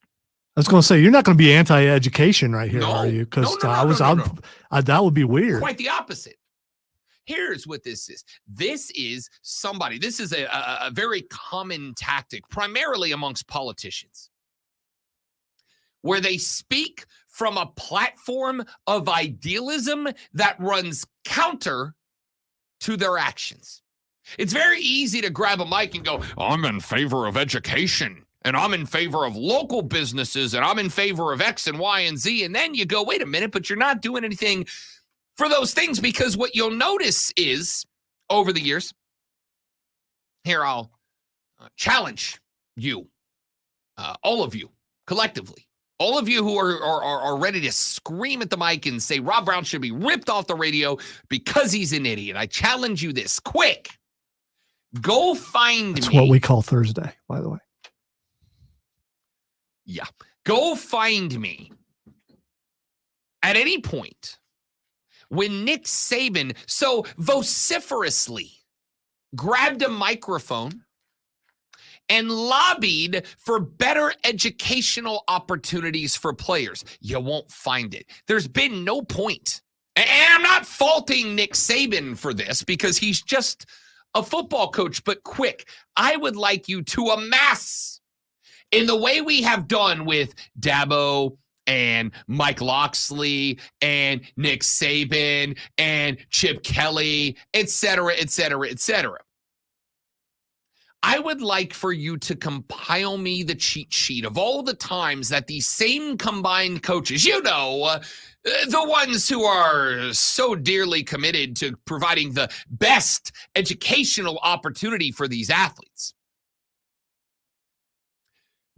I was going to say, you're not going to be anti-education right here, No. are you? Because No. that would be weird. Quite the opposite. Here's what this is. This is a very common tactic, primarily amongst politicians, where they speak from a platform of idealism that runs counter to their actions. It's very easy to grab a mic and go, I'm in favor of education, and I'm in favor of local businesses, and I'm in favor of X and Y and Z. And then you go, wait a minute, but you're not doing anything for those things, because what you'll notice is over the years, here I'll challenge you, all of you collectively, all of you who are ready to scream at the mic and say Rob Brown should be ripped off the radio because he's an idiot. I challenge you this quick. Go find That's me. what we call Thursday, by the way. Yeah. Go find me at any point when Nick Saban so vociferously grabbed a microphone and lobbied for better educational opportunities for players. You won't find it. There's been no point. And I'm not faulting Nick Saban for this, because he's just a football coach. But quick, I would like you to amass, in the way we have done with Dabo and Mike Loxley and Nick Saban and Chip Kelly, et cetera, et cetera, et cetera. I would like for you to compile me the cheat sheet of all the times that these same combined coaches, the ones who are so dearly committed to providing the best educational opportunity for these athletes.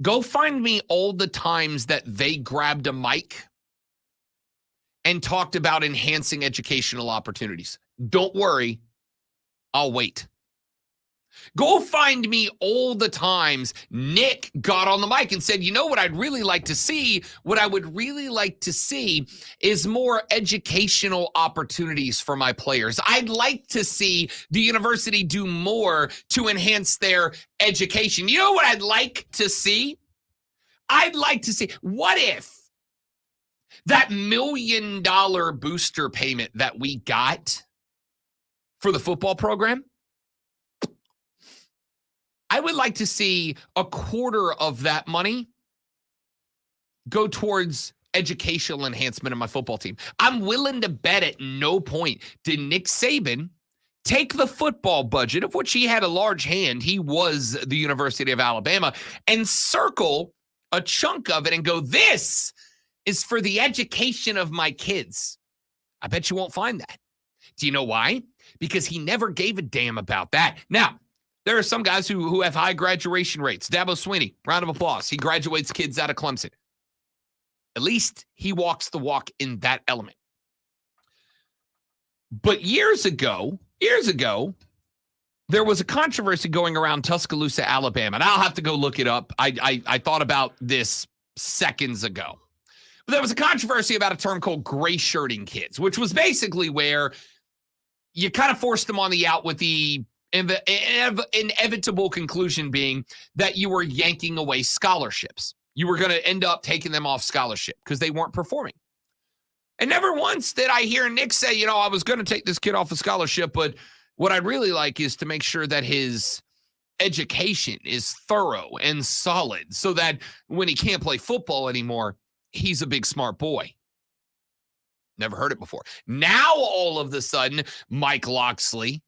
Go find me all the times that they grabbed a mic and talked about enhancing educational opportunities. Don't worry, I'll wait. Go find me all the times Nick got on the mic and said, you know what I'd really like to see? What I would really like to see is more educational opportunities for my players. I'd like to see the university do more to enhance their education. You know what I'd like to see? I'd like to see, what if that $1 million booster payment that we got for the football program, I would like to see a quarter of that money go towards educational enhancement of my football team. I'm willing to bet at no point did Nick Saban take the football budget, of which he had a large hand, he was the University of Alabama, and circle a chunk of it and go, this is for the education of my kids. I bet you won't find that. Do you know why? Because he never gave a damn about that. Now, there are some guys who have high graduation rates. Dabo Swinney, round of applause. He graduates kids out of Clemson. At least he walks the walk in that element. But years ago, there was a controversy going around Tuscaloosa, Alabama. And I'll have to go look it up. I thought about this seconds ago. But there was a controversy about a term called gray shirting kids, which was basically where you kind of forced them on the out with the inevitable conclusion being that you were yanking away scholarships. You were going to end up taking them off scholarship because they weren't performing. And never once did I hear Nick say, I was going to take this kid off a scholarship, but what I'd really like is to make sure that his education is thorough and solid so that when he can't play football anymore, he's a big smart boy. Never heard it before. Now, all of a sudden, Mike Locksley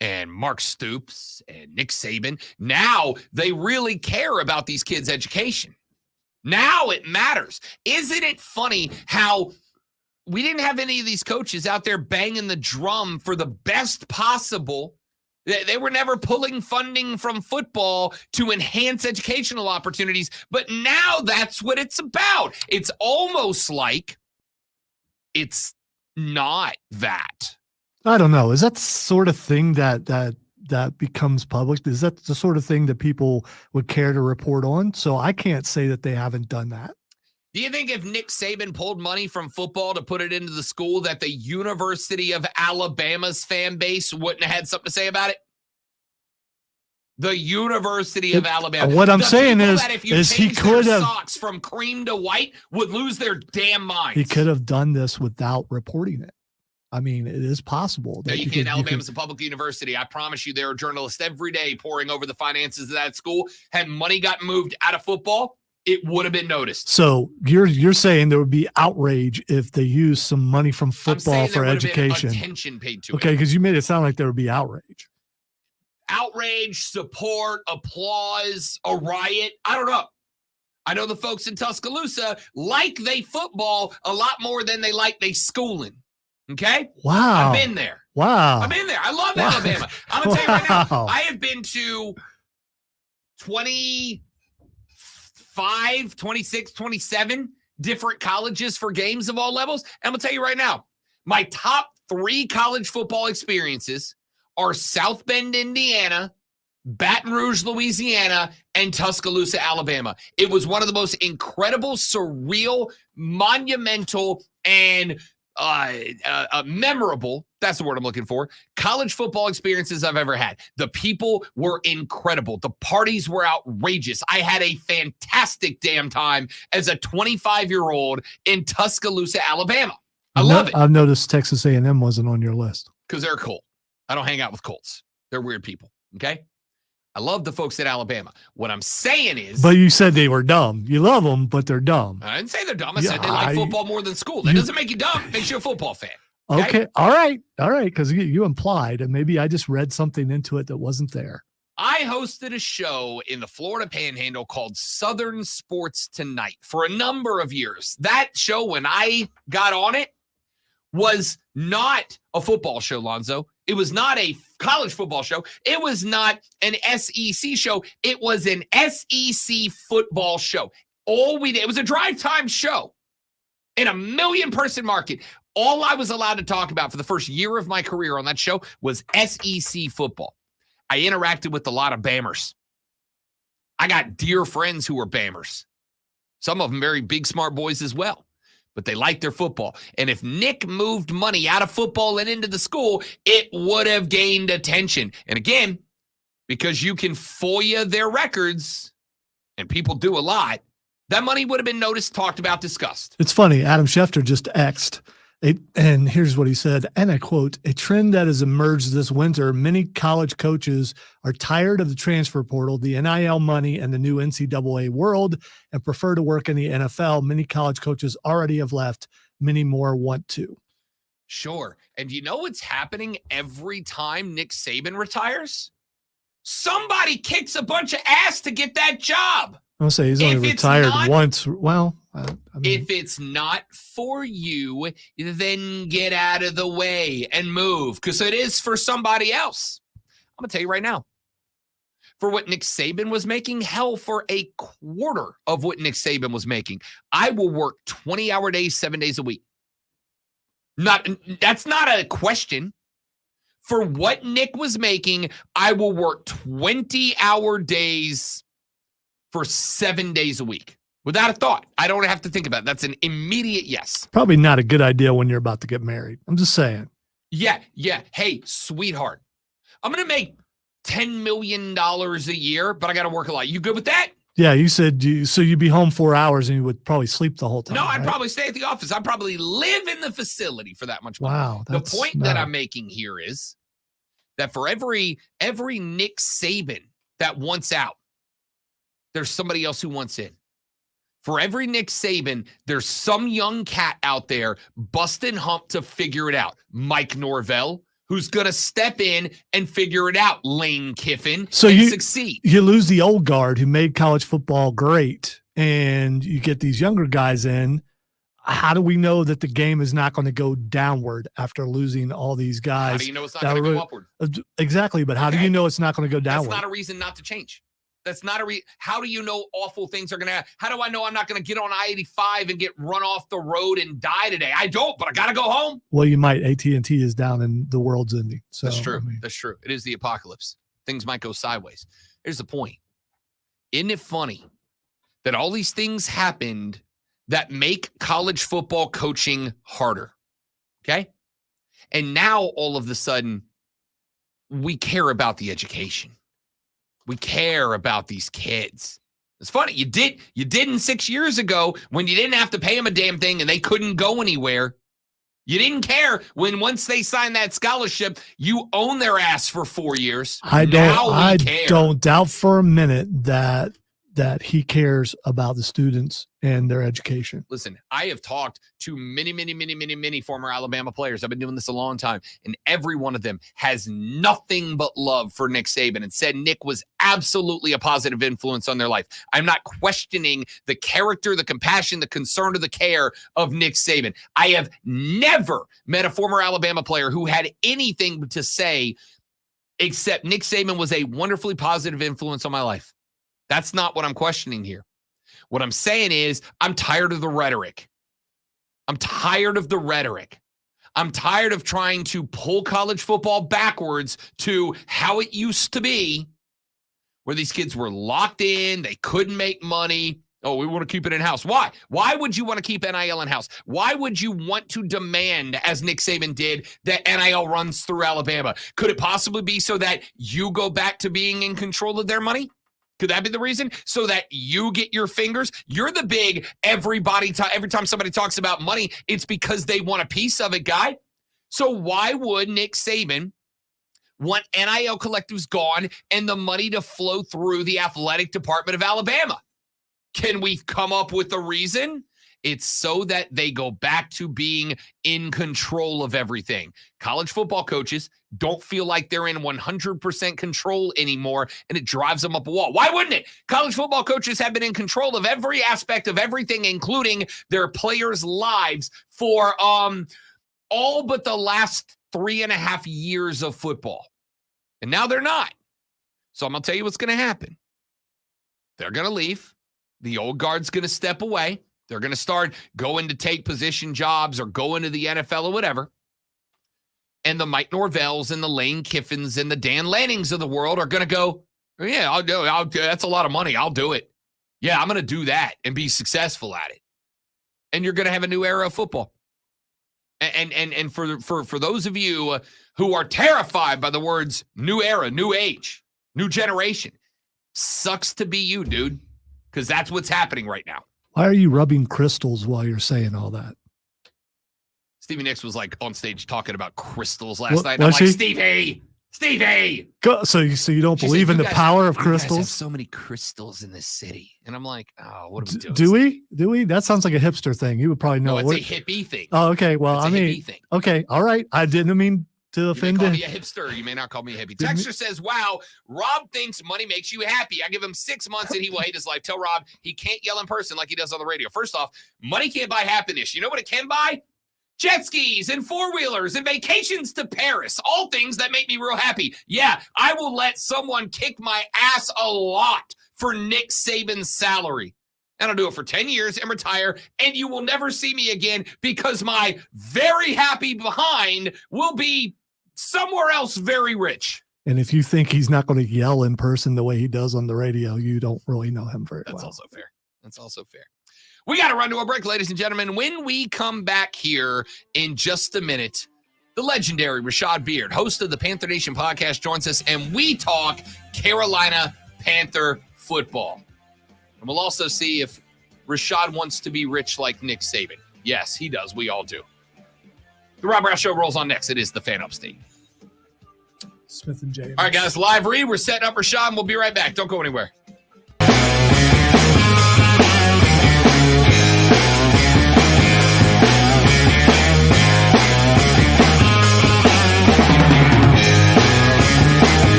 and Mark Stoops and Nick Saban, now they really care about these kids' education. Now it matters. Isn't it funny how we didn't have any of these coaches out there banging the drum for the best possible? They were never pulling funding from football to enhance educational opportunities, but now that's what it's about. It's almost like it's not that. I don't know. Is that the sort of thing that becomes public? Is that the sort of thing that people would care to report on? So I can't say that they haven't done that. Do you think if Nick Saban pulled money from football to put it into the school that the University of Alabama's fan base wouldn't have had something to say about it? The University of Alabama. What I'm saying is he could have socks from cream to white would lose their damn minds. He could have done this without reporting it. I mean, it is possible. That you can. Alabama's a public university. I promise you, there are journalists every day poring over the finances of that school. Had money gotten moved out of football, it would have been noticed. So you're saying there would be outrage if they used some money from football for education. Attention paid to it. Okay, because you made it sound like there would be outrage. Outrage, support, applause, a riot. I don't know. I know the folks in Tuscaloosa like they football a lot more than they like they schooling. Okay? Wow. I've been there. Wow. I've been there. I love Alabama. I'm going to tell you right now, I have been to 25, 26, 27 different colleges for games of all levels. And I'm going to tell you right now, my top 3 college football experiences are South Bend, Indiana, Baton Rouge, Louisiana, and Tuscaloosa, Alabama. It was one of the most incredible, surreal, monumental, and memorable, that's the word I'm looking for, college football experiences I've ever had. The people were incredible. The parties were outrageous. I had a fantastic damn time as a 25-year-old in Tuscaloosa, Alabama. I love it. I've noticed Texas A&M wasn't on your list. Because they're cool. I don't hang out with Colts. They're weird people, okay? I love the folks at Alabama. What I'm saying is... But you said they were dumb. You love them, but they're dumb. I didn't say they're dumb. I said they like football more than school. That doesn't make you dumb. It makes you a football fan. Okay. All right. Because you implied, and maybe I just read something into it that wasn't there. I hosted a show in the Florida Panhandle called Southern Sports Tonight for a number of years. That show, when I got on it, was not a football show, Lonzo. It was not a college football show. It was not an SEC show. It was an SEC football show. It was a drive time show in a 1 million person market. All I was allowed to talk about for the first year of my career on that show was SEC football. I interacted with a lot of Bammers. I got dear friends who were Bammers. Some of them very big, smart boys as well. But they like their football. And if Nick moved money out of football and into the school, it would have gained attention. And again, because you can FOIA their records, and people do a lot, that money would have been noticed, talked about, discussed. It's funny. Adam Schefter just X'd. And here's what he said, and I quote, "A trend that has emerged this winter, many college coaches are tired of the transfer portal, the NIL money, and the new NCAA world, and prefer to work in the NFL. Many college coaches already have left. Many more want to." Sure. And you know what's happening every time Nick Saban retires? Somebody kicks a bunch of ass to get that job. I'll say he's only If it's retired not- once. Well, I mean, If it's not for you, then get out of the way and move, because it is for somebody else. I'm going to tell you right now. For what Nick Saban was making, hell, for a quarter of what Nick Saban was making, I will work 20-hour days, 7 days a week. That's not a question. For what Nick was making, I will work 20-hour days for 7 days a week. Without a thought. I don't have to think about it. That's an immediate yes. probably not a good idea when you're about to get married. I'm just saying. Yeah. Hey, sweetheart, I'm going to make $10 million a year, but I got to work a lot. You good with that? Yeah, you said you'd be home 4 hours and you would probably sleep the whole time. No, I'd right? probably stay at the office. I'd probably live in the facility for that much money. Wow. The point that I'm making here is that for every Nick Saban that wants out, there's somebody else who wants in. For every Nick Saban, there's some young cat out there busting hump to figure it out. Mike Norvell, who's going to step in and figure it out. Lane Kiffin, So and you succeed. You lose the old guard who made college football great, and you get these younger guys in. How do we know that the game is not going to go downward after losing all these guys? How do you know it's not going to go upward? Exactly, but how do you know it's not going to go downward? That's not a reason not to change. That's not how do you know awful things are going to happen? How do I know I'm not going to get on I-85 and get run off the road and die today? I don't, but I got to go home. Well, you might. AT&T is down and the world's ending. So That's true. I mean, That's true. It is the apocalypse. Things might go sideways. Here's the point. Isn't it funny that all these things happened that make college football coaching harder? Okay? And now all of a sudden, we care about the education. We care about these kids. It's funny. You didn't 6 years ago when you didn't have to pay them a damn thing and they couldn't go anywhere. You didn't care when once they signed that scholarship, you own their ass for 4 years. I care. don't doubt for a minute that he cares about the students and their education. Listen, I have talked to many former Alabama players. I've been doing this a long time, and every one of them has nothing but love for Nick Saban and said Nick was absolutely a positive influence on their life. I'm not questioning the character, the compassion, the concern, or the care of Nick Saban. I have never met a former Alabama player who had anything to say except Nick Saban was a wonderfully positive influence on my life. That's not what I'm questioning here. What I'm saying is I'm tired of the rhetoric. I'm tired of trying to pull college football backwards to how it used to be, where these kids were locked in, they couldn't make money. Oh, we want to keep it in-house. Why? Why would you want to keep NIL in-house? Why would you want to demand, as Nick Saban did, that NIL runs through Alabama? Could it possibly be so that you go back to being in control of their money? Could that be the reason? So that you get your fingers? You're the big every time somebody talks about money, it's because they want a piece of it guy. So why would Nick Saban want NIL collectives gone and the money to flow through the athletic department of Alabama? Can we come up with a reason? It's so that they go back to being in control of everything. College football coaches don't feel like they're in 100% control anymore, and it drives them up a wall. Why wouldn't it? College football coaches have been in control of every aspect of everything, including their players' lives for all but the last 3.5 years of football. And now they're not. So I'm going to tell you what's going to happen. They're going to leave. The old guard's going to step away. They're going to start going to take position jobs or go into the NFL or whatever. And the Mike Norvells and the Lane Kiffins and the Dan Lannings of the world are going to go, yeah, I'll do it. That's a lot of money. I'll do it. Yeah, I'm going to do that and be successful at it. And you're going to have a new era of football. And for those of you who are terrified by the words new era, new age, new generation, sucks to be you, dude, because that's what's happening right now. Why are you rubbing crystals while you're saying all that? Stevie Nicks was like on stage talking about crystals last night. Was I'm like, she? Stevie. So you don't She believe said, in the "You guys- power of you guys have crystals? so many crystals in this city. And I'm like, oh, what are we doing? Do we? Do we? That sounds like a hipster thing. You would probably know. No, it's a hippie thing. Oh, okay. Well, It's a I mean, hippie thing. okay. All right. I didn't mean to offend call him. me a hipster. You may not call me a hippie. Texter says, wow, Rob thinks money makes you happy. I give him 6 months and he will hate his life. Tell Rob he can't yell in person like he does on the radio. First off, money can't buy happiness. You know what it can buy? Jet skis and four-wheelers and vacations to Paris. All things that make me real happy. Yeah, I will let someone kick my ass a lot for Nick Saban's salary. And I'll do it for 10 years and retire, and you will never see me again because my very happy behind will be somewhere else very rich. And if you think he's not going to yell in person the way he does on the radio, you don't really know him very well. That's also fair. That's also fair. We got to run to a break, ladies and gentlemen. When we come back here in just a minute, the legendary Rashad Beard, host of the Panther Nation podcast, joins us, and we talk Carolina Panther football. And we'll also see if Rashad wants to be rich like Nick Saban. Yes, he does. We all do. The Rob Brown Show rolls on next. It is the Fan Upstate. Smith and Jay. All right, guys, live read. We're setting up Rashad, and we'll be right back. Don't go anywhere.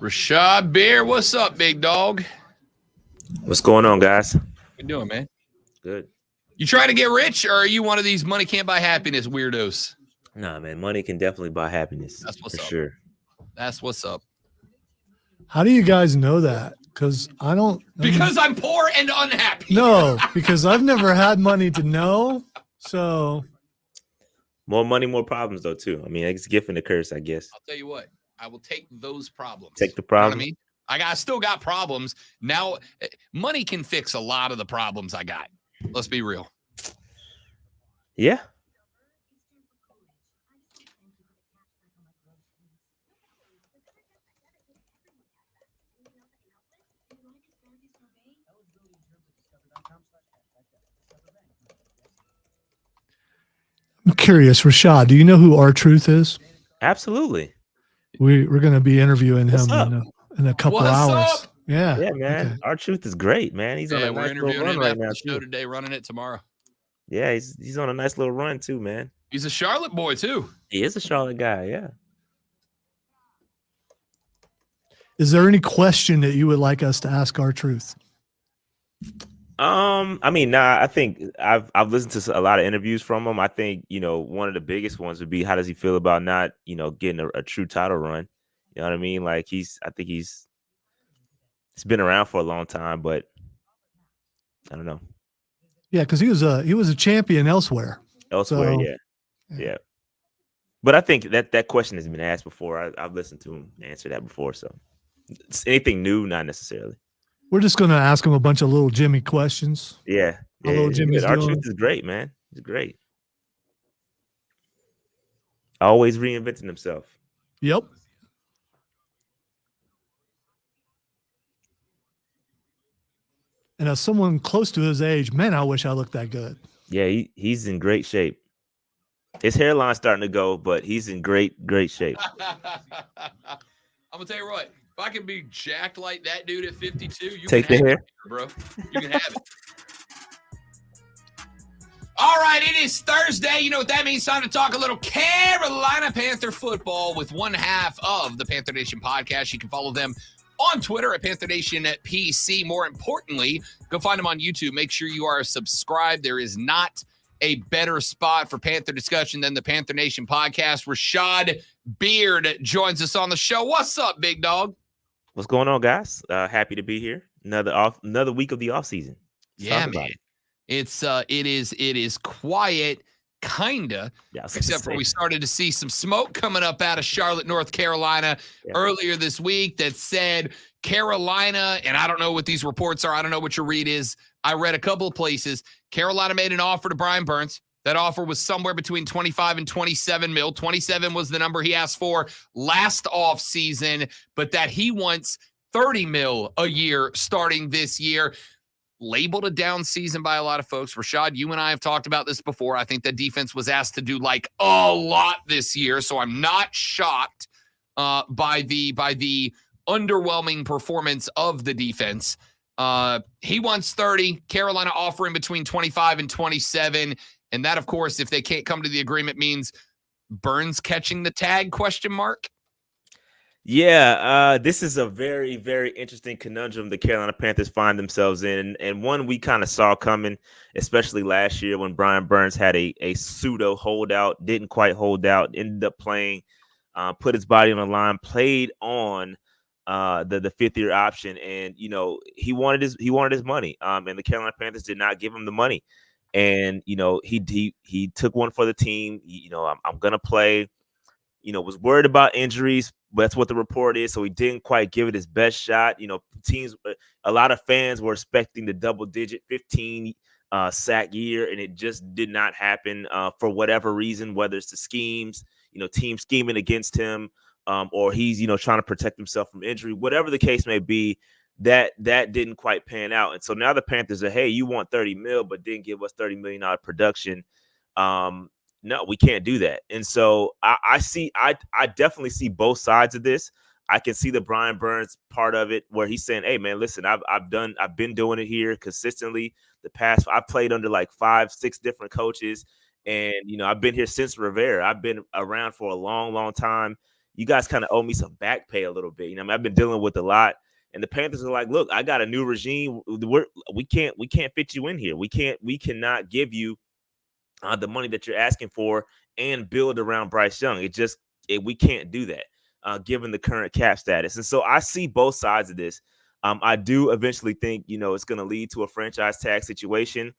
Rashad Beard, what's up, big dog? What's going on, guys? What you doing, man? Good. You trying to get rich, or are you one of these money can't buy happiness weirdos? Nah, man, money can definitely buy happiness. That's what's for up. sure. That's what's up. How do you guys know that? Because I don't. Because I'm poor and unhappy. No, because I've never had money to know. So More money, more problems, though, too. I mean, it's a gift and a curse, I guess. I'll tell you what. I will take those problems. Take the You know what problem. I mean? I still got problems. Now, money can fix a lot of the problems I got. Let's be real. Yeah. I'm curious, Rashad, do you know who R-Truth is? Absolutely. We're going to be interviewing him What's up? in a couple What's hours. up? Yeah. Yeah, man. Okay. R-Truth is great, man. He's on a We're nice little interviewing run him right after now, the show too. today, running it tomorrow. Yeah, he's on a nice little run, too, man. He's a Charlotte boy, too. He is a Charlotte guy, yeah. Is there any question that you would like us to ask R-Truth? I mean, nah, I think I've listened to a lot of interviews from him. I think, one of the biggest ones would be, how does he feel about not, getting a true title run? You know what I mean? Like I think he's been around for a long time, but I don't know. Yeah, because he was a champion elsewhere. Elsewhere, So, yeah. But I think that question has been asked before. I've listened to him answer that before. So it's anything new, not necessarily. We're just going to ask him a bunch of little Jimmy questions. Yeah. Hello, Jimmy's Our doing. truth is great, man. He's great. Always reinventing himself. Yep. And as someone close to his age, man, I wish I looked that good. Yeah, he's in great shape. His hairline's starting to go, but he's in great shape. I'm gonna tell you what. If I can be jacked like that dude at 52, you Take can the have hair. it, bro. You can have it. All right, it is Thursday. You know what that means? Time to talk a little Carolina Panther football with one half of the Panther Nation podcast. You can follow them on Twitter at Panther Nation at PC. More importantly, go find them on YouTube. Make sure you are subscribed. There is not a better spot for Panther discussion than the Panther Nation podcast. Rashad Beard joins us on the show. What's up, big dog? What's going on, guys? Happy to be here. Another week of the off season. Yeah, man. It is quiet, kinda. Yeah, except for we started to see some smoke coming up out of Charlotte, North Carolina earlier this week that said Carolina, and I don't know what these reports are. I don't know what your read is. I read a couple of places. Carolina made an offer to Brian Burns. That offer was somewhere between 25 and 27 mil. 27 was the number he asked for last offseason, but that he wants 30 mil a year starting this year. Labeled a down season by a lot of folks. Rashad, you and I have talked about this before. I think that defense was asked to do like a lot this year, so I'm not shocked by the underwhelming performance of the defense. He wants 30. Carolina offering between 25 and 27. And that, of course, if they can't come to the agreement, means Burns catching the tag, question mark? Yeah, this is a very, very interesting conundrum the Carolina Panthers find themselves in, and one we kind of saw coming, especially last year when Brian Burns had a pseudo holdout, didn't quite hold out, ended up playing, put his body on the line, played on the fifth-year option, and he wanted his money, and the Carolina Panthers did not give him the money, and he took one for the team. I'm gonna play. Was worried about injuries. But that's what the report is. So he didn't quite give it his best shot. Teams, a lot of fans were expecting the double-digit 15 sack year, and it just did not happen for whatever reason, whether it's the schemes, team scheming against him, or he's, trying to protect himself from injury, whatever the case may be, that didn't quite pan out. And so now the Panthers are, hey, you want 30 mil, but didn't give us $30 million production. No, we can't do that. And so I definitely see both sides of this. I can see the Brian Burns part of it where he's saying, hey man, listen, I've been doing it here consistently. I've played under like 5-6 different coaches. And, I've been here since Rivera. I've been around for a long, long time. You guys kind of owe me some back pay a little bit. I've been dealing with a lot. And the Panthers are like, look, I got a new regime. We can't fit you in here. We cannot give you the money that you're asking for and build around Bryce Young. We can't do that given the current cap status. And so I see both sides of this. I do eventually think, it's going to lead to a franchise tag situation.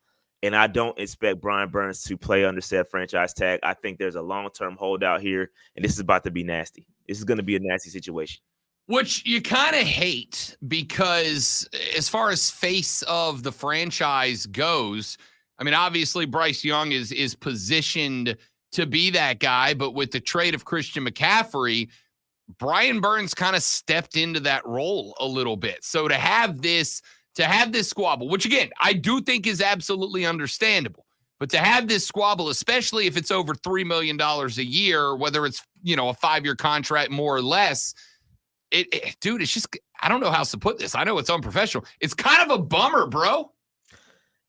And I don't expect Brian Burns to play under said franchise tag. I think there's a long-term holdout here, and this is about to be nasty. This is going to be a nasty situation. Which you kind of hate because as far as face of the franchise goes, I mean, obviously Bryce Young is positioned to be that guy, but with the trade of Christian McCaffrey, Brian Burns kind of stepped into that role a little bit. So to have this squabble, which again, I do think is absolutely understandable, but to have this squabble, especially if it's over $3 million a year, whether it's, a 5-year contract more or less, dude, it's just, I don't know how else to put this. I know it's unprofessional. It's kind of a bummer, bro.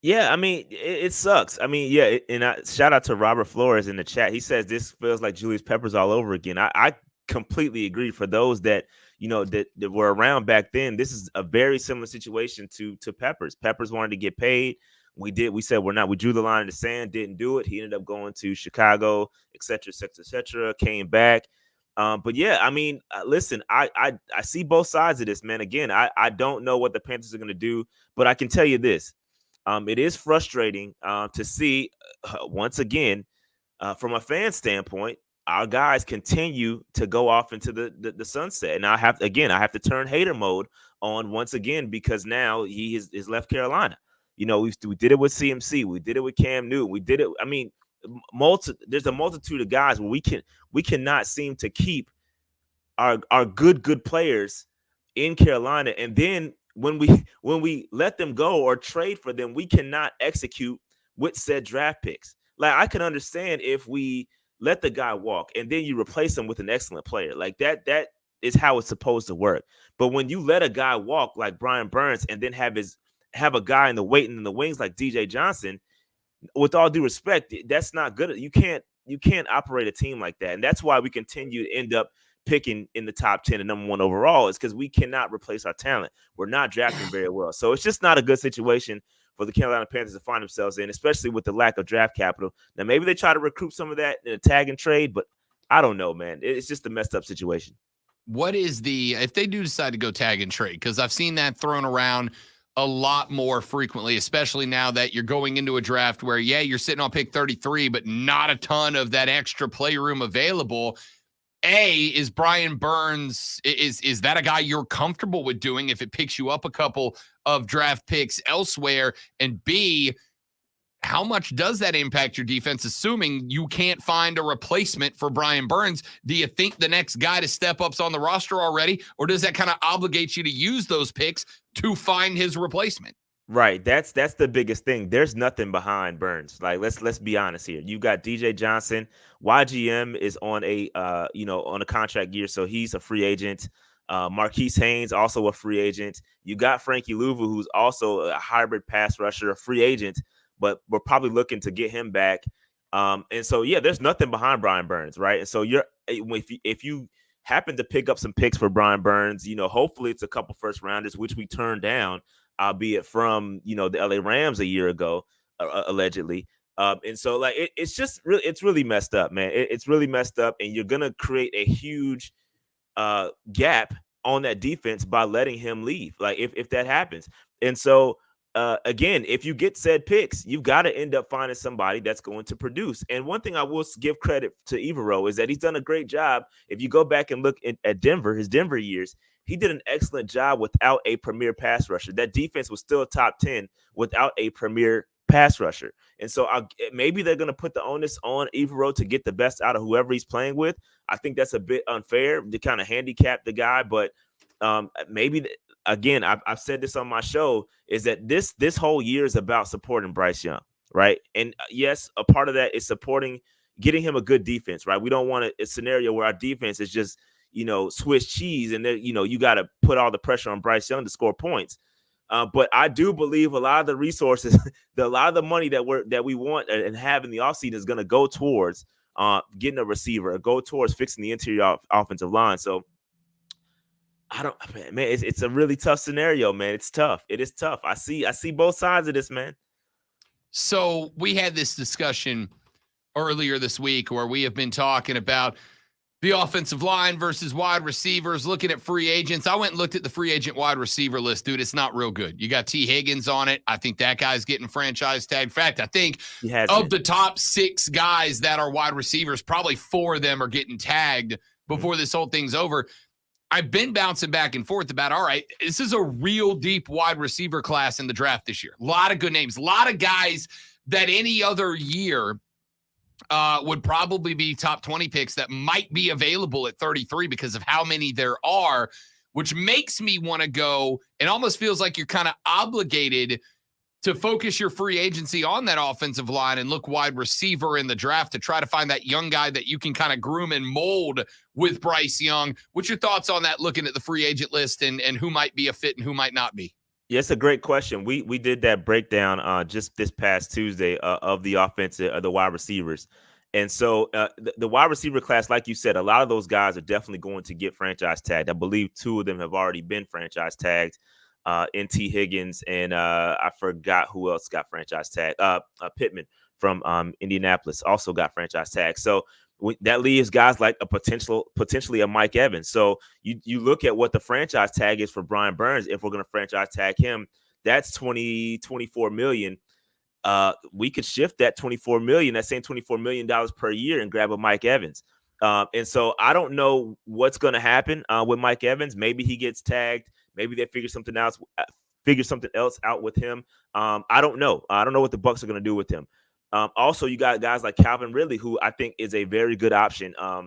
Yeah, I mean, it sucks. I mean, yeah, and shout out to Robert Flores in the chat. He says this feels like Julius Peppers all over again. I completely agree. For those that that were around back then, this is a very similar situation to Peppers. Peppers wanted to get paid. We said we're not. We drew the line in the sand. Didn't do it. He ended up going to Chicago, et cetera, et cetera, et cetera. Came back. But yeah, I mean, listen, I see both sides of this, man. Again, I don't know what the Panthers are going to do, but I can tell you this. It is frustrating to see, once again, from a fan standpoint, our guys continue to go off into the sunset. And I have to turn hater mode on once again because now he is left Carolina. We did it with CMC. We did it with Cam Newton. We did it. I mean, there's a multitude of guys where we cannot seem to keep our good players in Carolina. And then when we let them go or trade for them, we cannot execute with said draft picks. Like, I can understand if we let the guy walk and then you replace him with an excellent player. Like that is how it's supposed to work. But when you let a guy walk like Brian Burns and then have a guy in the wings like DJ Johnson, with all due respect, that's not good. You can't operate a team like that. And that's why we continue to end up picking in the top 10 and number 1 overall, is because we cannot replace our talent. We're not drafting very well. So it's just not a good situation for the Carolina Panthers to find themselves in, especially with the lack of draft capital. Now, maybe they try to recruit some of that in a tag and trade, but I don't know, man. It's just a messed up situation. What is if they do decide to go tag and trade, because I've seen that thrown around a lot more frequently, especially now that you're going into a draft where, yeah, you're sitting on pick 33, but not a ton of that extra playroom available. Is Brian Burns, is that a guy you're comfortable with doing if it picks you up a couple of draft picks elsewhere? And B, how much does that impact your defense, assuming you can't find a replacement for Brian Burns? Do you think the next guy to step up's on the roster already, or does that kind of obligate you to use those picks to find his replacement? Right. That's the biggest thing. There's nothing behind Burns. Like, let's be honest here. You got DJ Johnson. YGM is on a contract year, so he's a free agent. Marquise Haynes, also a free agent. You got Frankie Louvu, who's also a hybrid pass rusher, a free agent, but we're probably looking to get him back. And so, yeah, there's nothing behind Brian Burns, right? And so if you happen to pick up some picks for Brian Burns, hopefully it's a couple first rounders, which we turned down, albeit from, the LA Rams a year ago, allegedly. And so, like, it's really messed up, man. It's really messed up, and you're going to create a huge gap on that defense by letting him leave, like, if that happens. And so, again, if you get said picks, you've got to end up finding somebody that's going to produce. And one thing I will give credit to Evero is that he's done a great job. If you go back and look at Denver, his Denver years, he did an excellent job without a premier pass rusher. That defense was still top 10 without a premier pass rusher. And so maybe they're going to put the onus on Evero to get the best out of whoever he's playing with. I think that's a bit unfair to kind of handicap the guy, but maybe again, I've said this on my show, is that this whole year is about supporting Bryce Young, right? And yes, a part of that is getting him a good defense, right? We don't want a scenario where our defense is just, Swiss cheese, and then, you got to put all the pressure on Bryce Young to score points. But I do believe a lot of the resources, a lot of the money that we want and have in the offseason is going to go towards getting a receiver, go towards fixing the interior offensive line. So man, it's a really tough scenario, man. It's tough. It is tough. I see both sides of this, man. So we had this discussion earlier this week where we have been talking about the offensive line versus wide receivers, looking at free agents. I went and looked at the free agent wide receiver list, dude. It's not real good. You got T. Higgins on it. I think that guy's getting franchise tag. In fact, I think of the top 6 guys that are wide receivers, probably 4 of them are getting tagged before this whole thing's over. I've been bouncing back and forth about, all right, this is a real deep wide receiver class in the draft this year. A lot of good names, a lot of guys that any other year would probably be top 20 picks that might be available at 33 because of how many there are, which makes me want to go. It almost feels like you're kind of obligated to focus your free agency on that offensive line and look wide receiver in the draft to try to find that young guy that you can kind of groom and mold with Bryce Young. What's your thoughts on that, looking at the free agent list and who might be a fit and who might not be? Yeah, it's a great question. We did that breakdown just this past Tuesday of the offensive, the wide receivers. And so the wide receiver class, like you said, a lot of those guys are definitely going to get franchise tagged. I believe 2 of them have already been franchise tagged, T. Higgins, and I forgot who else got franchise tagged. Pittman from Indianapolis also got franchise tagged. So that leaves guys like potentially a Mike Evans. So you look at what the franchise tag is for Brian Burns. If we're going to franchise tag him, that's $24 million. We could shift that $24 million, that same $24 million per year, and grab a Mike Evans. And so I don't know what's going to happen with Mike Evans. Maybe he gets tagged. Maybe they figure something else out with him. I don't know. I don't know what the Bucs are going to do with him. Also, you got guys like Calvin Ridley, who I think is a very good option, a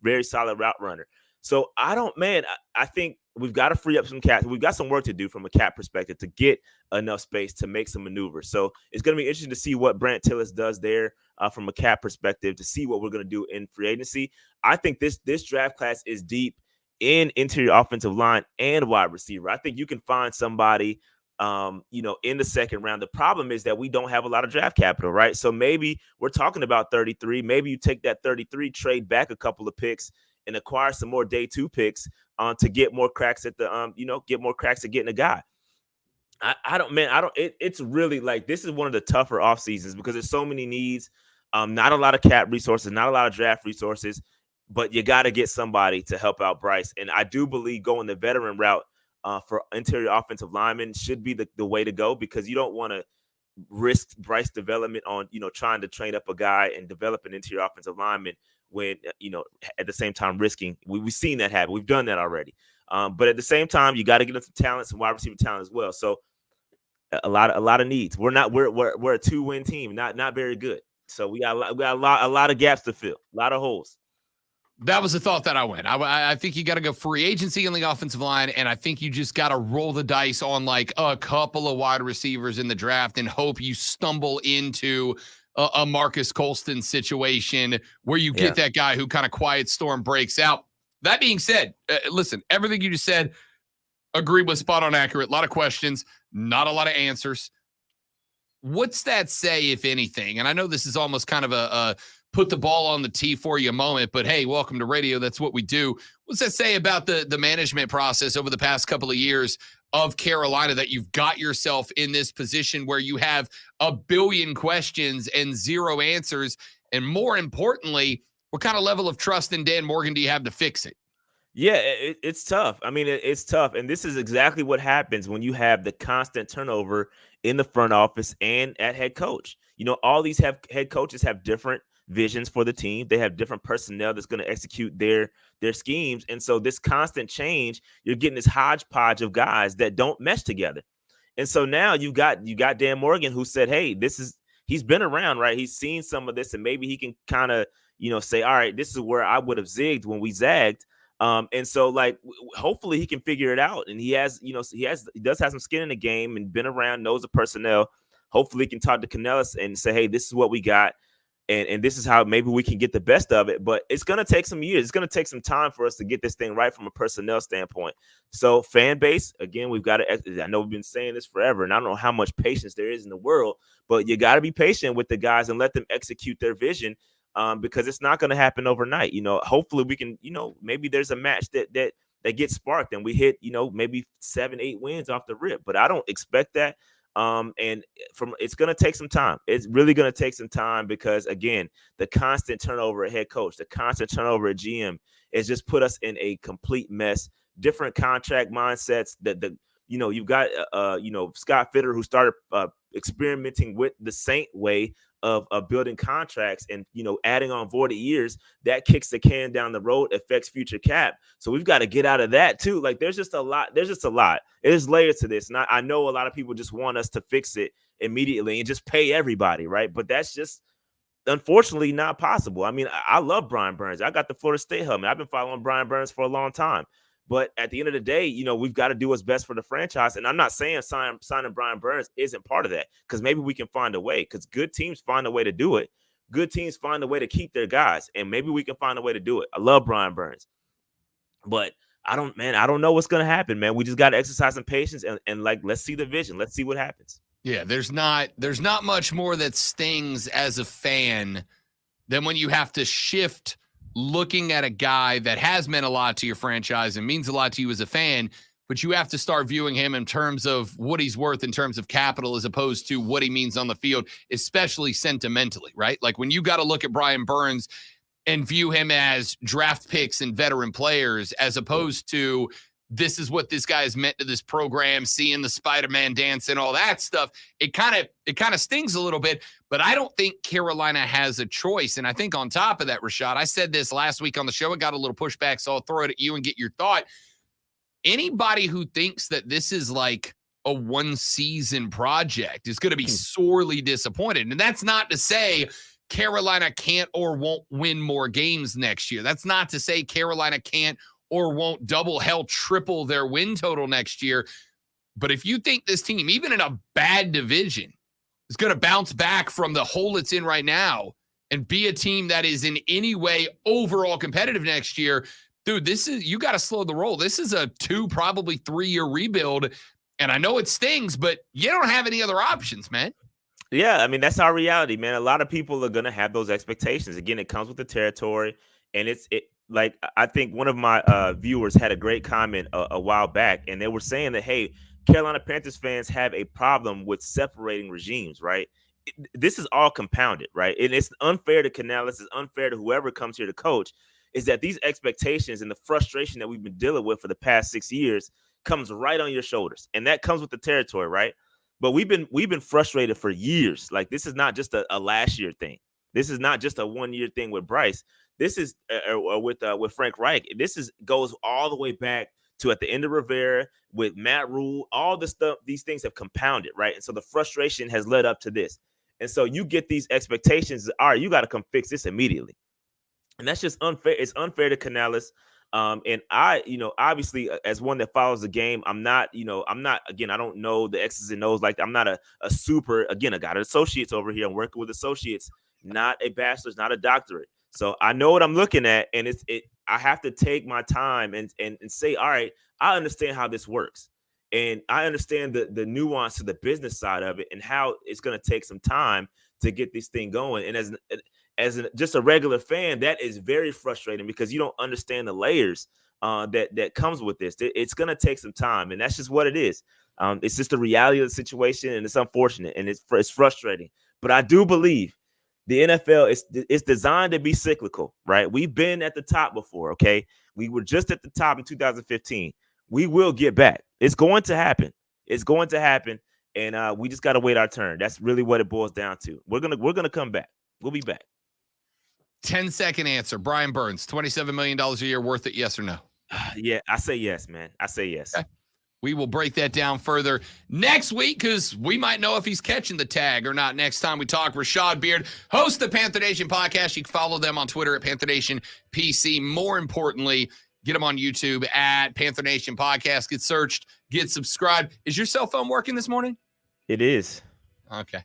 very solid route runner. So I think we've got to free up some cap. We've got some work to do from a cap perspective to get enough space to make some maneuvers. So it's going to be interesting to see what Brant Tillis does there from a cap perspective, to see what we're going to do in free agency. I think this draft class is deep in interior offensive line and wide receiver. I think you can find somebody in the second round. The problem is that we don't have a lot of draft capital, right? So maybe we're talking about 33. Maybe you take that 33, trade back a couple of picks, and acquire some more day 2 picks to get more cracks at get more cracks at getting a guy. It's really like, this is one of the tougher off seasons because there's so many needs, not a lot of cap resources, not a lot of draft resources, but you got to get somebody to help out Bryce. And I do believe going the veteran route for interior offensive linemen should be the way to go, because you don't want to risk Bryce development on, trying to train up a guy and develop an interior offensive lineman when, at the same time risking. We've seen that happen. We've done that already. But at the same time, you got to get them some talent, some wide receiver talent as well. So a lot of needs. We're a 2-win team, not very good. So we got a lot of gaps to fill, a lot of holes. That was the thought that I went. I think you got to go free agency on the offensive line, and I think you just got to roll the dice on like a couple of wide receivers in the draft and hope you stumble into a Marcus Colston situation where you get that guy who kind of quiet storm breaks out. That being said, listen, everything you just said, agree with, spot on accurate. A lot of questions, not a lot of answers. What's that say, if anything? And I know this is almost kind of a put the ball on the tee for you moment, but hey, welcome to radio. That's what we do. What's that say about the management process over the past couple of years of Carolina, that you've got yourself in this position where you have a billion questions and zero answers? And more importantly, what kind of level of trust in Dan Morgan do you have to fix it? Yeah, it's tough. I mean, it's tough. And this is exactly what happens when you have the constant turnover in the front office and at head coach. All these head coaches have different visions for the team. They have different personnel that's going to execute their schemes. And so this constant change, you're getting this hodgepodge of guys that don't mesh together. And so now you got Dan Morgan, who said, hey, he's been around, right? He's seen some of this, and maybe he can kind of, say, all right, this is where I would have zigged when we zagged. And so like, hopefully he can figure it out. And he does have some skin in the game and been around, knows the personnel. Hopefully he can talk to Canellis and say, hey, this is what we got. And this is how maybe we can get the best of it. But it's going to take some years. It's going to take some time for us to get this thing right from a personnel standpoint. So fan base, again, we've got to, I know we've been saying this forever, and I don't know how much patience there is in the world, but you got to be patient with the guys and let them execute their vision, because it's not going to happen overnight. Hopefully we can, maybe there's a match that get sparked and we hit, maybe 7-8 wins off the rip. But I don't expect that. And it's going to take some time. It's really going to take some time because, again, the constant turnover at head coach, the constant turnover at GM has just put us in a complete mess. Different contract mindsets. You've got Scott Fitter, who started experimenting with the Saint way of building contracts and adding on voided years. That kicks the can down the road, affects future cap. So we've got to get out of that too. Like there's just a lot. There's layers to this, and I know a lot of people just want us to fix it immediately and just pay everybody, right? But that's just unfortunately not possible. I mean, I love Brian Burns. I got the Florida State helmet. I've been following Brian Burns for a long time. But at the end of the day, we've got to do what's best for the franchise. And I'm not saying signing Brian Burns isn't part of that, because maybe we can find a way, because good teams find a way to do it. Good teams find a way to keep their guys, and maybe we can find a way to do it. I love Brian Burns, but I don't know what's going to happen, man. We just got to exercise some patience and let's see the vision. Let's see what happens. Yeah, there's not much more that stings as a fan than when you have to shift looking at a guy that has meant a lot to your franchise and means a lot to you as a fan, but you have to start viewing him in terms of what he's worth in terms of capital as opposed to what he means on the field, especially sentimentally, right? Like when you got to look at Brian Burns and view him as draft picks and veteran players as opposed to this is what this guy has meant to this program, seeing the Spider-Man dance and all that stuff. It kind of stings a little bit, but I don't think Carolina has a choice. And I think on top of that, Rashad, I said this last week on the show, it got a little pushback, so I'll throw it at you and get your thought. Anybody who thinks that this is like a one-season project is going to be sorely disappointed. And that's not to say Carolina can't or won't win more games next year. That's not to say Carolina can't or won't double, triple their win total next year. But if you think this team, even in a bad division, is going to bounce back from the hole it's in right now and be a team that is in any way overall competitive next year, dude, you got to slow the roll. This is a 2, probably 3-year rebuild. And I know it stings, but you don't have any other options, man. Yeah, I mean, that's our reality, man. A lot of people are going to have those expectations. Again, it comes with the territory. And like, I think one of my viewers had a great comment a while back, and they were saying that, hey, Carolina Panthers fans have a problem with separating regimes, right? This is all compounded, right? And it's unfair to Canales, it's unfair to whoever comes here to coach, is that these expectations and the frustration that we've been dealing with for the past 6 years comes right on your shoulders. And that comes with the territory, right? But we've been frustrated for years. Like, this is not just a last year thing. This is not just a 1-year thing with Bryce. This is with Frank Reich. Goes all the way back to at the end of Rivera with Matt Rule. All the stuff, these things have compounded, right? And so the frustration has led up to this. And so you get these expectations. All right, you got to come fix this immediately. And that's just unfair. It's unfair to Canales. And I, obviously, as one that follows the game, I'm not, again, I don't know the X's and O's like that. I'm not a super, again, I got associates over here. I'm working with associates, not a bachelor's, not a doctorate. So I know what I'm looking at, and I have to take my time and say, all right, I understand how this works. And I understand the nuance to the business side of it and how it's going to take some time to get this thing going. And as just a regular fan, that is very frustrating because you don't understand the layers that comes with this. It's going to take some time, and that's just what it is. It's just the reality of the situation, and it's unfortunate, and it's frustrating. But I do believe the NFL is designed to be cyclical, right? We've been at the top before, okay? We were just at the top in 2015. We will get back. It's going to happen. It's going to happen, and we just got to wait our turn. That's really what it boils down to. We're gonna come back. We'll be back. 10-second answer. Brian Burns, $27 million a year, worth it, yes or no? Yeah, I say yes, man. I say yes. Okay. We will break that down further next week because we might know if he's catching the tag or not next time we talk. Rashad Beard, host of the Panther Nation podcast. You can follow them on Twitter at Panther Nation PC. More importantly, get them on YouTube at Panther Nation Podcast. Get searched, get subscribed. Is your cell phone working this morning? It is. Okay.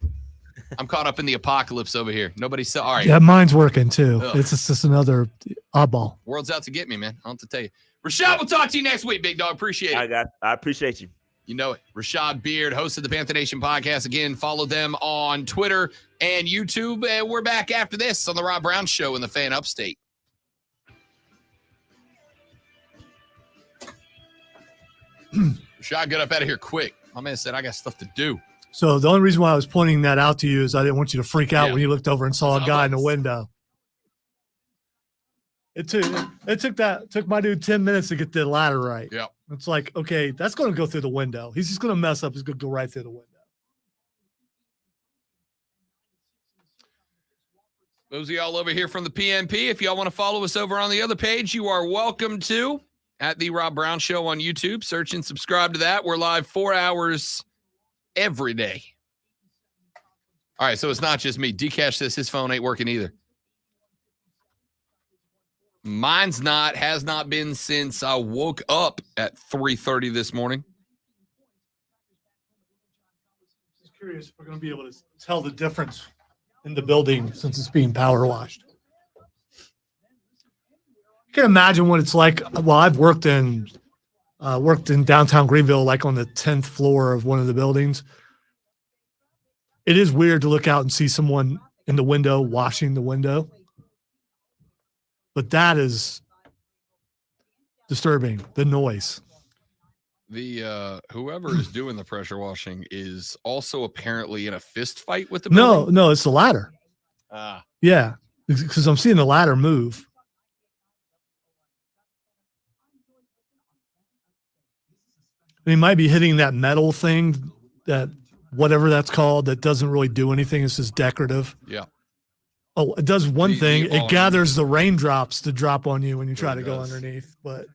I'm caught up in the apocalypse over here. Nobody saw. All right. Yeah, mine's working too. Ugh. It's just another oddball. World's out to get me, man. I don't have to tell you. Rashad, we'll talk to you next week, big dog. Appreciate it. I appreciate you. You know it. Rashad Beard, host of the Panther Nation podcast. Again, follow them on Twitter and YouTube. And we're back after this on the Rob Brown Show in the Fan Upstate. Rashad, get up out of here quick. My man said I got stuff to do. So the only reason why I was pointing that out to you is I didn't want you to freak out Yeah. when you looked over and saw a guy in the window. It took my dude 10 minutes to get the ladder right. Yeah. It's like, okay, that's going to go through the window. He's just going to mess up. He's going to go right through the window. Those of y'all over here from the PNP, if y'all want to follow us over on the other page, you are welcome to. At The Rob Brown Show on YouTube. Search and subscribe to that. We're live 4 hours every day. All right, so it's not just me. Dcash says his phone ain't working either. Mine's not, has not been since I woke up at 3:30 this morning. Just curious if we're going to be able to tell the difference in the building since it's being power washed. You can imagine what it's like. Well, I've worked in downtown Greenville, like on the 10th floor of one of the buildings. It is weird to look out and see someone in the window washing the window. But that is disturbing, the noise. The whoever is doing the pressure washing is also apparently in a fist fight with the building. No, it's the ladder. Yeah, because I'm seeing the ladder move. He might be hitting that metal thing, that whatever that's called, that doesn't really do anything. It's just decorative. Yeah. Oh, it does one thing. the It gathers the raindrops to drop on you when you try to go underneath. But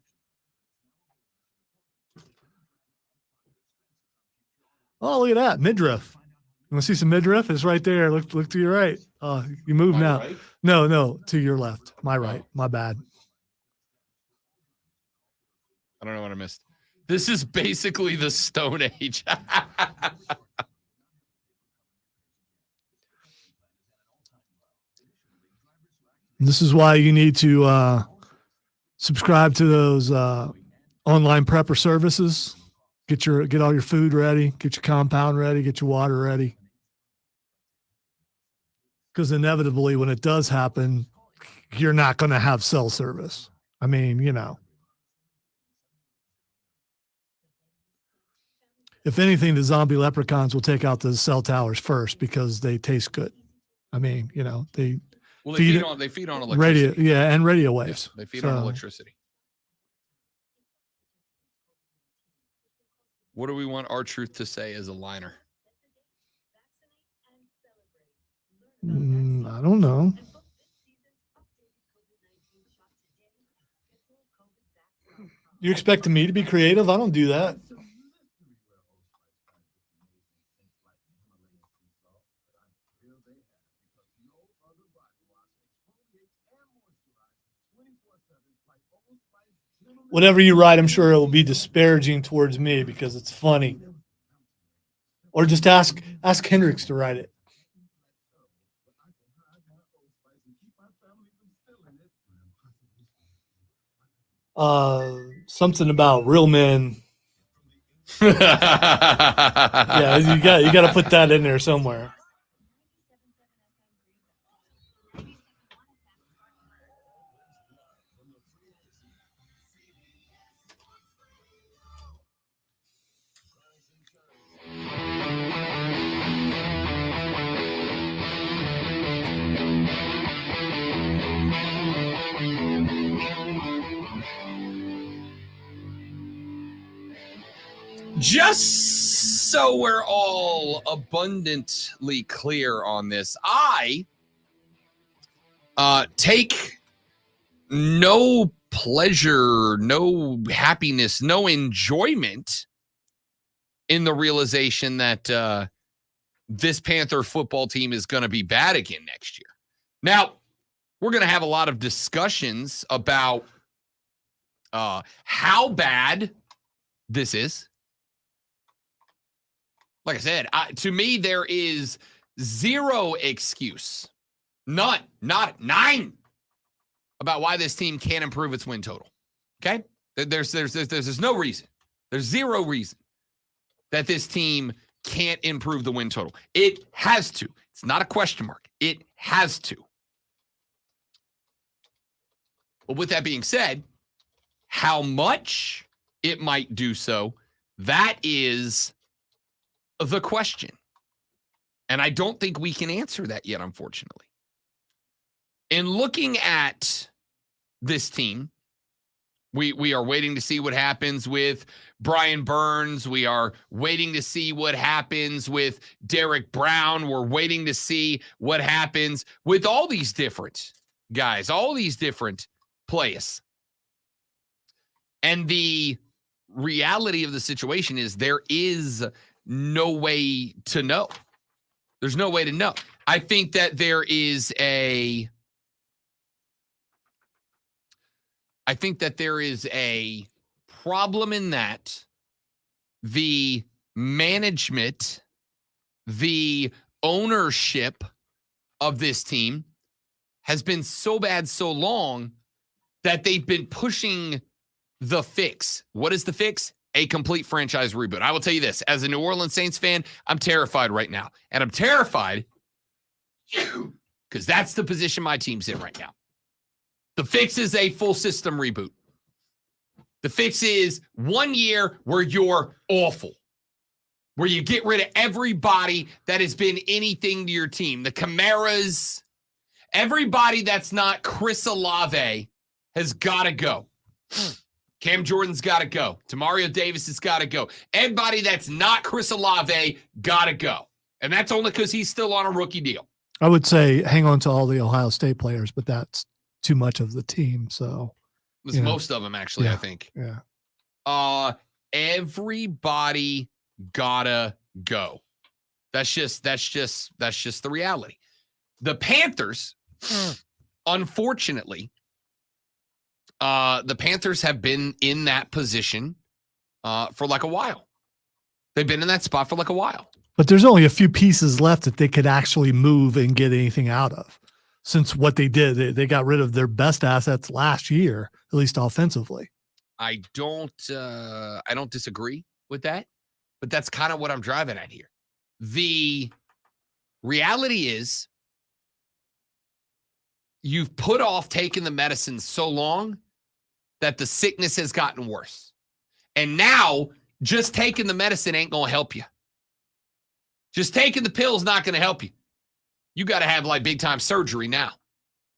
oh, look at that midriff. You want to see some midriff? It's right there. Look to your right. You move now. Right? No, to your left. My right. My bad. I don't know what I missed. This is basically the Stone Age. This is why you need to subscribe to those online prepper services. Get all your food ready, get your compound ready, get your water ready. Because inevitably, when it does happen, you're not going to have cell service. I mean, if anything, the zombie leprechauns will take out the cell towers first because they taste good. I mean, they feed on electricity. Radio, yeah, and radio waves. Yeah, they feed on electricity. What do we want our truth to say as a liner? I don't know. You expecting me to be creative? I don't do that. Whatever you write, I'm sure it will be disparaging towards me because it's funny. Or just ask Hendrix to write it. Something about real men. Yeah, you got to put that in there somewhere. Just so we're all abundantly clear on this, I take no pleasure, no happiness, no enjoyment in the realization that this Panther football team is going to be bad again next year. Now, we're going to have a lot of discussions about how bad this is. Like I said, to me, there is zero excuse, none, not 9, about why this team can't improve its win total. Okay, there's no reason. There's zero reason that this team can't improve the win total. It has to. It's not a question mark. It has to. But with that being said, how much it might do so That is the question. And I don't think we can answer that yet, unfortunately. In looking at this team, we are waiting to see what happens with Brian Burns. We are waiting to see what happens with Derek Brown. We're waiting to see what happens with all these different guys, all these different players. And the reality of the situation is there is no way to know. There's no way to know. I think that there is a problem in that the management, the ownership of this team has been so bad so long that they've been pushing the fix. What is the fix? A complete franchise reboot. I will tell you this, as a New Orleans Saints fan, I'm terrified right now. And I'm terrified because that's the position my team's in right now. The fix is a full system reboot. The fix is 1 year where you're awful, where you get rid of everybody that has been anything to your team. The Camaras, everybody that's not Chris Olave has got to go. Cam Jordan's got to go. Tamario Davis has got to go. Everybody that's not Chris Olave got to go. And that's only because he's still on a rookie deal. I would say hang on to all the Ohio State players, but that's too much of the team. So It's most of them, actually, I think. Yeah. Everybody gotta go. That's just the reality. The Panthers, unfortunately, the Panthers have been in that position for like a while. They've been in that spot for like a while. But there's only a few pieces left that they could actually move and get anything out of. Since what they did, they got rid of their best assets last year, at least offensively. I don't disagree with that, but that's kind of what I'm driving at here. The reality is you've put off taking the medicine so long that the sickness has gotten worse. And now just taking the medicine ain't going to help you. Just taking the pill is not going to help you. You got to have like big time surgery now.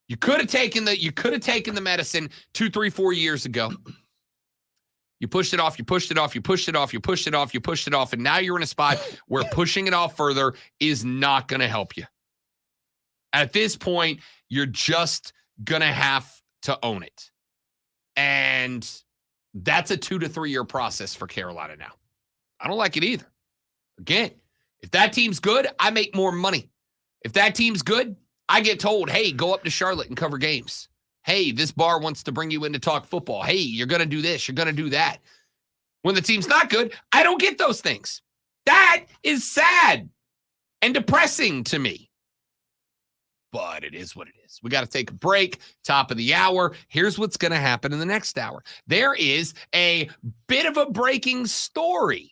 You could have taken the medicine 2, 3, 4 years ago. You pushed it off, you pushed it off, you pushed it off, you pushed it off, you pushed it off, and now you're in a spot where pushing it off further is not going to help you. At this point, you're just going to have to own it. And that's a 2 to 3 year process for Carolina now. I don't like it either. Again, if that team's good, I make more money. If that team's good, I get told, hey, go up to Charlotte and cover games. Hey, this bar wants to bring you in to talk football. Hey, you're going to do this. You're going to do that. When the team's not good, I don't get those things. That is sad and depressing to me. But it is what it is. We got to take a break. Top of the hour. Here's what's going to happen in the next hour. There is a bit of a breaking story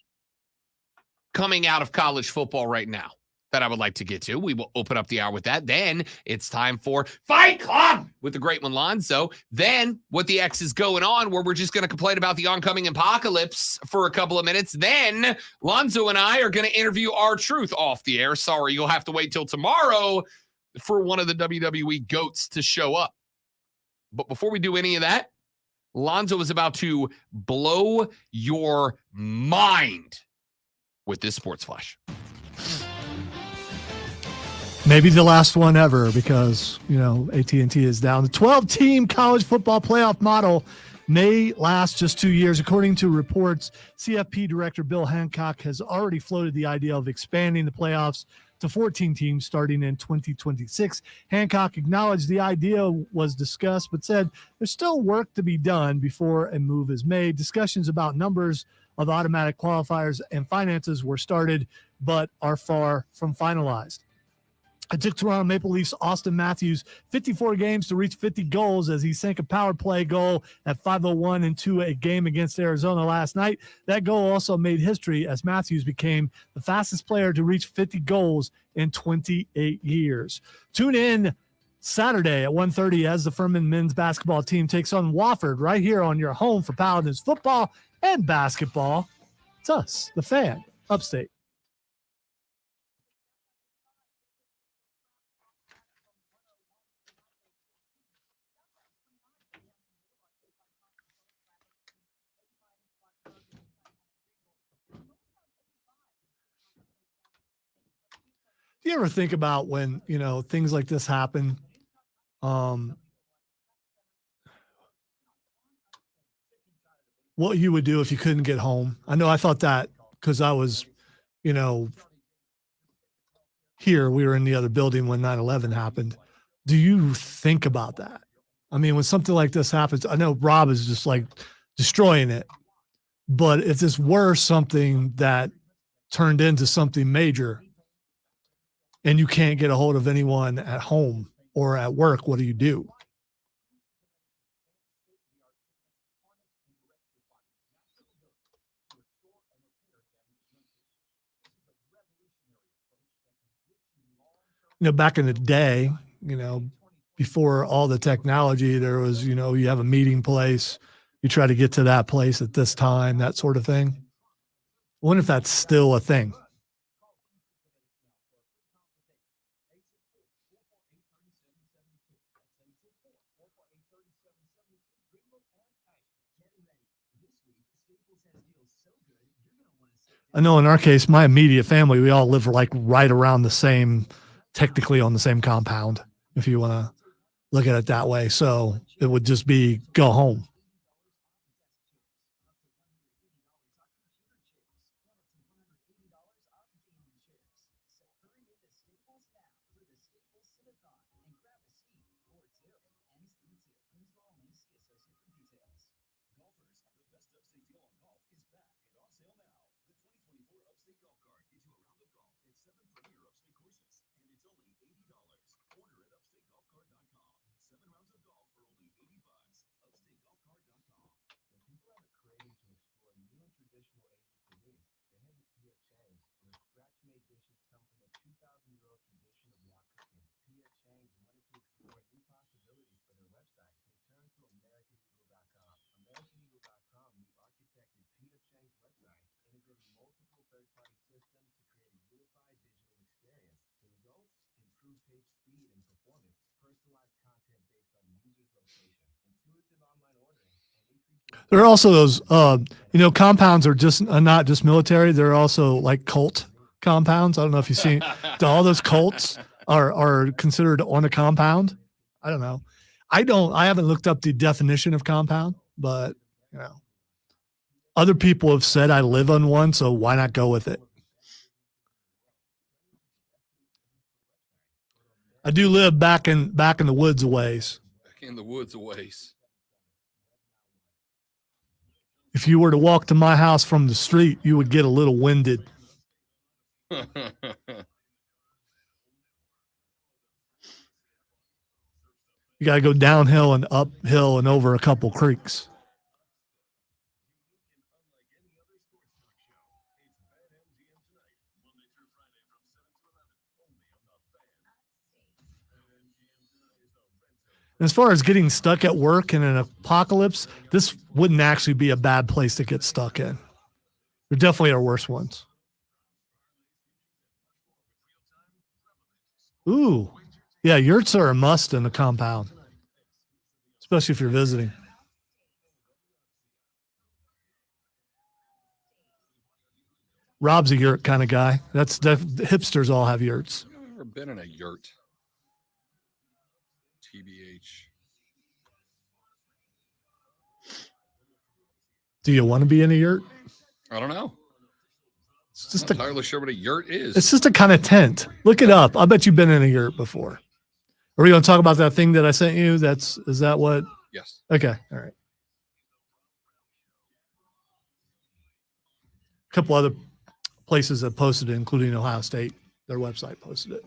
coming out of college football right now that I would like to get to. We will open up the hour with that. Then it's time for Fight Club with the great one, Lonzo. Then what the X is going on, where we're just going to complain about the oncoming apocalypse for a couple of minutes. Then Lonzo and I are going to interview R-Truth off the air. Sorry, you'll have to wait till tomorrow for one of the WWE GOATs to show up. But before we do any of that, Lonzo is about to blow your mind with this Sports Flash. Maybe the last one ever because, AT&T is down. The 12-team college football playoff model may last just 2 years. According to reports, CFP Director Bill Hancock has already floated the idea of expanding the playoffs to 14 teams starting in 2026. Hancock acknowledged the idea was discussed, but said there's still work to be done before a move is made. Discussions about numbers of automatic qualifiers and finances were started, but are far from finalized. It took Toronto Maple Leafs Austin Matthews 54 games to reach 50 goals as he sank a power play goal at 5:01 into a game against Arizona last night. That goal also made history as Matthews became the fastest player to reach 50 goals in 28 years. Tune in Saturday at 1:30 as the Furman men's basketball team takes on Wofford right here on your home for Paladins football and basketball. It's us, the fan, Upstate. Do you ever think about when, things like this happen? What you would do if you couldn't get home? I know I thought that because I was, here, we were in the other building when 9/11 happened. Do you think about that? I mean, when something like this happens, I know Rob is just like destroying it. But if this were something that turned into something major and you can't get a hold of anyone at home or at work, what do you do? Back in the day, before all the technology, there was, you have a meeting place, you try to get to that place at this time, that sort of thing. I wonder if that's still a thing. I know in our case, my immediate family, we all live like right around the same, technically on the same compound, if you want to look at it that way. So it would just be go home. There are also those, compounds are just not just military. They're also like cult compounds. I don't know if you've seen all those cults are considered on a compound. I don't know. I haven't looked up the definition of compound, but other people have said I live on one, so why not go with it? I do live back in the woods a ways. Back in the woods a ways. If you were to walk to my house from the street, you would get a little winded. You got to go downhill and uphill and over a couple creeks. As far as getting stuck at work in an apocalypse, this wouldn't actually be a bad place to get stuck in. There definitely are worse ones. Ooh, yeah, yurts are a must in a compound, especially if you're visiting. Rob's a yurt kind of guy. The hipsters all have yurts. I've never been in a yurt. TBH. Do you want to be in a yurt? I don't know. It's just I'm not entirely sure what a yurt is. It's just a kind of tent. Look it up. I bet you've been in a yurt before. Are we going to talk about that thing that I sent you? Is that what? Yes. Okay. All right. A couple other places that posted it, including Ohio State. Their website posted it.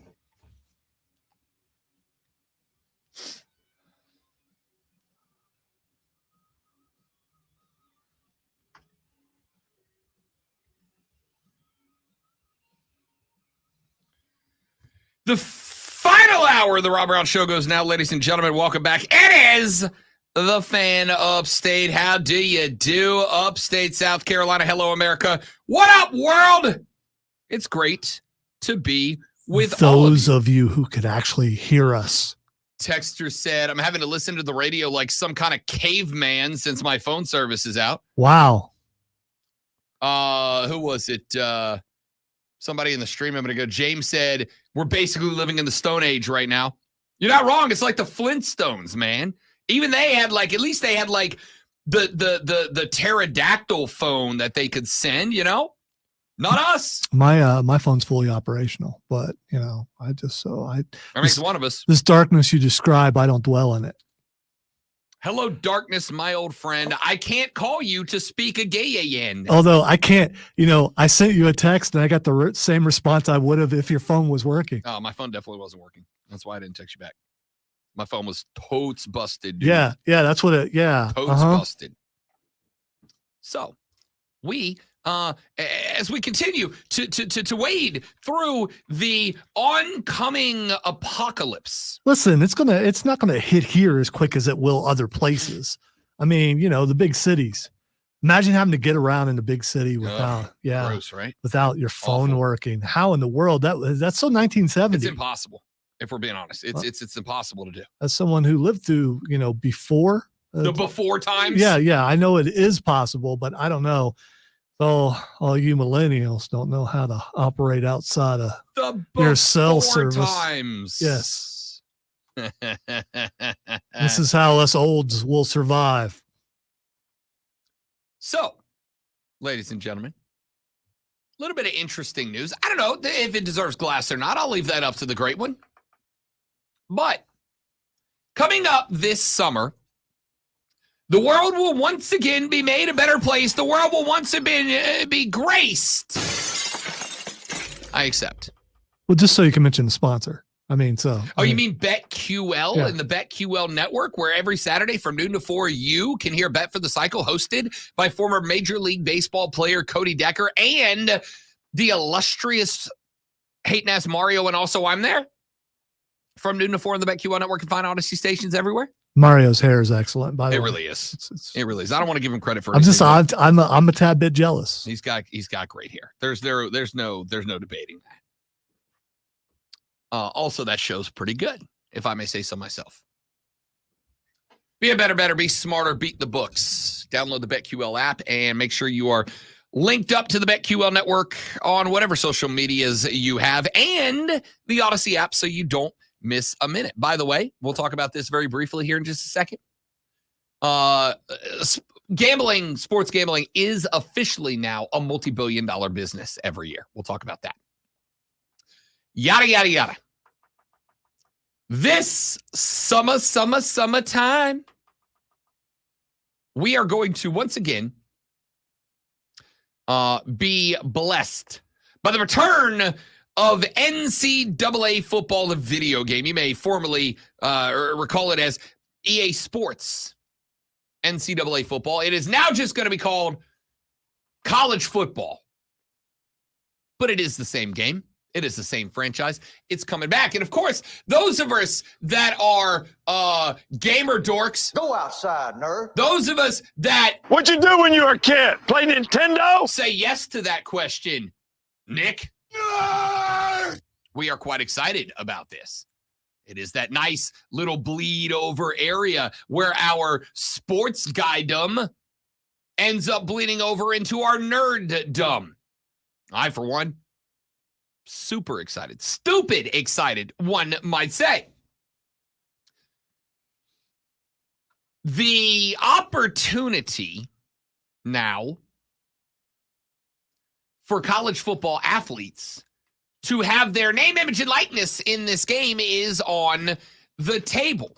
The final hour of the Rob Brown Show goes now, ladies and gentlemen. Welcome back. It is the fan upstate. How do you do, upstate South Carolina? Hello, America. What up, world? It's great to be with those all of you who could actually hear us. Texter said, I'm having to listen to the radio like some kind of caveman since my phone service is out. Wow. Who was it? Somebody in the stream. I'm going to go. James said, we're basically living in the Stone Age right now. You're not wrong. It's like the Flintstones, man. Even they had like, at least they had like the pterodactyl phone that they could send, you know? Not us. My phone's fully operational, but That makes one of us. This darkness you describe, I don't dwell in it. Hello, darkness, my old friend. I can't call you to speak again. Although I can't, I sent you a text and I got the same response I would have if your phone was working. Oh, my phone definitely wasn't working. That's why I didn't text you back. My phone was totes busted, dude. Yeah, that's what it, yeah. Totes busted. So we, as we continue to wade through the oncoming apocalypse. Listen, it's not gonna hit here as quick as it will other places. I mean, the big cities. Imagine having to get around in a big city without, gross, right? Without your phone working. How in the world that's so 1970? It's impossible. If we're being honest, it's impossible to do. As someone who lived through, before the before times. Yeah, I know it is possible, but I don't know. All you millennials don't know how to operate outside of your cell service. Times. Yes. This is how us olds will survive. So, ladies and gentlemen, a little bit of interesting news. I don't know if it deserves glass or not. I'll leave that up to the great one. But coming up this summer, the world will once again be made a better place. The world will once again be graced. I accept. Well, just so you can mention the sponsor. I mean, so. Oh, you mean BetQL and the BetQL network, where every Saturday from noon to 4, you can hear Bet for the Cycle, hosted by former Major League Baseball player Cody Decker and the illustrious hating-ass Mario, and also I'm there. From noon to 4 on the BetQL network and find Odyssey stations everywhere. Mario's hair is excellent, by the way. It really is. It really is. I don't want to give him credit for I'm a tad bit jealous. He's got great hair. There's no debating that. Also, that show's pretty good, if I may say so myself. Be a better, be smarter, beat the books. Download the BetQL app and make sure you are linked up to the BetQL network on whatever social medias you have and the Odyssey app so you don't miss a minute. By the way, we'll talk about this very briefly here in just a second. Sports gambling is officially now a multi-billion-dollar business every year. We'll talk about that. Yada, yada, yada. This summertime, we are going to once again be blessed by the return of NCAA football, the video game. You may formerly recall it as EA Sports NCAA football. It is now just going to be called college football. But it is the same game. It is the same franchise. It's coming back. And of course, those of us that are gamer dorks. Go outside, nerd. Those of us that... What'd you do when you were a kid? Play Nintendo? Say yes to that question, Nick. We are quite excited about this. It is that nice little bleed over area where our sports guydom ends up bleeding over into our nerddom. I, for one, super excited. Stupid excited, one might say. The opportunity now for college football athletes to have their name, image, and likeness in this game is on the table.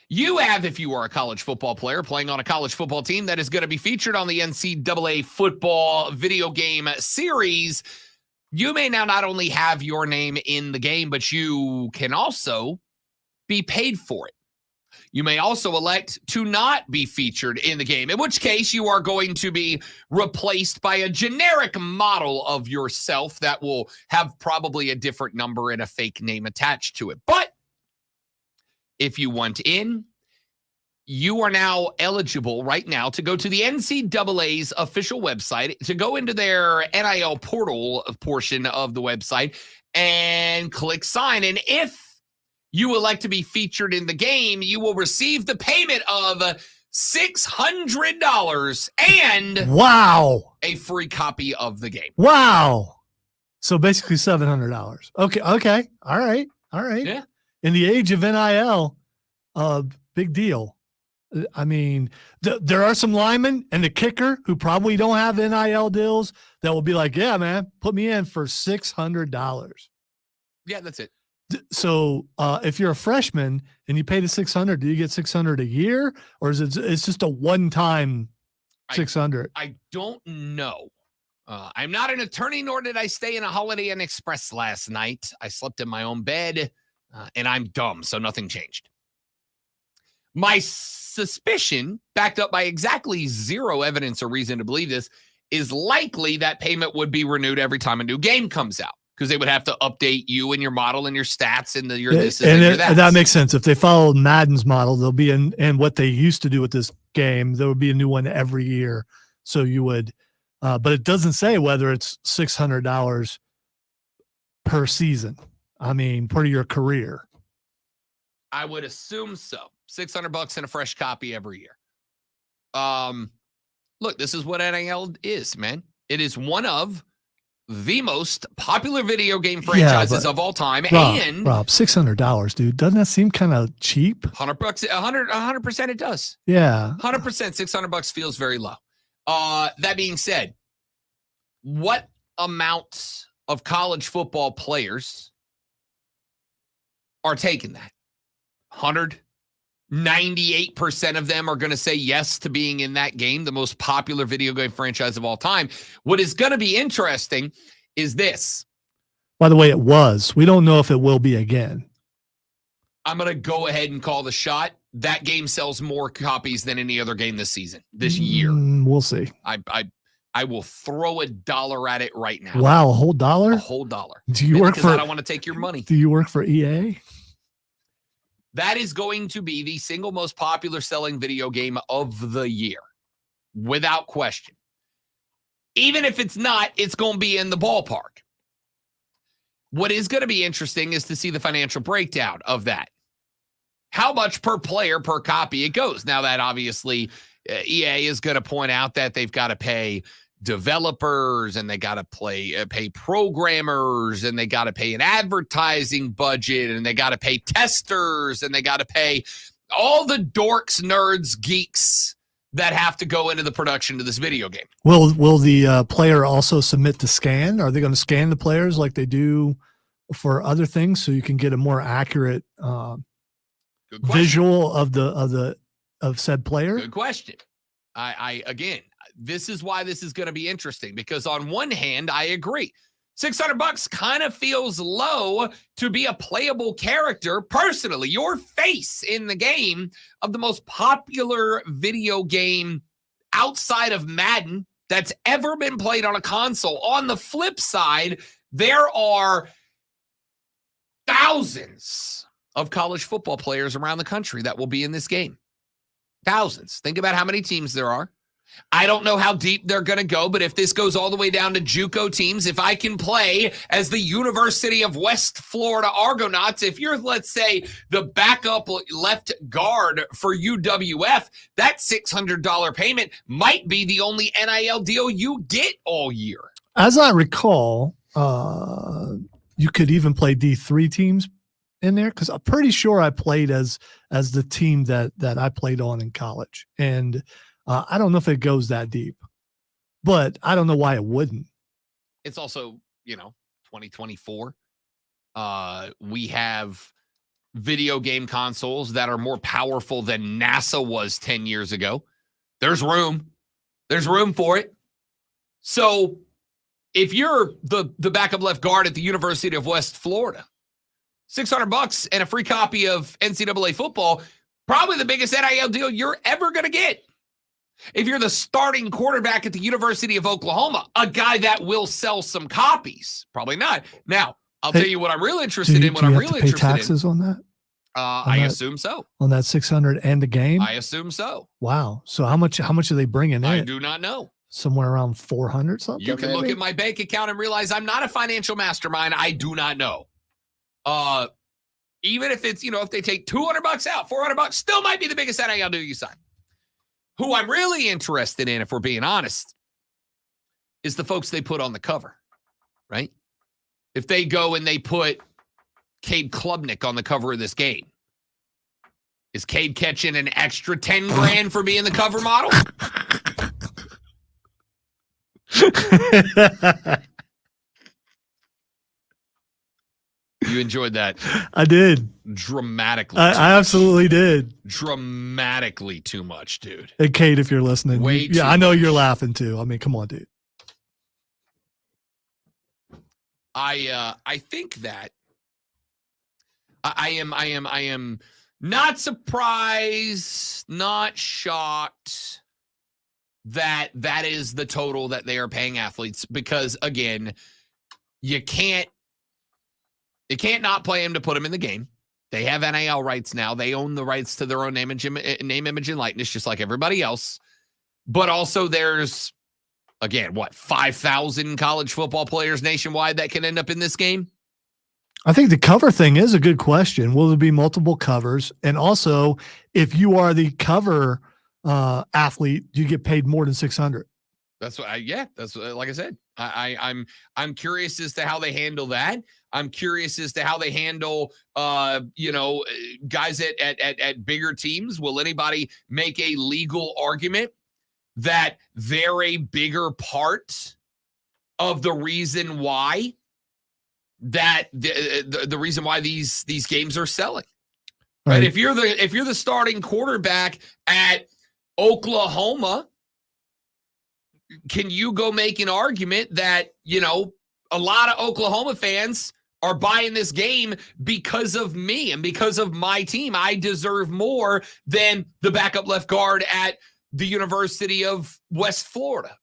You have, if you are a college football player playing on a college football team that is going to be featured on the NCAA football video game series, you may now not only have your name in the game, but you can also be paid for it. You may also elect to not be featured in the game, in which case you are going to be replaced by a generic model of yourself that will have probably a different number and a fake name attached to it. But if you want in, you are now eligible right now to go to the NCAA's official website, to go into their NIL portal portion of the website and click sign. And if you elect to be featured in the game, you will receive the payment of $600 and wow, a free copy of the game. Wow. So basically $700. Okay. All right. Yeah. In the age of NIL, big deal. I mean, there are some linemen and the kicker who probably don't have NIL deals that will be like, yeah, man, put me in for $600. Yeah, that's it. So if you're a freshman and you pay the $600, do you get $600 a year, or is it's just a one-time $600? I don't know. I'm not an attorney, nor did I stay in a Holiday Inn Express last night. I slept in my own bed, and I'm dumb, so nothing changed. My suspicion, backed up by exactly zero evidence or reason to believe this, is likely that payment would be renewed every time a new game comes out, because they would have to update you and your model and your stats and your this and your that. That makes sense. If they follow Madden's model, they'll be in, and what they used to do with this game, there would be a new one every year. So you would, but it doesn't say whether it's $600 per season. I mean, per your career. I would assume so. $600 and a fresh copy every year. Look, this is what NIL is, man. It is one of the most popular video game franchises of all time. Rob, $600, dude. Doesn't that seem kind of cheap? $100, 100% it does. Yeah. 100%, $600 feels very low. That being said, what amount of college football players are taking that? 98% of them are going to say yes to being in that game, the most popular video game franchise of all time. What is going to be interesting is this. By the way, it was. We don't know if it will be again. I'm going to go ahead and call the shot. That game sells more copies than any other game this season, this year. We'll see. I will throw $1 at it right now. Wow, a whole dollar? A whole dollar. Do you work for? I don't want to take your money. Do you work for EA? That is going to be the single most popular selling video game of the year, without question. Even if it's not, it's going to be in the ballpark. What is going to be interesting is to see the financial breakdown of that. How much per player, per copy it goes. Now that obviously EA is going to point out that they've got to pay developers and they got to pay programmers and they got to pay an advertising budget and they got to pay testers and they got to pay all the dorks, nerds, geeks that have to go into the production of this video game. Will the player also submit the scan? Are they going to scan the players like they do for other things so you can get a more accurate visual of said player? Good question. I again, this is why this is going to be interesting, because on one hand, I agree. $600 kind of feels low to be a playable character. Personally, your face in the game of the most popular video game outside of Madden that's ever been played on a console. On the flip side, there are thousands of college football players around the country that will be in this game. Thousands. Think about how many teams there are. I don't know how deep they're going to go, but if this goes all the way down to JUCO teams, if I can play as the University of West Florida Argonauts, if you're, let's say, the backup left guard for UWF, that $600 payment might be the only NIL deal you get all year. As I recall, you could even play D3 teams in there, because I'm pretty sure I played as the team that I played on in college. And I don't know if it goes that deep, but I don't know why it wouldn't. It's also, 2024. We have video game consoles that are more powerful than NASA was 10 years ago. There's room. There's room for it. So if you're the backup left guard at the University of West Florida, $600 and a free copy of NCAA football, probably the biggest NIL deal you're ever going to get. If you're the starting quarterback at the University of Oklahoma, a guy that will sell some copies, probably not. Now, I'll tell you what I'm real interested in. What I'm really interested in. Taxes on that? I assume so. On that 600 and the game? I assume so. Wow. So how much are they bringing in? I do not know. Somewhere around 400 something? You can look at my bank account and realize I'm not a financial mastermind. I do not know. Even if it's, if they take $200 out, $400 still might be the biggest NIL deal you sign. Who I'm really interested in, if we're being honest, is the folks they put on the cover, right? If they go and they put Cade Klubnik on the cover of this game, is Cade catching an extra 10 grand for being the cover model? You enjoyed that. I did. Dramatically. I absolutely did. Dramatically too much, dude. Hey, Cade, if you're listening. Way I know you're laughing too. I mean, come on, dude. I think that I am not surprised, not shocked that is the total that they are paying athletes, because again, you can't not play him to put him in the game. They have NIL rights now. They own the rights to their own name, image, and likeness, just like everybody else. But also there's, again, 5,000 college football players nationwide that can end up in this game? I think the cover thing is a good question. Will there be multiple covers? And also, if you are the cover athlete, do you get paid more than 600? That's what that's like I said. I'm curious as to how they handle that. I'm curious as to how they handle guys at bigger teams. Will anybody make a legal argument that they're a bigger part of the reason why that the reason why these games are selling? Right? If you're the starting quarterback at Oklahoma, can you go make an argument that, a lot of Oklahoma fans are buying this game because of me and because of my team? I deserve more than the backup left guard at the University of West Florida.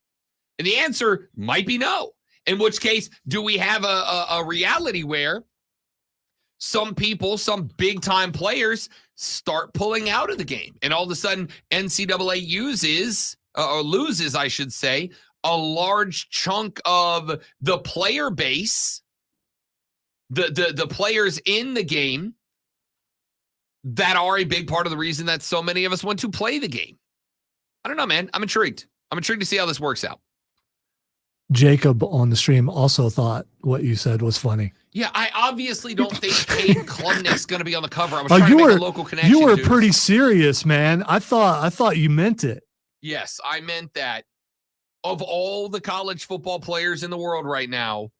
And the answer might be no. In which case, do we have a reality where some people, some big-time players start pulling out of the game, and all of a sudden NCAA loses, I should say, a large chunk of the player base, the players in the game that are a big part of the reason that so many of us want to play the game? I don't know, man. I'm intrigued. I'm intrigued to see how this works out. Jacob on the stream also thought what you said was funny. Yeah, I obviously don't think Cade Klubnik's going to be on the cover. I was trying to make a local connection. You were pretty serious, man. I thought you meant it. Yes, I meant that. Of all the college football players in the world right now,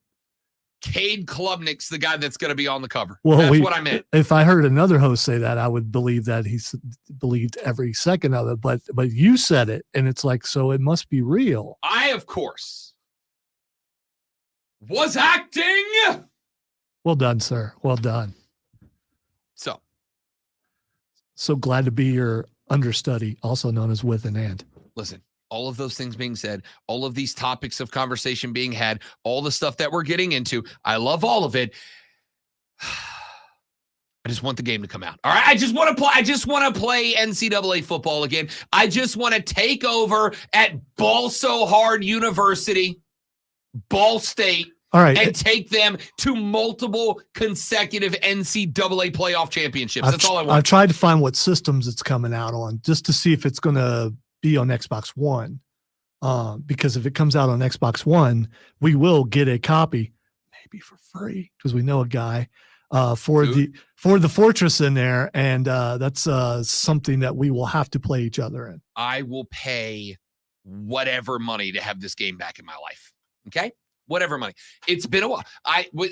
Cade Klubnik's the guy that's going to be on the cover. Well, that's what I meant. If I heard another host say that, I would believe that he's believed every second of it. But you said it, and it's like, so it must be real. I, of course, was acting. Well done, sir. Well done. So glad to be your understudy, also known as with and and. Listen, all of those things being said, all of these topics of conversation being had, all the stuff that we're getting into, I love all of it. I just want the game to come out. All right. I just want to play NCAA football again. I just want to take over at Ball So Hard University, Ball State. All right. And take them to multiple consecutive NCAA playoff championships. That's all I want. I've tried to find what systems it's coming out on just to see if it's going to be on Xbox One. Because if it comes out on Xbox One, we will get a copy, maybe for free, because we know a guy for the Fortress in there, and that's something that we will have to play each other in. I will pay whatever money to have this game back in my life. Okay. Whatever money. It's been a while.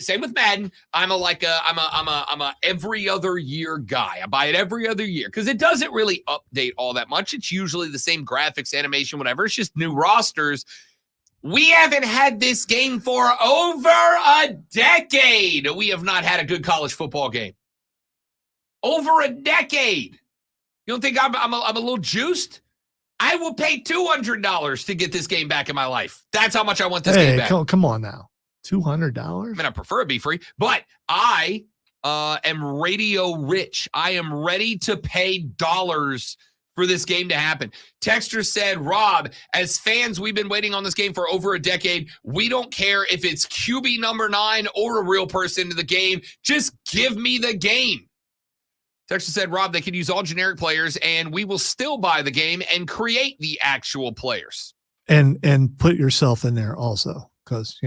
Same with Madden. I'm a every other year guy. I buy it every other year because it doesn't really update all that much. It's usually the same graphics, animation, whatever. It's just new rosters. We haven't had this game for over a decade. We have not had a good college football game. Over a decade. You don't think I'm a little juiced? I will pay $200 to get this game back in my life. That's how much I want this game back. Come on now. $200? I mean, I prefer it be free, but I am radio rich. I am ready to pay dollars for this game to happen. Texter said, Rob, as fans, we've been waiting on this game for over a decade. We don't care if it's QB number 9 or a real person in the game. Just give me the game. Texter said, Rob, they could use all generic players, and we will still buy the game and create the actual players. And put yourself in there also, because,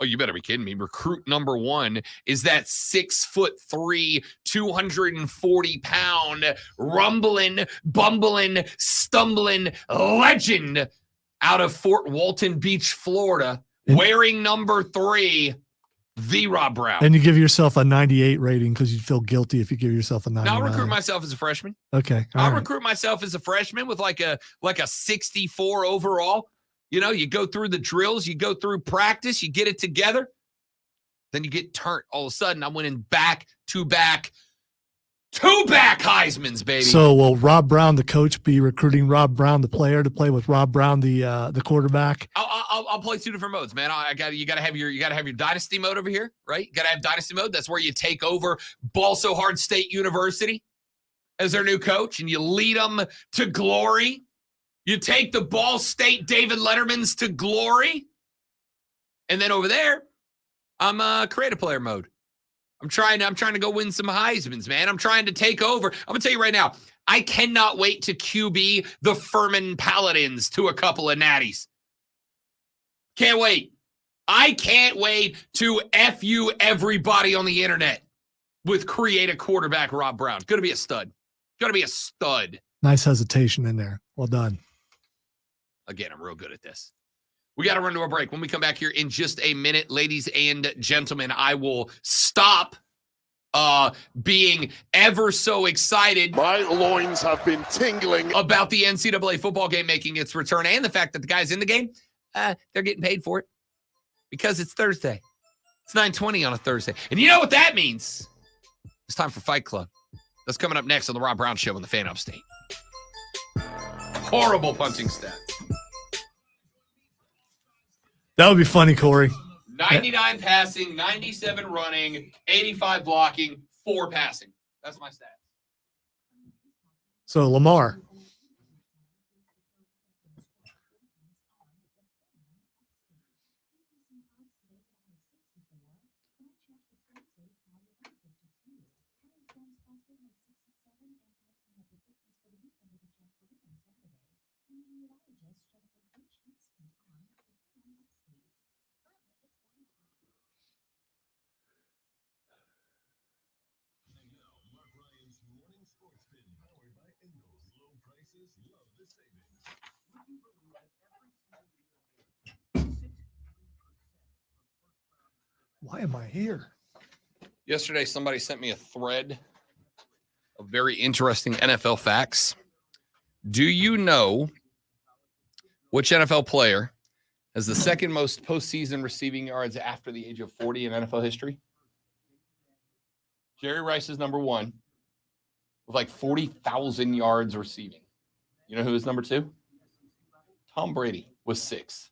Oh, you better be kidding me. Recruit number 1 is that 6'3", 240-pound, rumbling, bumbling, stumbling legend out of Fort Walton Beach, Florida, wearing number 3, the Rob Brown. And you give yourself a 98 rating because you'd feel guilty if you give yourself a 99. Now I'll recruit myself as a freshman. Okay. I'll recruit myself as a freshman with like a 64 overall. You go through the drills, you go through practice, you get it together. Then you get turned. All of a sudden, I'm winning back-to-back Heismans, baby. So will Rob Brown, the coach, be recruiting Rob Brown, the player, to play with Rob Brown, the quarterback? I'll play 2 different modes, man. You gotta have your dynasty mode over here, right? You gotta have dynasty mode. That's where you take over Ball So Hard State University as their new coach, and you lead them to glory. You take the Ball State David Lettermans to glory. And then over there, I'm creative player mode. I'm trying to go win some Heismans, man. I'm trying to take over. I'm going to tell you right now, I cannot wait to QB the Furman Paladins to a couple of natties. Can't wait. I can't wait to F you everybody on the internet with create a quarterback Rob Brown. Going to be a stud. Going to be a stud. Nice hesitation in there. Well done. Again, I'm real good at this. We got to run to a break. When we come back here in just a minute, ladies and gentlemen, I will stop being ever so excited. My loins have been tingling about the NCAA football game making its return and the fact that the guys in the game, they're getting paid for it because it's Thursday. It's 9:20 on a Thursday. And you know what that means? It's time for Fight Club. That's coming up next on the Rob Brown Show on the Fan Upstate. Horrible punching stats. That would be funny, Corey. 99 passing, 97 running, 85 blocking, 4 passing. That's my stat. So Lamar. Why am I here? Yesterday, somebody sent me a thread of very interesting NFL facts. Do you know which NFL player has the second most postseason receiving yards after the age of 40 in NFL history? Jerry Rice is number 1 with like 40,000 yards receiving. You know who is number 2? Tom Brady was 6.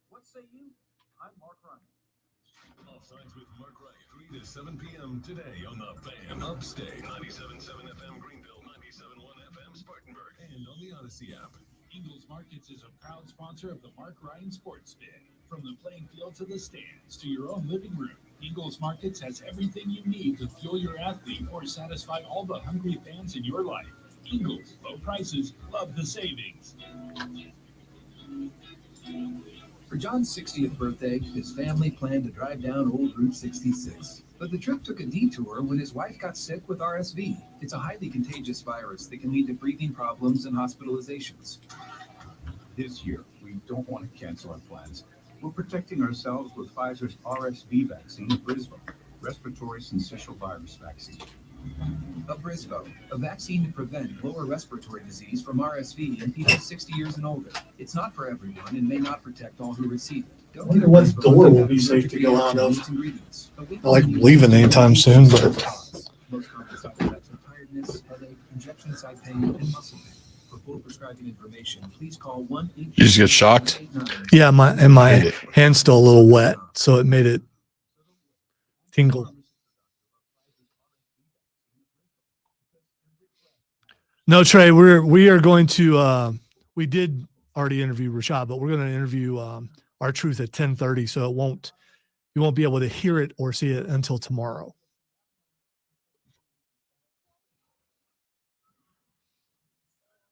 What say you? I'm Mark Ryan. Offsides with Mark Ryan, 3 to 7 p.m. today on the Fan Upstate. 97.7 FM Greenville, 97.1 FM Spartanburg, and on the Odyssey app. Eagles Markets is a proud sponsor of the Mark Ryan Sports Spin. From the playing field to the stands to your own living room, Eagles Markets has everything you need to fuel your athlete or satisfy all the hungry fans in your life. Eagles, low prices, love the savings. For John's 60th birthday, his family planned to drive down Old Route 66. But the trip took a detour when his wife got sick with RSV. It's a highly contagious virus that can lead to breathing problems and hospitalizations. This year, we don't want to cancel our plans. We're protecting ourselves with Pfizer's RSV vaccine, Brisbane, respiratory syncytial virus vaccine. Abrisvo, a vaccine to prevent lower respiratory disease from RSV in people 60 years and older. It's not for everyone and may not protect all who receive it. I wonder what door will be safe to go out of. I like leaving anytime soon, but Most common side effects are tiredness, headache, injection site pain, and muscle pain. For full prescribing information, please call 1-800. You just get shocked? yeah, my hand's still a little wet, so it made it tingle. No, Trey, we are going to we did already interview Rashad, but we're going to interview our truth at 10:30, so you won't be able to hear it or see it until tomorrow.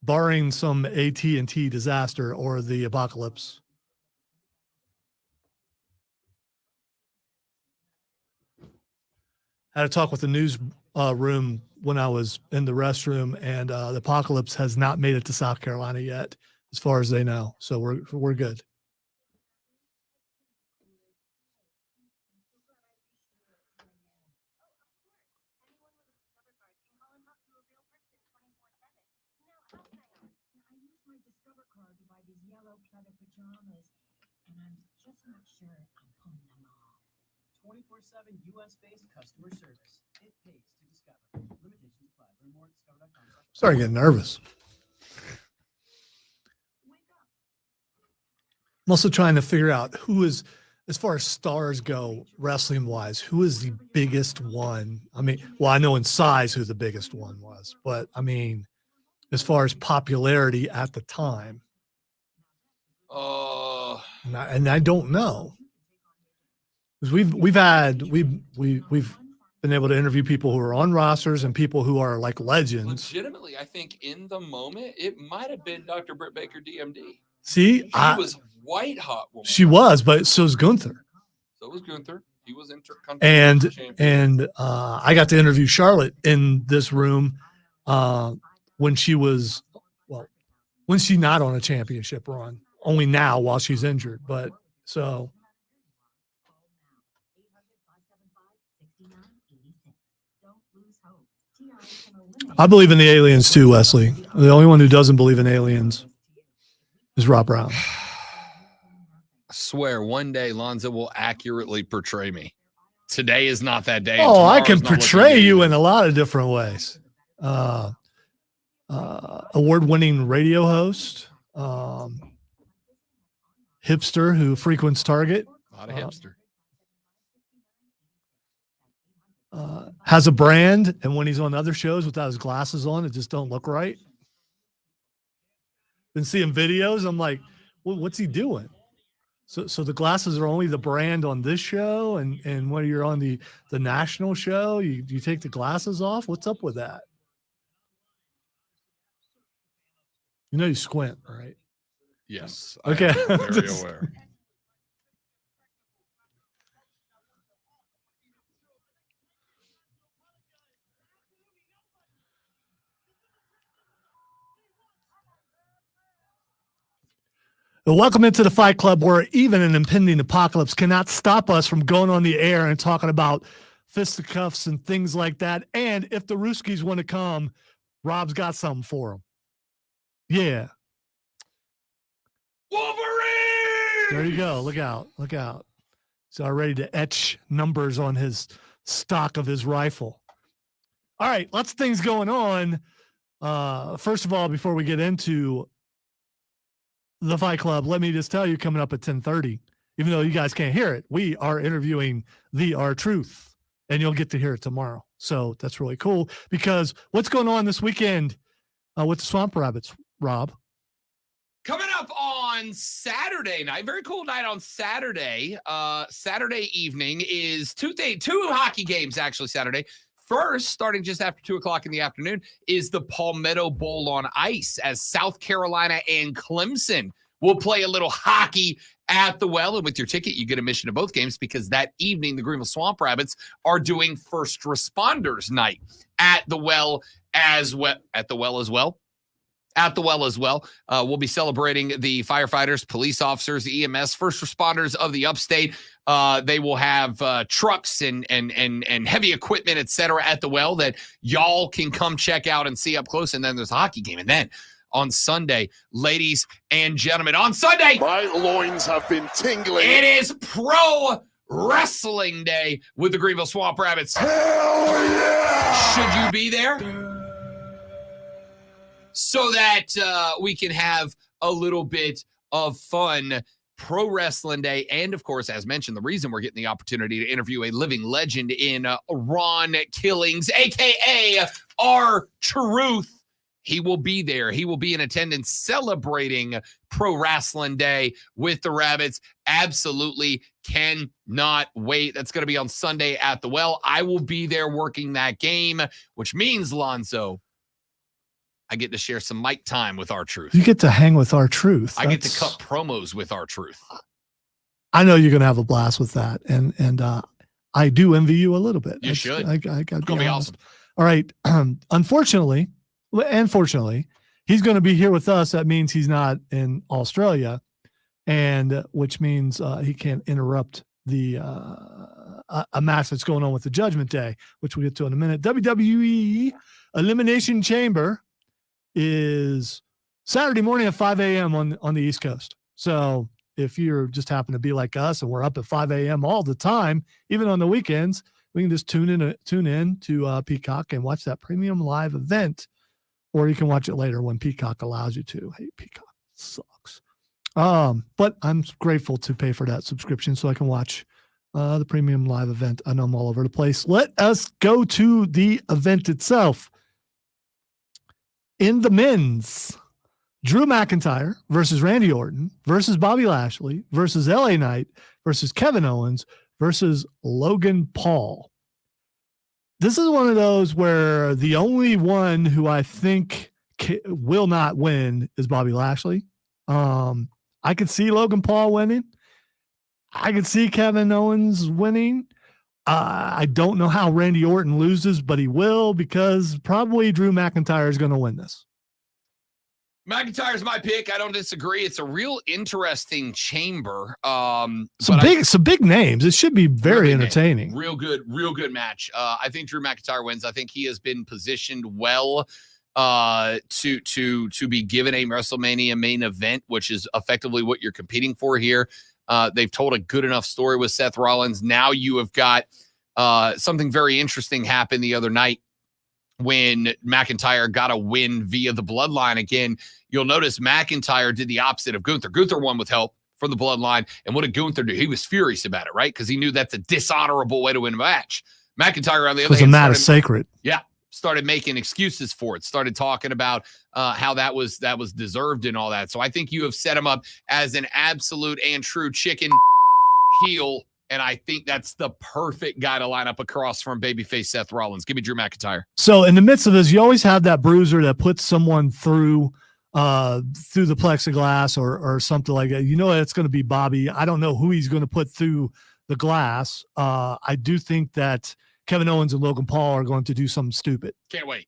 Barring some AT&T disaster or the apocalypse. I had a talk with the news room when I was in the restroom, and the apocalypse has not made it to South Carolina yet, as far as they know. So we're good. And I'm just not sure I'm pulling them off. 24/7 U.S.-based customer service. It pays to discover. Limitations apply. Learn more at discover.com. Starting to get nervous. I'm also trying to figure out who is, as far as stars go, wrestling wise, who is the biggest one? I mean, well, I know in size who the biggest one was, but I mean, as far as popularity at the time. And I don't know, because we've been able to interview people who are on rosters and people who are like legends. Legitimately, I think in the moment it might have been Dr. Britt Baker, DMD. See, She was white hot. Woman. She was, but so's Gunther. So was Gunther. He was intercontinental champion. And I got to interview Charlotte in this room when she was, well, when she's not on a championship run. Only now while she's injured, but so. I believe in the aliens too, Wesley. The only one who doesn't believe in aliens is Rob Brown. I swear one day Lonzo will accurately portray me. Today is not that day. Oh, I can portray you in a lot of different ways. Award-winning radio host. Hipster who frequents Target. A lot of hipster. Has a brand, and when he's on other shows without his glasses on, it just don't look right. Been seeing videos. I'm like, well, what's he doing? So the glasses are only the brand on this show, and when you're on the national show, you take the glasses off. What's up with that? You know you squint, right? Yes. Okay. I am very aware. Welcome into the Fight Club, where even an impending apocalypse cannot stop us from going on the air and talking about fisticuffs and things like that. And if the Ruskies want to come, Rob's got something for them. Yeah. Wolverine! There you go. Look out. Look out. He's already ready to etch numbers on his stock of his rifle. All right. Lots of things going on. First of all, before we get into the Fight Club, let me just tell you, coming up at 10:30, even though you guys can't hear it, we are interviewing the R-Truth, and you'll get to hear it tomorrow. So that's really cool, because what's going on this weekend with the Swamp Rabbits, Rob? Coming up on Saturday night, very cool night on Saturday. Saturday evening is two hockey games, actually, Saturday. First, starting just after 2 o'clock in the afternoon, is the Palmetto Bowl on ice, as South Carolina and Clemson will play a little hockey at the Well. And with your ticket, you get admission to both games, because that evening, the Greenville Swamp Rabbits are doing First Responders Night at the Well as well. at the well as well. We'll be celebrating the firefighters, police officers, EMS, first responders of the upstate. They will have trucks and heavy equipment, et cetera, at the well that y'all can come check out and see up close. And then there's a hockey game. And then on Sunday, ladies and gentlemen, on Sunday, My loins have been tingling. it is Pro Wrestling Day with the Greenville Swamp Rabbits. Hell yeah! Should you be there? So that we can have a little bit of fun. Pro Wrestling Day. And of course, as mentioned, the reason we're getting the opportunity to interview a living legend in Ron Killings, aka R-Truth. He will be there. He will be in attendance celebrating Pro Wrestling Day with the Rabbits. Absolutely cannot wait. That's going to be on Sunday at the well. I will be there working that game, which means, Lonzo, I get to share some mic time with R-Truth. You get to hang with R-Truth. I get to cut promos with R-Truth. I know you're going to have a blast with that. And I do envy you a little bit. You should. I got It's going to be awesome. All right. Unfortunately, and fortunately, he's going to be here with us. That means he's not in Australia, and which means he can't interrupt the a match that's going on with the Judgment Day, which we'll get to in a minute. WWE Elimination Chamber is Saturday morning at 5 a.m. on the East Coast. So if you're just happen to be like us and we're up at 5 a.m. all the time, even on the weekends, we can just tune in to Peacock and watch that premium live event. Or you can watch it later when Peacock allows you to. Hey, Peacock sucks. But I'm grateful to pay for that subscription so I can watch the premium live event. I know I'm all over the place. Let us go to the event itself. In the men's, Drew McIntyre versus Randy Orton versus Bobby Lashley versus LA Knight versus Kevin Owens versus Logan Paul. This is one of those where the only one who I think will not win is Bobby Lashley. I could see Logan Paul winning. I could see Kevin Owens winning. I don't know how Randy Orton loses, but he will because probably Drew McIntyre is going to win this. McIntyre's my pick. I don't disagree. It's a real interesting chamber. Some big names. It should be very entertaining. Real good match. I think Drew McIntyre wins. I think he has been positioned well to be given a WrestleMania main event, which is effectively what you're competing for here. They've told a good enough story with Seth Rollins. Now you have got something very interesting happen the other night when McIntyre got a win via the bloodline. Again, you'll notice McIntyre did the opposite of Gunther. Gunther won with help from the bloodline. And what did Gunther do? He was furious about it, right? Because he knew that's a dishonorable way to win a match. McIntyre, on the other hand, because the mat is sacred. Yeah. Started making excuses for it, started talking about how that was deserved and all that. So I think you have set him up as an absolute and true chicken heel, and I think that's the perfect guy to line up across from babyface Seth Rollins. Give me Drew McIntyre. So in the midst of this, you always have that bruiser that puts someone through the plexiglass or something like that. You know it's going to be Bobby. I don't know who he's going to put through the glass. I do think that Kevin Owens and Logan Paul are going to do something stupid. Can't wait.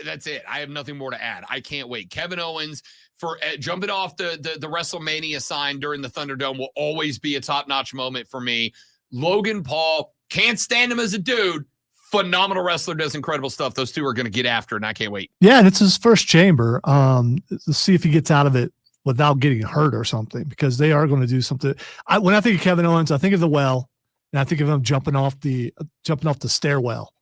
That's it. I have nothing more to add. I can't wait. Kevin Owens, for jumping off the WrestleMania sign during the Thunderdome, will always be a top-notch moment for me. Logan Paul, can't stand him as a dude. Phenomenal wrestler, does incredible stuff. Those two are going to get after it, and I can't wait. Yeah, and it's his first chamber. Let's see if he gets out of it without getting hurt or something, because they are going to do something. When I think of Kevin Owens, I think of the well. And I think of him jumping off the stairwell.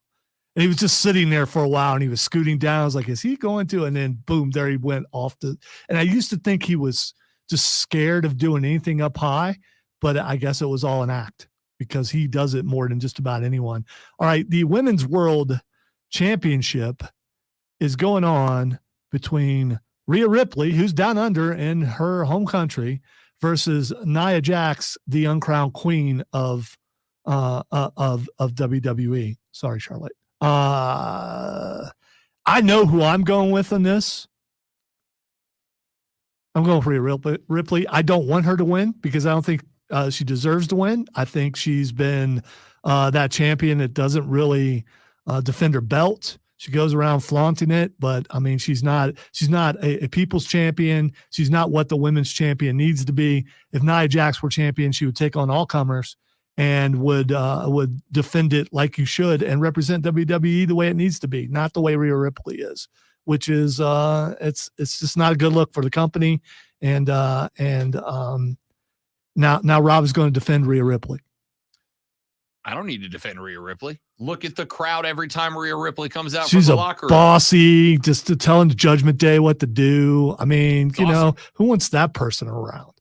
And he was just sitting there for a while and he was scooting down. I was like, is he going to? And then boom, there he went off and I used to think he was just scared of doing anything up high, but I guess it was all an act because he does it more than just about anyone. All right. The Women's World Championship is going on between Rhea Ripley, who's down under in her home country, versus Nia Jax, the uncrowned queen of WWE. Sorry, Charlotte. I know who I'm going with in this. I'm going for Rhea Ripley. I don't want her to win because I don't think she deserves to win. I think she's been that champion that doesn't really defend her belt. She goes around flaunting it, but I mean, she's not a people's champion. She's not what the women's champion needs to be. If Nia Jax were champion, she would take on all comers and would defend it like you should and represent WWE the way it needs to be, not the way Rhea Ripley is, which is it's just not a good look for the company. And now Rob is going to defend Rhea Ripley. I don't need to defend Rhea Ripley. Look at the crowd every time Rhea Ripley comes out She's from a the locker room. bossy, just telling Judgment Day what to do. I mean, who wants that person around?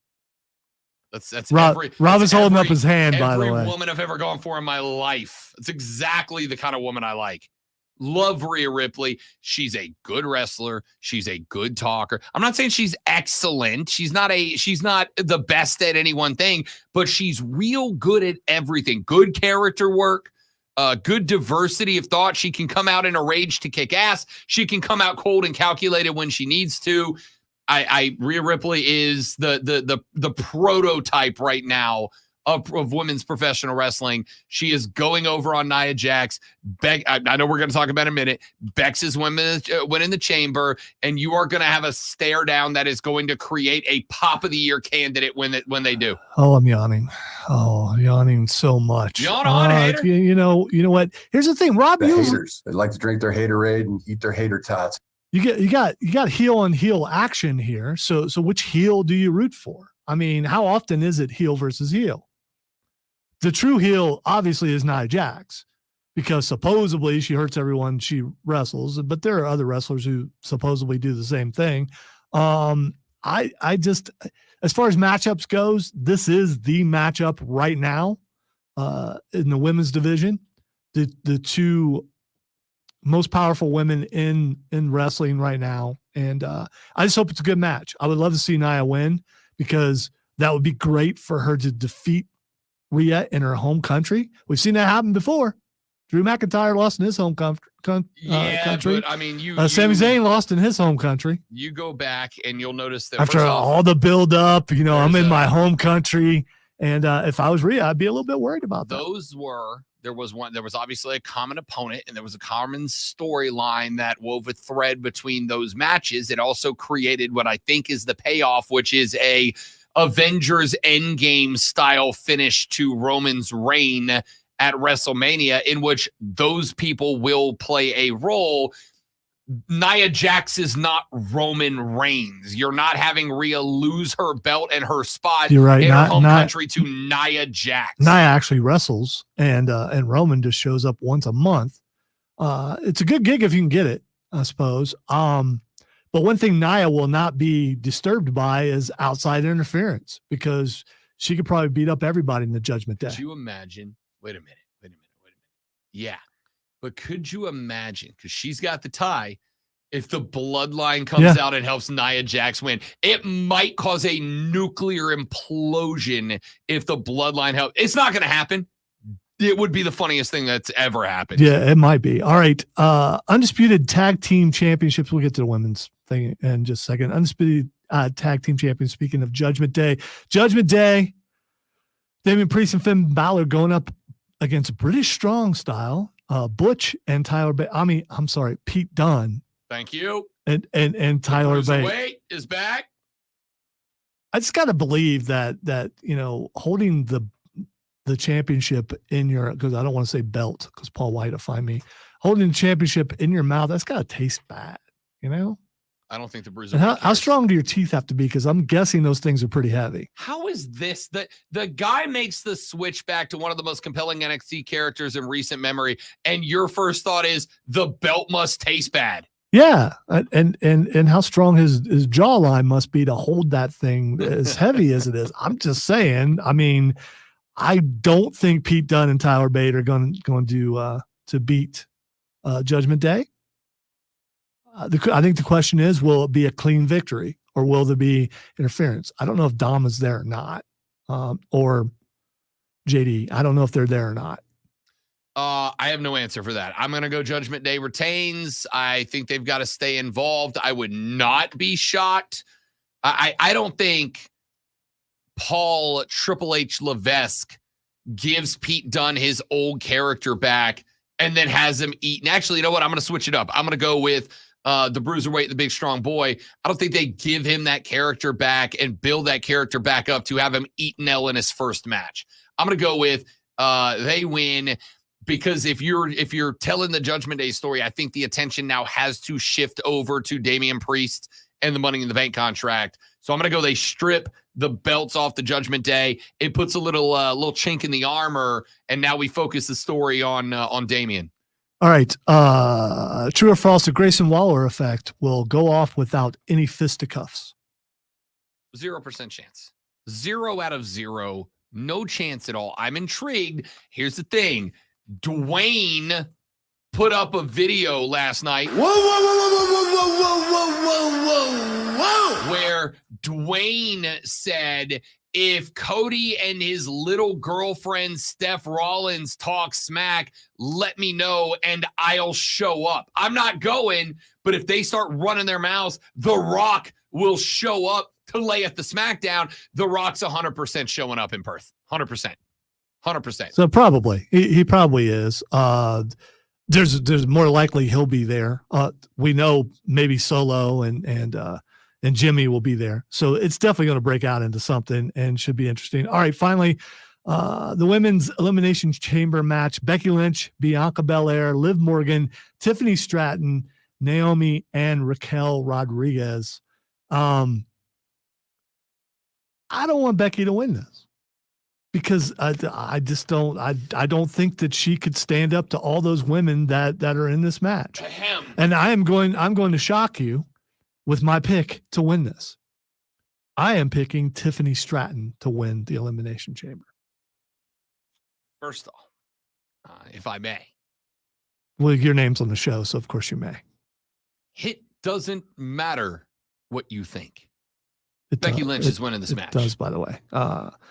That's Rob is holding up his hand, by the way. Every woman I've ever gone for in my life. It's exactly the kind of woman I like. Love Rhea Ripley. She's a good wrestler. She's a good talker. I'm not saying she's excellent. She's not the best at any one thing, but she's real good at everything. Good character work, good diversity of thought. She can come out in a rage to kick ass. She can come out cold and calculated when she needs to. Rhea Ripley is the prototype right now of women's professional wrestling. She is going over on Nia Jax. I know we're going to talk about in a minute. Bex is winning the chamber, and you are going to have a stare down that is going to create a pop of the year candidate when they do. Oh, I'm yawning. Oh, yawning so much. Yawn on, hater. You know what? Here's the thing, Rob. The haters. They like to drink their haterade and eat their hater tots. You got heel on heel action here. So which heel do you root for? I mean, how often is it heel versus heel? The true heel obviously is Nia Jax, because supposedly she hurts everyone she wrestles, but there are other wrestlers who supposedly do the same thing. I just, as far as matchups goes, this is the matchup right now in the women's division. The two most powerful women in wrestling right now. And I just hope it's a good match. I would love to see Nia win, because that would be great for her to defeat Rhea in her home country. We've seen that happen before. Drew McIntyre lost in his home country. But I mean, Sami Zayn lost in his home country. You go back and you'll notice that after all the build up, I'm in my home country. And if I was Rhea, I'd be a little bit worried about that. There was obviously a common opponent, and there was a common storyline that wove a thread between those matches. It also created what I think is the payoff, which is a Avengers Endgame style finish to Roman's reign at WrestleMania, in which those people will play a role. Nia Jax is not Roman Reigns. You're not having Rhea lose her belt and her spot in her home country to Nia Jax. Nia actually wrestles, and Roman just shows up once a month. It's a good gig if you can get it, I suppose. But one thing Nia will not be disturbed by is outside interference, because she could probably beat up everybody in the Judgment Day. Could you imagine? Wait a minute. Yeah. But could you imagine, because she's got the tie, if the bloodline comes out and helps Nia Jax win? It might cause a nuclear implosion if the bloodline helps. It's not going to happen. It would be the funniest thing that's ever happened. Yeah, it might be. All right. Undisputed Tag Team Championships. We'll get to the women's thing in just a second. Undisputed Tag Team Champions. Speaking of Judgment Day. Judgment Day, Damian Priest and Finn Balor going up against British Strong Style. Butch and Tyler Bate. I'm sorry, Pete Dunne. Thank you. And Tyler Bate. Wait is back. I just got to believe that holding the championship in your, because I don't want to say belt, because Paul White will find me, holding the championship in your mouth, that's got to taste bad, I don't think the Bruiser. And how strong do your teeth have to be? Because I'm guessing those things are pretty heavy. How is this? The guy makes the switch back to one of the most compelling NXT characters in recent memory, and your first thought is the belt must taste bad. Yeah, and how strong his jawline must be to hold that thing as heavy as it is. I'm just saying. I mean, I don't think Pete Dunne and Tyler Bate are going to beat Judgment Day. I think the question is, will it be a clean victory, or will there be interference? I don't know if Dom is there or not, or JD. I don't know if they're there or not. I have no answer for that. I'm going to go Judgment Day retains. I think they've got to stay involved. I would not be shocked. I don't think Paul Triple H Levesque gives Pete Dunne his old character back and then has him eaten. Actually, you know what? I'm going to switch it up. I'm going to go with the bruiserweight, the big strong boy. I don't think they give him that character back and build that character back up to have him eat Nell in his first match. I'm going to go with they win, because if you're telling the Judgment Day story, I think the attention now has to shift over to Damian Priest and the Money in the Bank contract. So I'm going to go they strip the belts off the Judgment Day. It puts a little chink in the armor, and now we focus the story on Damian. All right. True or false, the Grayson Waller effect will go off without any fisticuffs. 0% chance. 0 out of 0. No chance at all. I'm intrigued. Here's the thing. Dwayne put up a video last night. Whoa, whoa, whoa, whoa, whoa, whoa, whoa, whoa, whoa, whoa. Where Dwayne said, if Cody and his little girlfriend, Steph Rollins, talk smack, let me know and I'll show up. I'm not going, but if they start running their mouths, The Rock will show up to lay at the SmackDown. The Rock's 100% showing up in Perth. 100%. 100%. So probably he probably is. There's more likely he'll be there. We know maybe Solo and Jimmy will be there. So it's definitely going to break out into something and should be interesting. All right, finally, the women's elimination chamber match: Becky Lynch, Bianca Belair, Liv Morgan, Tiffany Stratton, Naomi, and Raquel Rodriguez. I don't want Becky to win this, because I just don't. I don't think that she could stand up to all those women that are in this match. And I'm going to shock you with my pick to win this. I am picking Tiffany Stratton to win the Elimination Chamber. First off, if I may. Well, your name's on the show, so of course you may. It doesn't matter what you think. Becky Lynch is winning this match. It does, by the way.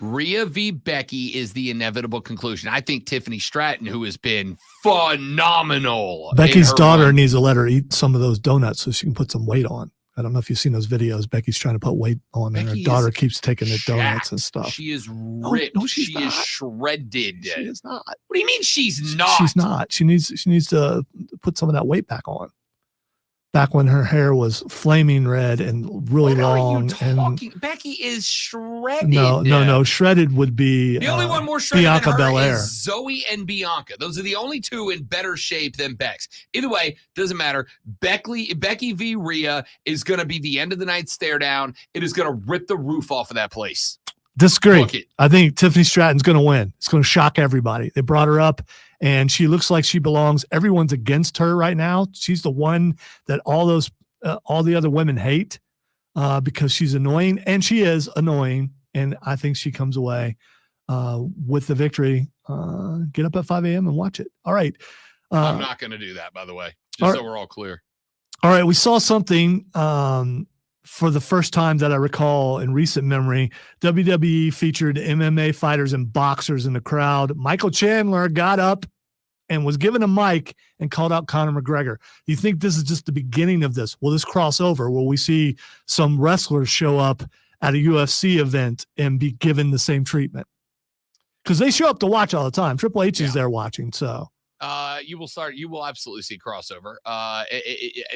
Rhea v. Becky is the inevitable conclusion. I think Tiffany Stratton, who has been phenomenal. Becky's daughter needs to let her eat some of those donuts so she can put some weight on. I don't know if you've seen those videos. Becky's trying to put weight on, and her daughter keeps taking the donuts and stuff. She is ripped. No, she not. is shredded. She is not. What do you mean she's not? She's not. She needs to put some of that weight back on. Back when her hair was flaming red and really long. And Becky is shredded. No. Shredded would be the only one more shredded Bianca than her Belair. is Zoe and Bianca. Those are the only two in better shape than Bex. Either way, doesn't matter. Becky v. Rhea is going to be the end of the night stare down. It is going to rip the roof off of that place. Disagree. Book it. I think Tiffany Stratton's going to win. It's going to shock everybody. They brought her up, and she looks like she belongs. Everyone's against her right now. She's the one that all the other women hate because she's annoying, and she is annoying. And I think she comes away with the victory. Get up at 5 a.m. and watch it. All right. I'm not going to do that, by the way, just so we're all clear. All right. We saw something for the first time that I recall in recent memory. WWE featured MMA fighters and boxers in the crowd. Michael Chandler got up and was given a mic and called out Conor McGregor. You think this is just the beginning of this? Will this cross over? Will we see some wrestlers show up at a UFC event and be given the same treatment? Because they show up to watch all the time. Triple H is there watching, so. You will absolutely see crossover.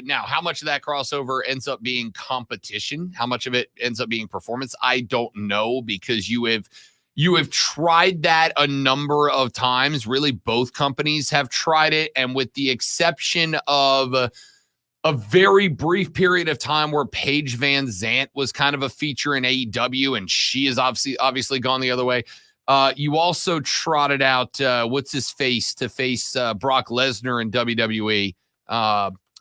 Now, how much of that crossover ends up being competition? How much of it ends up being performance? I don't know, because you have tried that a number of times. Really, both companies have tried it, and with the exception of a very brief period of time where Paige Van Zant was kind of a feature in AEW, and she is obviously gone the other way. You also trotted out what's his face to face Brock Lesnar in WWE.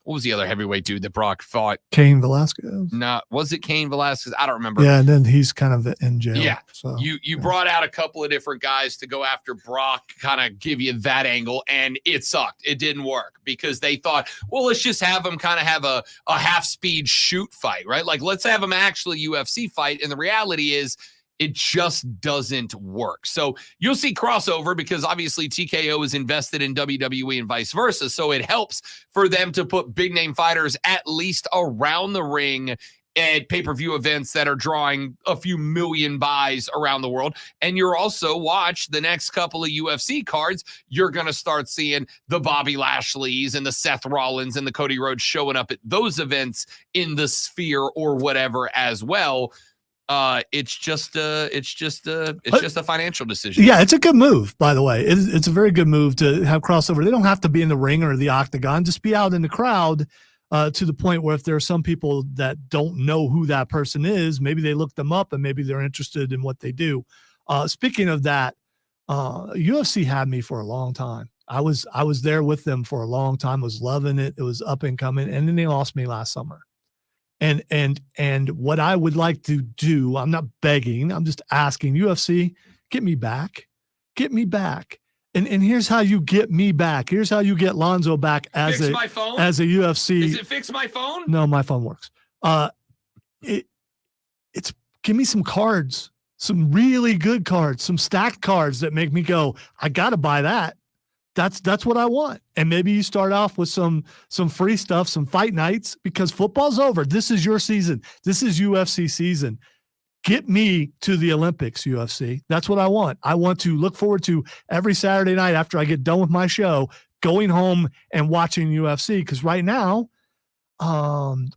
What was the other heavyweight dude that Brock fought? Cain Velasquez. No, was it Cain Velasquez? I don't remember. Yeah, and then he's kind of in jail. Yeah. So You brought out a couple of different guys to go after Brock, kind of give you that angle, and it sucked. It didn't work because they thought, well, let's just have them kind of have a half-speed shoot fight, right? Like, let's have them actually UFC fight. And the reality is, it just doesn't work. So you'll see crossover because obviously TKO is invested in WWE and vice versa. So it helps for them to put big name fighters at least around the ring at pay-per-view events that are drawing a few million buys around the world. And you're also watch the next couple of UFC cards. You're going to start seeing the Bobby Lashley's and the Seth Rollins and the Cody Rhodes showing up at those events in the Sphere or whatever as well. It's just a financial decision. Yeah, it's a good move, by the way. It's a very good move to have crossover. They don't have to be in the ring or the octagon. Just be out in the crowd to the point where if there are some people that don't know who that person is, maybe they look them up and maybe they're interested in what they do. Speaking of that, UFC had me for a long time. I was there with them for a long time. I was loving it. It was up and coming, and then they lost me last summer. And what I would like to do, I'm not begging, I'm just asking UFC, get me back. And here's how you get me back. Here's how you get Lonzo back as a UFC. Is it fix my phone? No, my phone works. It's give me some cards, some really good cards, some stacked cards that make me go, I got to buy that. That's what I want. And maybe you start off with some free stuff, some fight nights, because football's over. This is your season. This is UFC season. Get me to the Olympics, UFC. That's what I want. I want to look forward to every Saturday night after I get done with my show, going home and watching UFC. Because right now,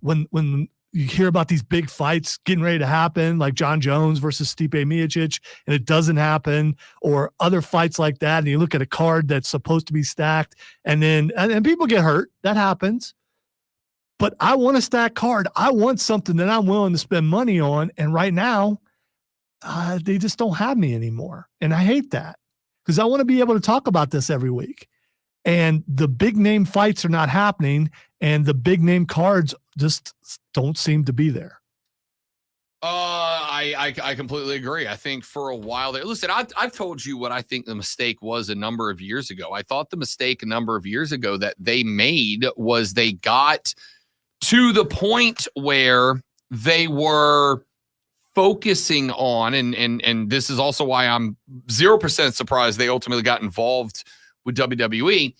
when you hear about these big fights getting ready to happen, like John Jones versus Stipe Miocic, and it doesn't happen, or other fights like that, and you look at a card that's supposed to be stacked, and people get hurt. That happens. But I want a stacked card. I want something that I'm willing to spend money on, and right now, they just don't have me anymore, and I hate that because I want to be able to talk about this every week. And the big name fights are not happening, and the big name cards just don't seem to be there. I completely agree. I think for a while there, listen, I've told you what I think the mistake was a number of years ago. I thought the mistake a number of years ago that they made was they got to the point where they were focusing on, and this is also why I'm 0% surprised they ultimately got involved with WWE.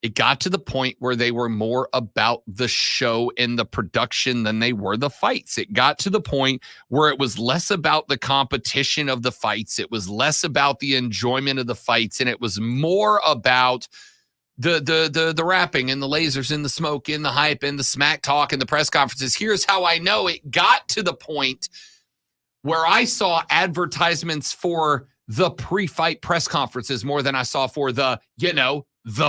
It got to the point where they were more about the show and the production than they were the fights. It got to the point where it was less about the competition of the fights. It was less about the enjoyment of the fights, and it was more about the rapping and the lasers and the smoke and the hype and the smack talk and the press conferences. Here's how I know it got to the point where I saw advertisements for the pre-fight press conferences more than I saw for the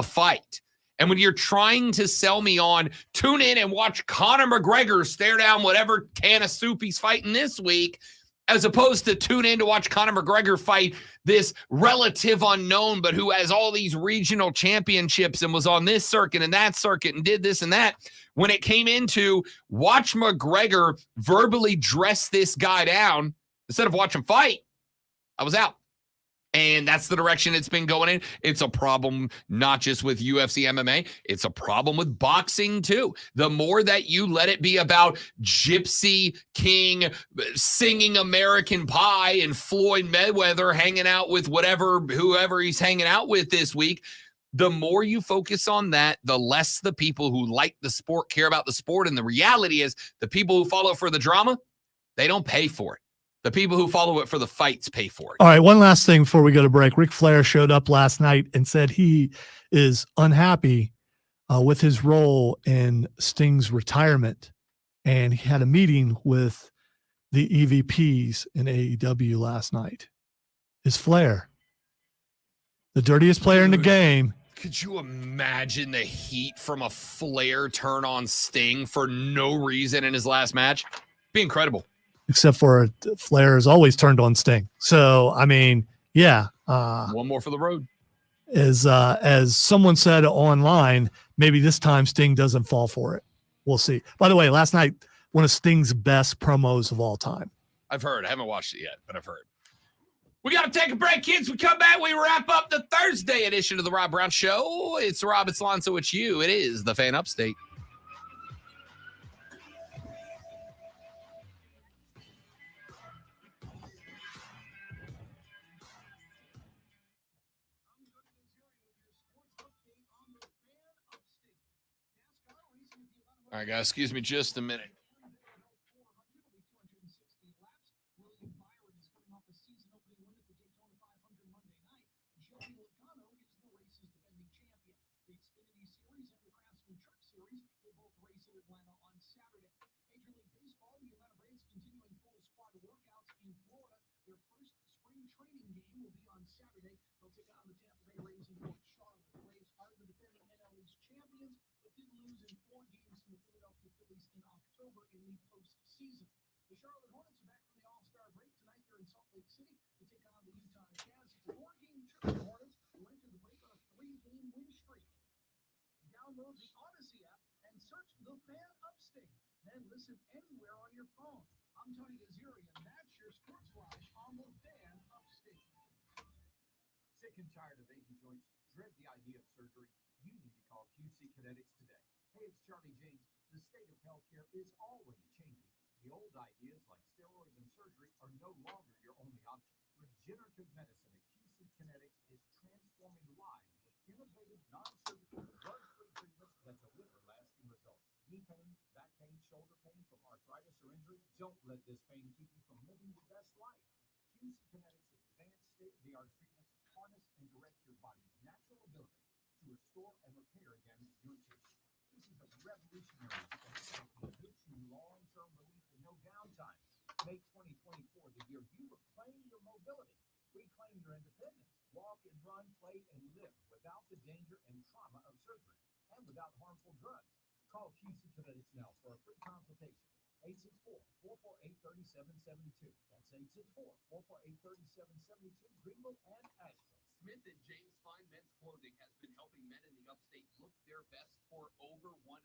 fight. And when you're trying to sell me on, tune in and watch Conor McGregor stare down whatever can of soup he's fighting this week, as opposed to tune in to watch Conor McGregor fight this relative unknown, but who has all these regional championships and was on this circuit and that circuit and did this and that. When it came into watch McGregor verbally dress this guy down, instead of watch him fight, I was out. And that's the direction it's been going in. It's a problem not just with UFC MMA. It's a problem with boxing, too. The more that you let it be about Gypsy King singing American Pie and Floyd Mayweather hanging out with whoever he's hanging out with this week, the more you focus on that, the less the people who like the sport care about the sport. And the reality is the people who follow for the drama, they don't pay for it. The people who follow it for the fights pay for it. All right, one last thing before we go to break. Ric Flair showed up last night and said he is unhappy with his role in Sting's retirement. And he had a meeting with the EVPs in AEW last night. Is Flair the dirtiest player in the game? Could you imagine the heat from a Flair turn on Sting for no reason in his last match? Be incredible. Except for Flair is always turned on Sting. So, I mean, yeah. One more for the road. As someone said online, maybe this time Sting doesn't fall for it. We'll see. By the way, last night, one of Sting's best promos of all time. I've heard. I haven't watched it yet, but I've heard. We got to take a break, kids. We come back. We wrap up the Thursday edition of the Rob Brown Show. It's Rob, it's Lonzo, it's you. It is the Fan Upstate. All right, guys, excuse me just a minute. Atlanta on Saturday. Major League Baseball, the Atlanta Braves continuing full squad workouts in Florida. Their first spring training game will be on Saturday. They'll take on the Tampa Bay Rays in Port Charlotte. The Rays are the defending NL East champions, but did lose in 4 games to the Philadelphia Phillies in October in the postseason. The Charlotte Hornets are back from the All-Star break. Tonight they're in Salt Lake City to take on the Utah Jazz. It's a 4-game trip for the Hornets, who entered the break on a 3-game win streak. Download the Odyssey app and search The Fan Upstate. Then listen anywhere on your phone. I'm Tony Gazzieri, and that's your Sports Flash on The Fan Upstate. Sick and tired of achy joints? Dread the idea of surgery? You need to call QC Kinetics today. Hey, it's Charlie James. The state of healthcare is always changing. The old ideas like steroids and surgery are no longer your only option. Regenerative medicine at QC Kinetics is transforming lives with innovative, non-surgical, drug-free treatments that deliver lasting results. Knee pain, back pain, shoulder pain from arthritis or injury? Don't let this pain keep you from living your best life. QC Kinetics' advanced state-of-the-art treatments harness and direct your body's natural ability to restore and repair damaged joint tissue. This is a revolutionary approach that gives you long-term relief and no downtime. Make 2024 the year you reclaim your mobility, reclaim your independence, walk and run, play and live without the danger and trauma of surgery and without harmful drugs. Call QC Kinetics now for a free consultation. 864-448-3772. That's 864-448-3772, Greenville and Asheville. Smith & James Fine Men's Clothing has been helping men in the upstate look their best for over 100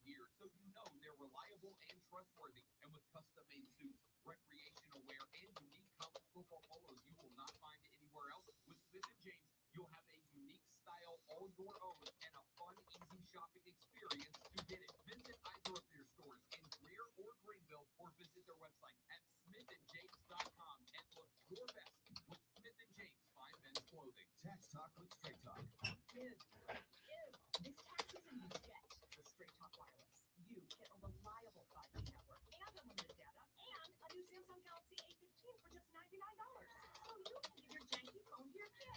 years. So you know they're reliable and trustworthy. And with custom-made suits, recreational wear, and unique college football polos you will not find anywhere else. With Smith & James, you'll have a unique style all your own and a fun, easy shopping experience to get it. Visit either of their stores in Greer or Greenville, or visit their website at smithandjames.com and look your best with Smith & James Fine Men's Clothing. Tax Talk with Straight Talk. This tax season you get the Straight Talk Wireless. You get a reliable 5G network and unlimited data and a new Samsung Galaxy A15 for just $99. So you can give your janky phone to your kid.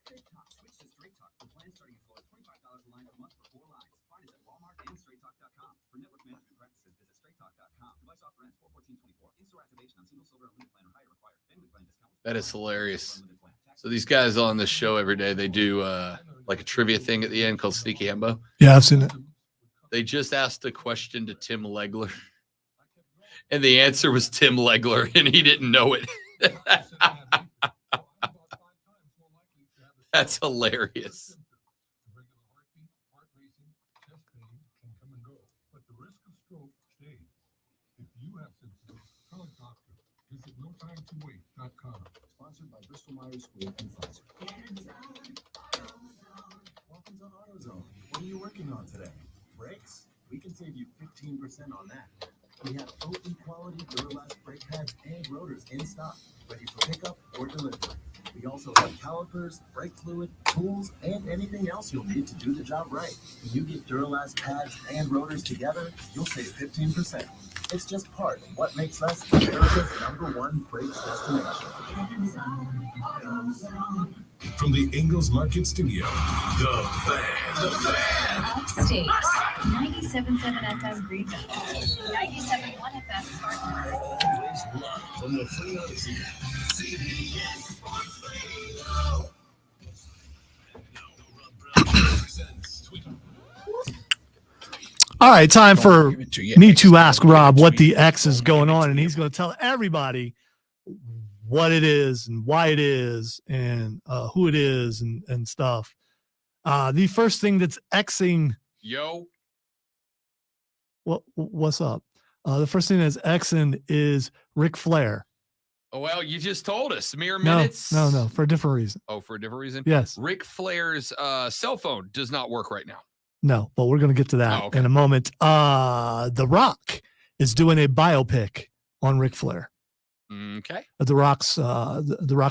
Straight Talk. Switch to Straight Talk. The plan starting as low as $25 a line per month for 4 lines. Find us at Walmart and StraightTalk.com. For network management practices, visit StraightTalk.com. Device offer ends 4/14/24. In-store activation on single, silver, unlimited plan or higher required. Family plan discount. That is hilarious. So these guys on this show every day, they do like a trivia thing at the end called Sneaky Hambo. Yeah, I've seen it. They just asked a question to Tim Legler, and the answer was Tim Legler, and he didn't know it. That's hilarious. But the risk of stroke stays. If you have symptoms, call a doctor. Visit NoTimeToWait.com. Sponsored by Bristol Myers Squibb and Pfizer. Welcome to AutoZone. What are you working on today? Brakes? We can save you 15% on that. We have OE quality Duralast brake pads and rotors in stock, ready for pickup or delivery. We also have calipers, brake fluid, tools, and anything else you'll need to do the job right. When you get Duralast pads and rotors together, you'll save 15%. It's just part of what makes us America's #1 brakes destination. From the Ingalls Market Studio, The Fan. Upstate. 97.7 FM Greenville. 97.1 FM Spartanburg. Always live from the Free Odyssey app. CBS Sports Radio. All right, time for me to ask Rob what the X is going on, and he's going to tell everybody what it is and why it is and who it is and stuff. The first thing that's Xing. Yo. What's up? The first thing that's Xing is Ric Flair. Oh, well, you just told us. Mere minutes. No, for a different reason. Oh, for a different reason? Yes. Ric Flair's cell phone does not work right now. No, but we're going to get to that in a moment. The Rock is doing a biopic on Ric Flair. Okay. The Rock's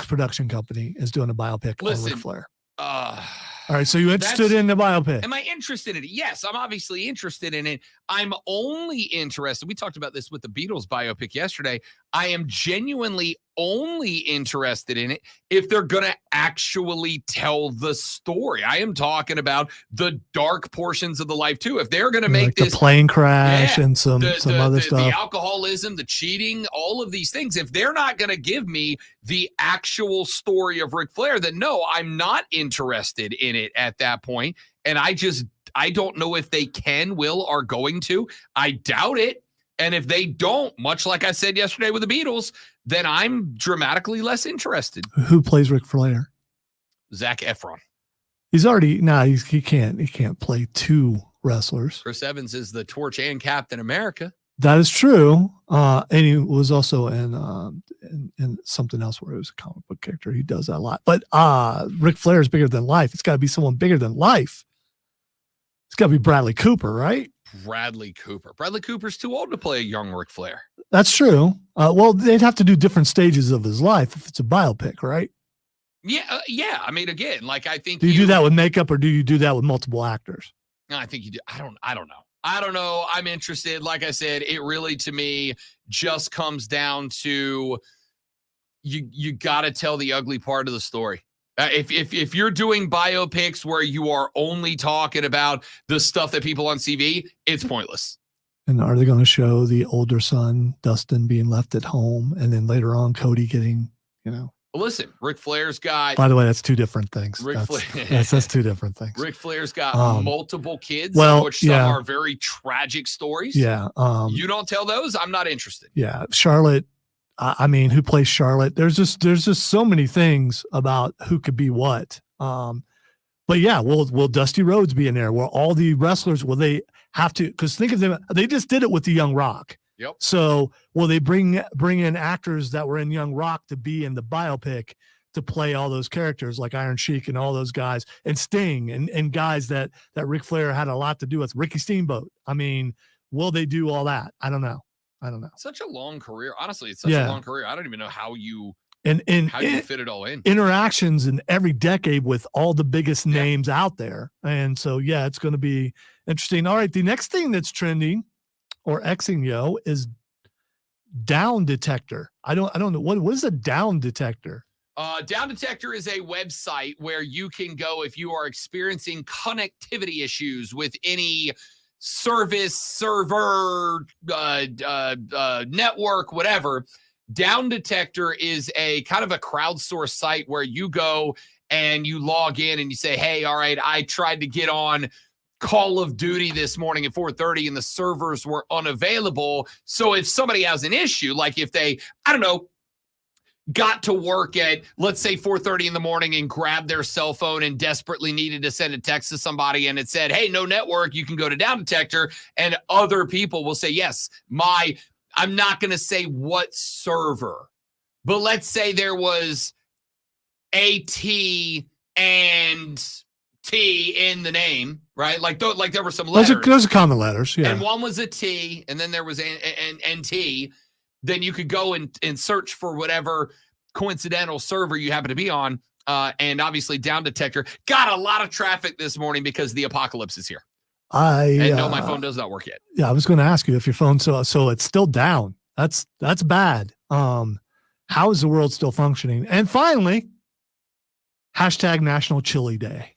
production company is doing a biopic on Ric Flair. All right, so you interested in the biopic? Am I interested in it? Yes, I'm obviously interested in it. I'm only interested. We talked about this with the Beatles biopic yesterday. I am genuinely only interested in it if they're going to actually tell the story. I am talking about the dark portions of the life too. If they're going to make like this the plane crash and some other stuff, the alcoholism, the cheating, all of these things, if they're not going to give me the actual story of Ric Flair, then no, I'm not interested in it at that point. And I don't know if they can, will, are going to. I doubt it. And if they don't, much like I said yesterday with the Beatles, then I'm dramatically less interested. Who plays Ric Flair? Zac Efron. He's already he can't play two wrestlers. Chris Evans is the Torch and Captain America. That is true. And he was also in something else where it was a comic book character. He does that a lot. But Ric Flair is bigger than life. It's got to be someone bigger than life. It's got to be Bradley Cooper, right? Bradley Cooper. Bradley Cooper's too old to play a young Ric Flair. That's true. Well, they'd have to do different stages of his life if it's a biopic, right? Yeah, yeah. I mean, again, like I think Do you do that with makeup or do you do that with multiple actors? No, I think you do. I don't know. I'm interested. Like I said, it really to me just comes down to you got to tell the ugly part of the story. If you're doing biopics where you are only talking about the stuff that people on TV, it's pointless. And are they going to show the older son, Dustin, being left at home, and then later on Cody getting, Listen, Ric Flair's got. By the way, that's two different things. That's two different things. Ric Flair's got multiple kids, which some are very tragic stories. Yeah. You don't tell those, I'm not interested. Yeah, Charlotte. I mean, who plays Charlotte? There's just so many things about who could be what. But yeah, will Dusty Rhodes be in there? Will all the wrestlers, will they have to? Because think of them, they just did it with the Young Rock. Yep. So will they bring in actors that were in Young Rock to be in the biopic to play all those characters like Iron Sheik and all those guys and Sting and guys that Ric Flair had a lot to do with, Ricky Steamboat? I mean, will they do all that? I don't know. Such a long career. Honestly, it's such a long career. I don't even know how you fit it all in. Interactions in every decade with all the biggest names out there. And so, yeah, it's going to be interesting. All right. The next thing that's trending or Xing is Down Detector. I don't know. What is a Down Detector? Down Detector is a website where you can go if you are experiencing connectivity issues with any service, server, network, whatever. Down Detector is a kind of a crowdsourced site where you go and you log in and you say, hey, all right, I tried to get on Call of Duty this morning at 4:30 and the servers were unavailable. So if somebody has an issue, like if they, got to work at, let's say 4:30 in the morning and grabbed their cell phone and desperately needed to send a text to somebody and it said, hey, no network, you can go to Down Detector, and other people will say, yes, I'm not going to say what server, but let's say there was AT and T in the name, right? Like there were some letters. Those are common letters, yeah. And one was a T, and then there was an T. Then you could go and search for whatever coincidental server you happen to be on. And obviously Down Detector got a lot of traffic this morning because the apocalypse is here. No, my phone does not work yet. Yeah, I was going to ask you if your phone, so it's still down. That's bad. How is the world still functioning? And finally, hashtag National Chili Day.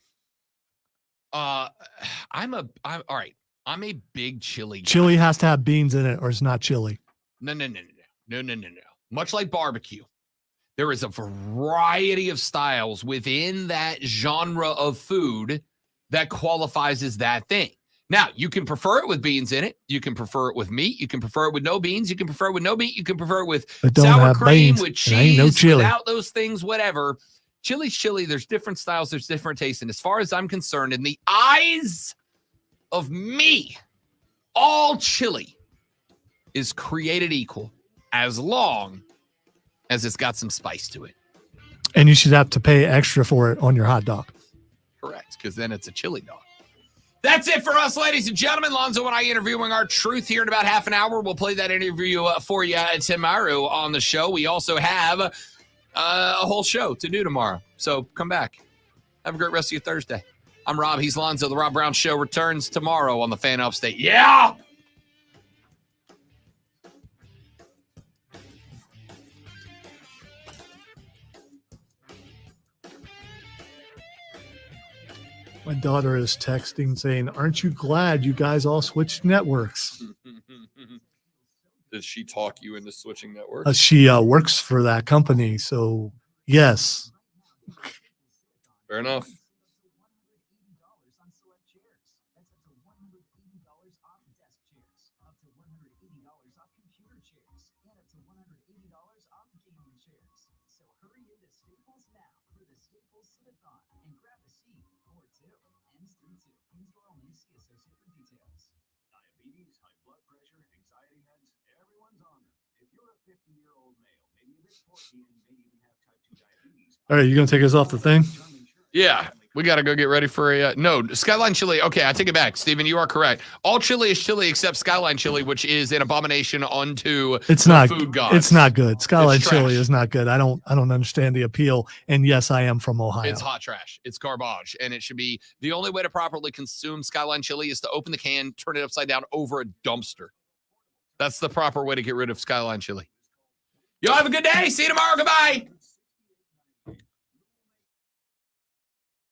I'm all right. I'm a big chili guy. Chili has to have beans in it or it's not chili. No. Much like barbecue, there is a variety of styles within that genre of food that qualifies as that thing. Now, you can prefer it with beans in it. You can prefer it with meat. You can prefer it with no beans. You can prefer it with no meat. You can prefer it with sour cream, with cheese, without those things, whatever. Chili's chili. There's different styles. There's different tastes. And as far as I'm concerned, in the eyes of me, all chili is created equal as long as it's got some spice to it. And you should have to pay extra for it on your hot dog. Correct, because then it's a chili dog. That's it for us, ladies and gentlemen. Lonzo and I interviewing our truth here in about half an hour. We'll play that interview for you tomorrow on the show. We also have a whole show to do tomorrow. So come back. Have a great rest of your Thursday. I'm Rob. He's Lonzo. The Rob Brown Show returns tomorrow on the Fan Upstate. Yeah! My daughter is texting saying, "Aren't you glad you guys all switched networks?" Does she talk you into switching networks? She works for that company, so yes. Fair enough. Diabetes, high blood pressure, anxiety meds, everyone's on them. If you're a 50-year-old male, maybe a bit porky and may even have type 2 diabetes. All right, you gonna take us off the thing? Yeah, we got to go get ready for a no Skyline chili. Okay, I take it back, Steven. You are correct. All chili is chili except Skyline chili, which is an abomination unto It's the not food gods. It's not good. Skyline It's chili trash. is not good. I don't understand the appeal. And yes, I am from Ohio. It's hot trash. It's garbage, and it should be the only way to properly consume Skyline chili is to open the can, turn it upside down over a dumpster. That's the proper way to get rid of Skyline chili. Y'all have a good day. See you tomorrow. Goodbye.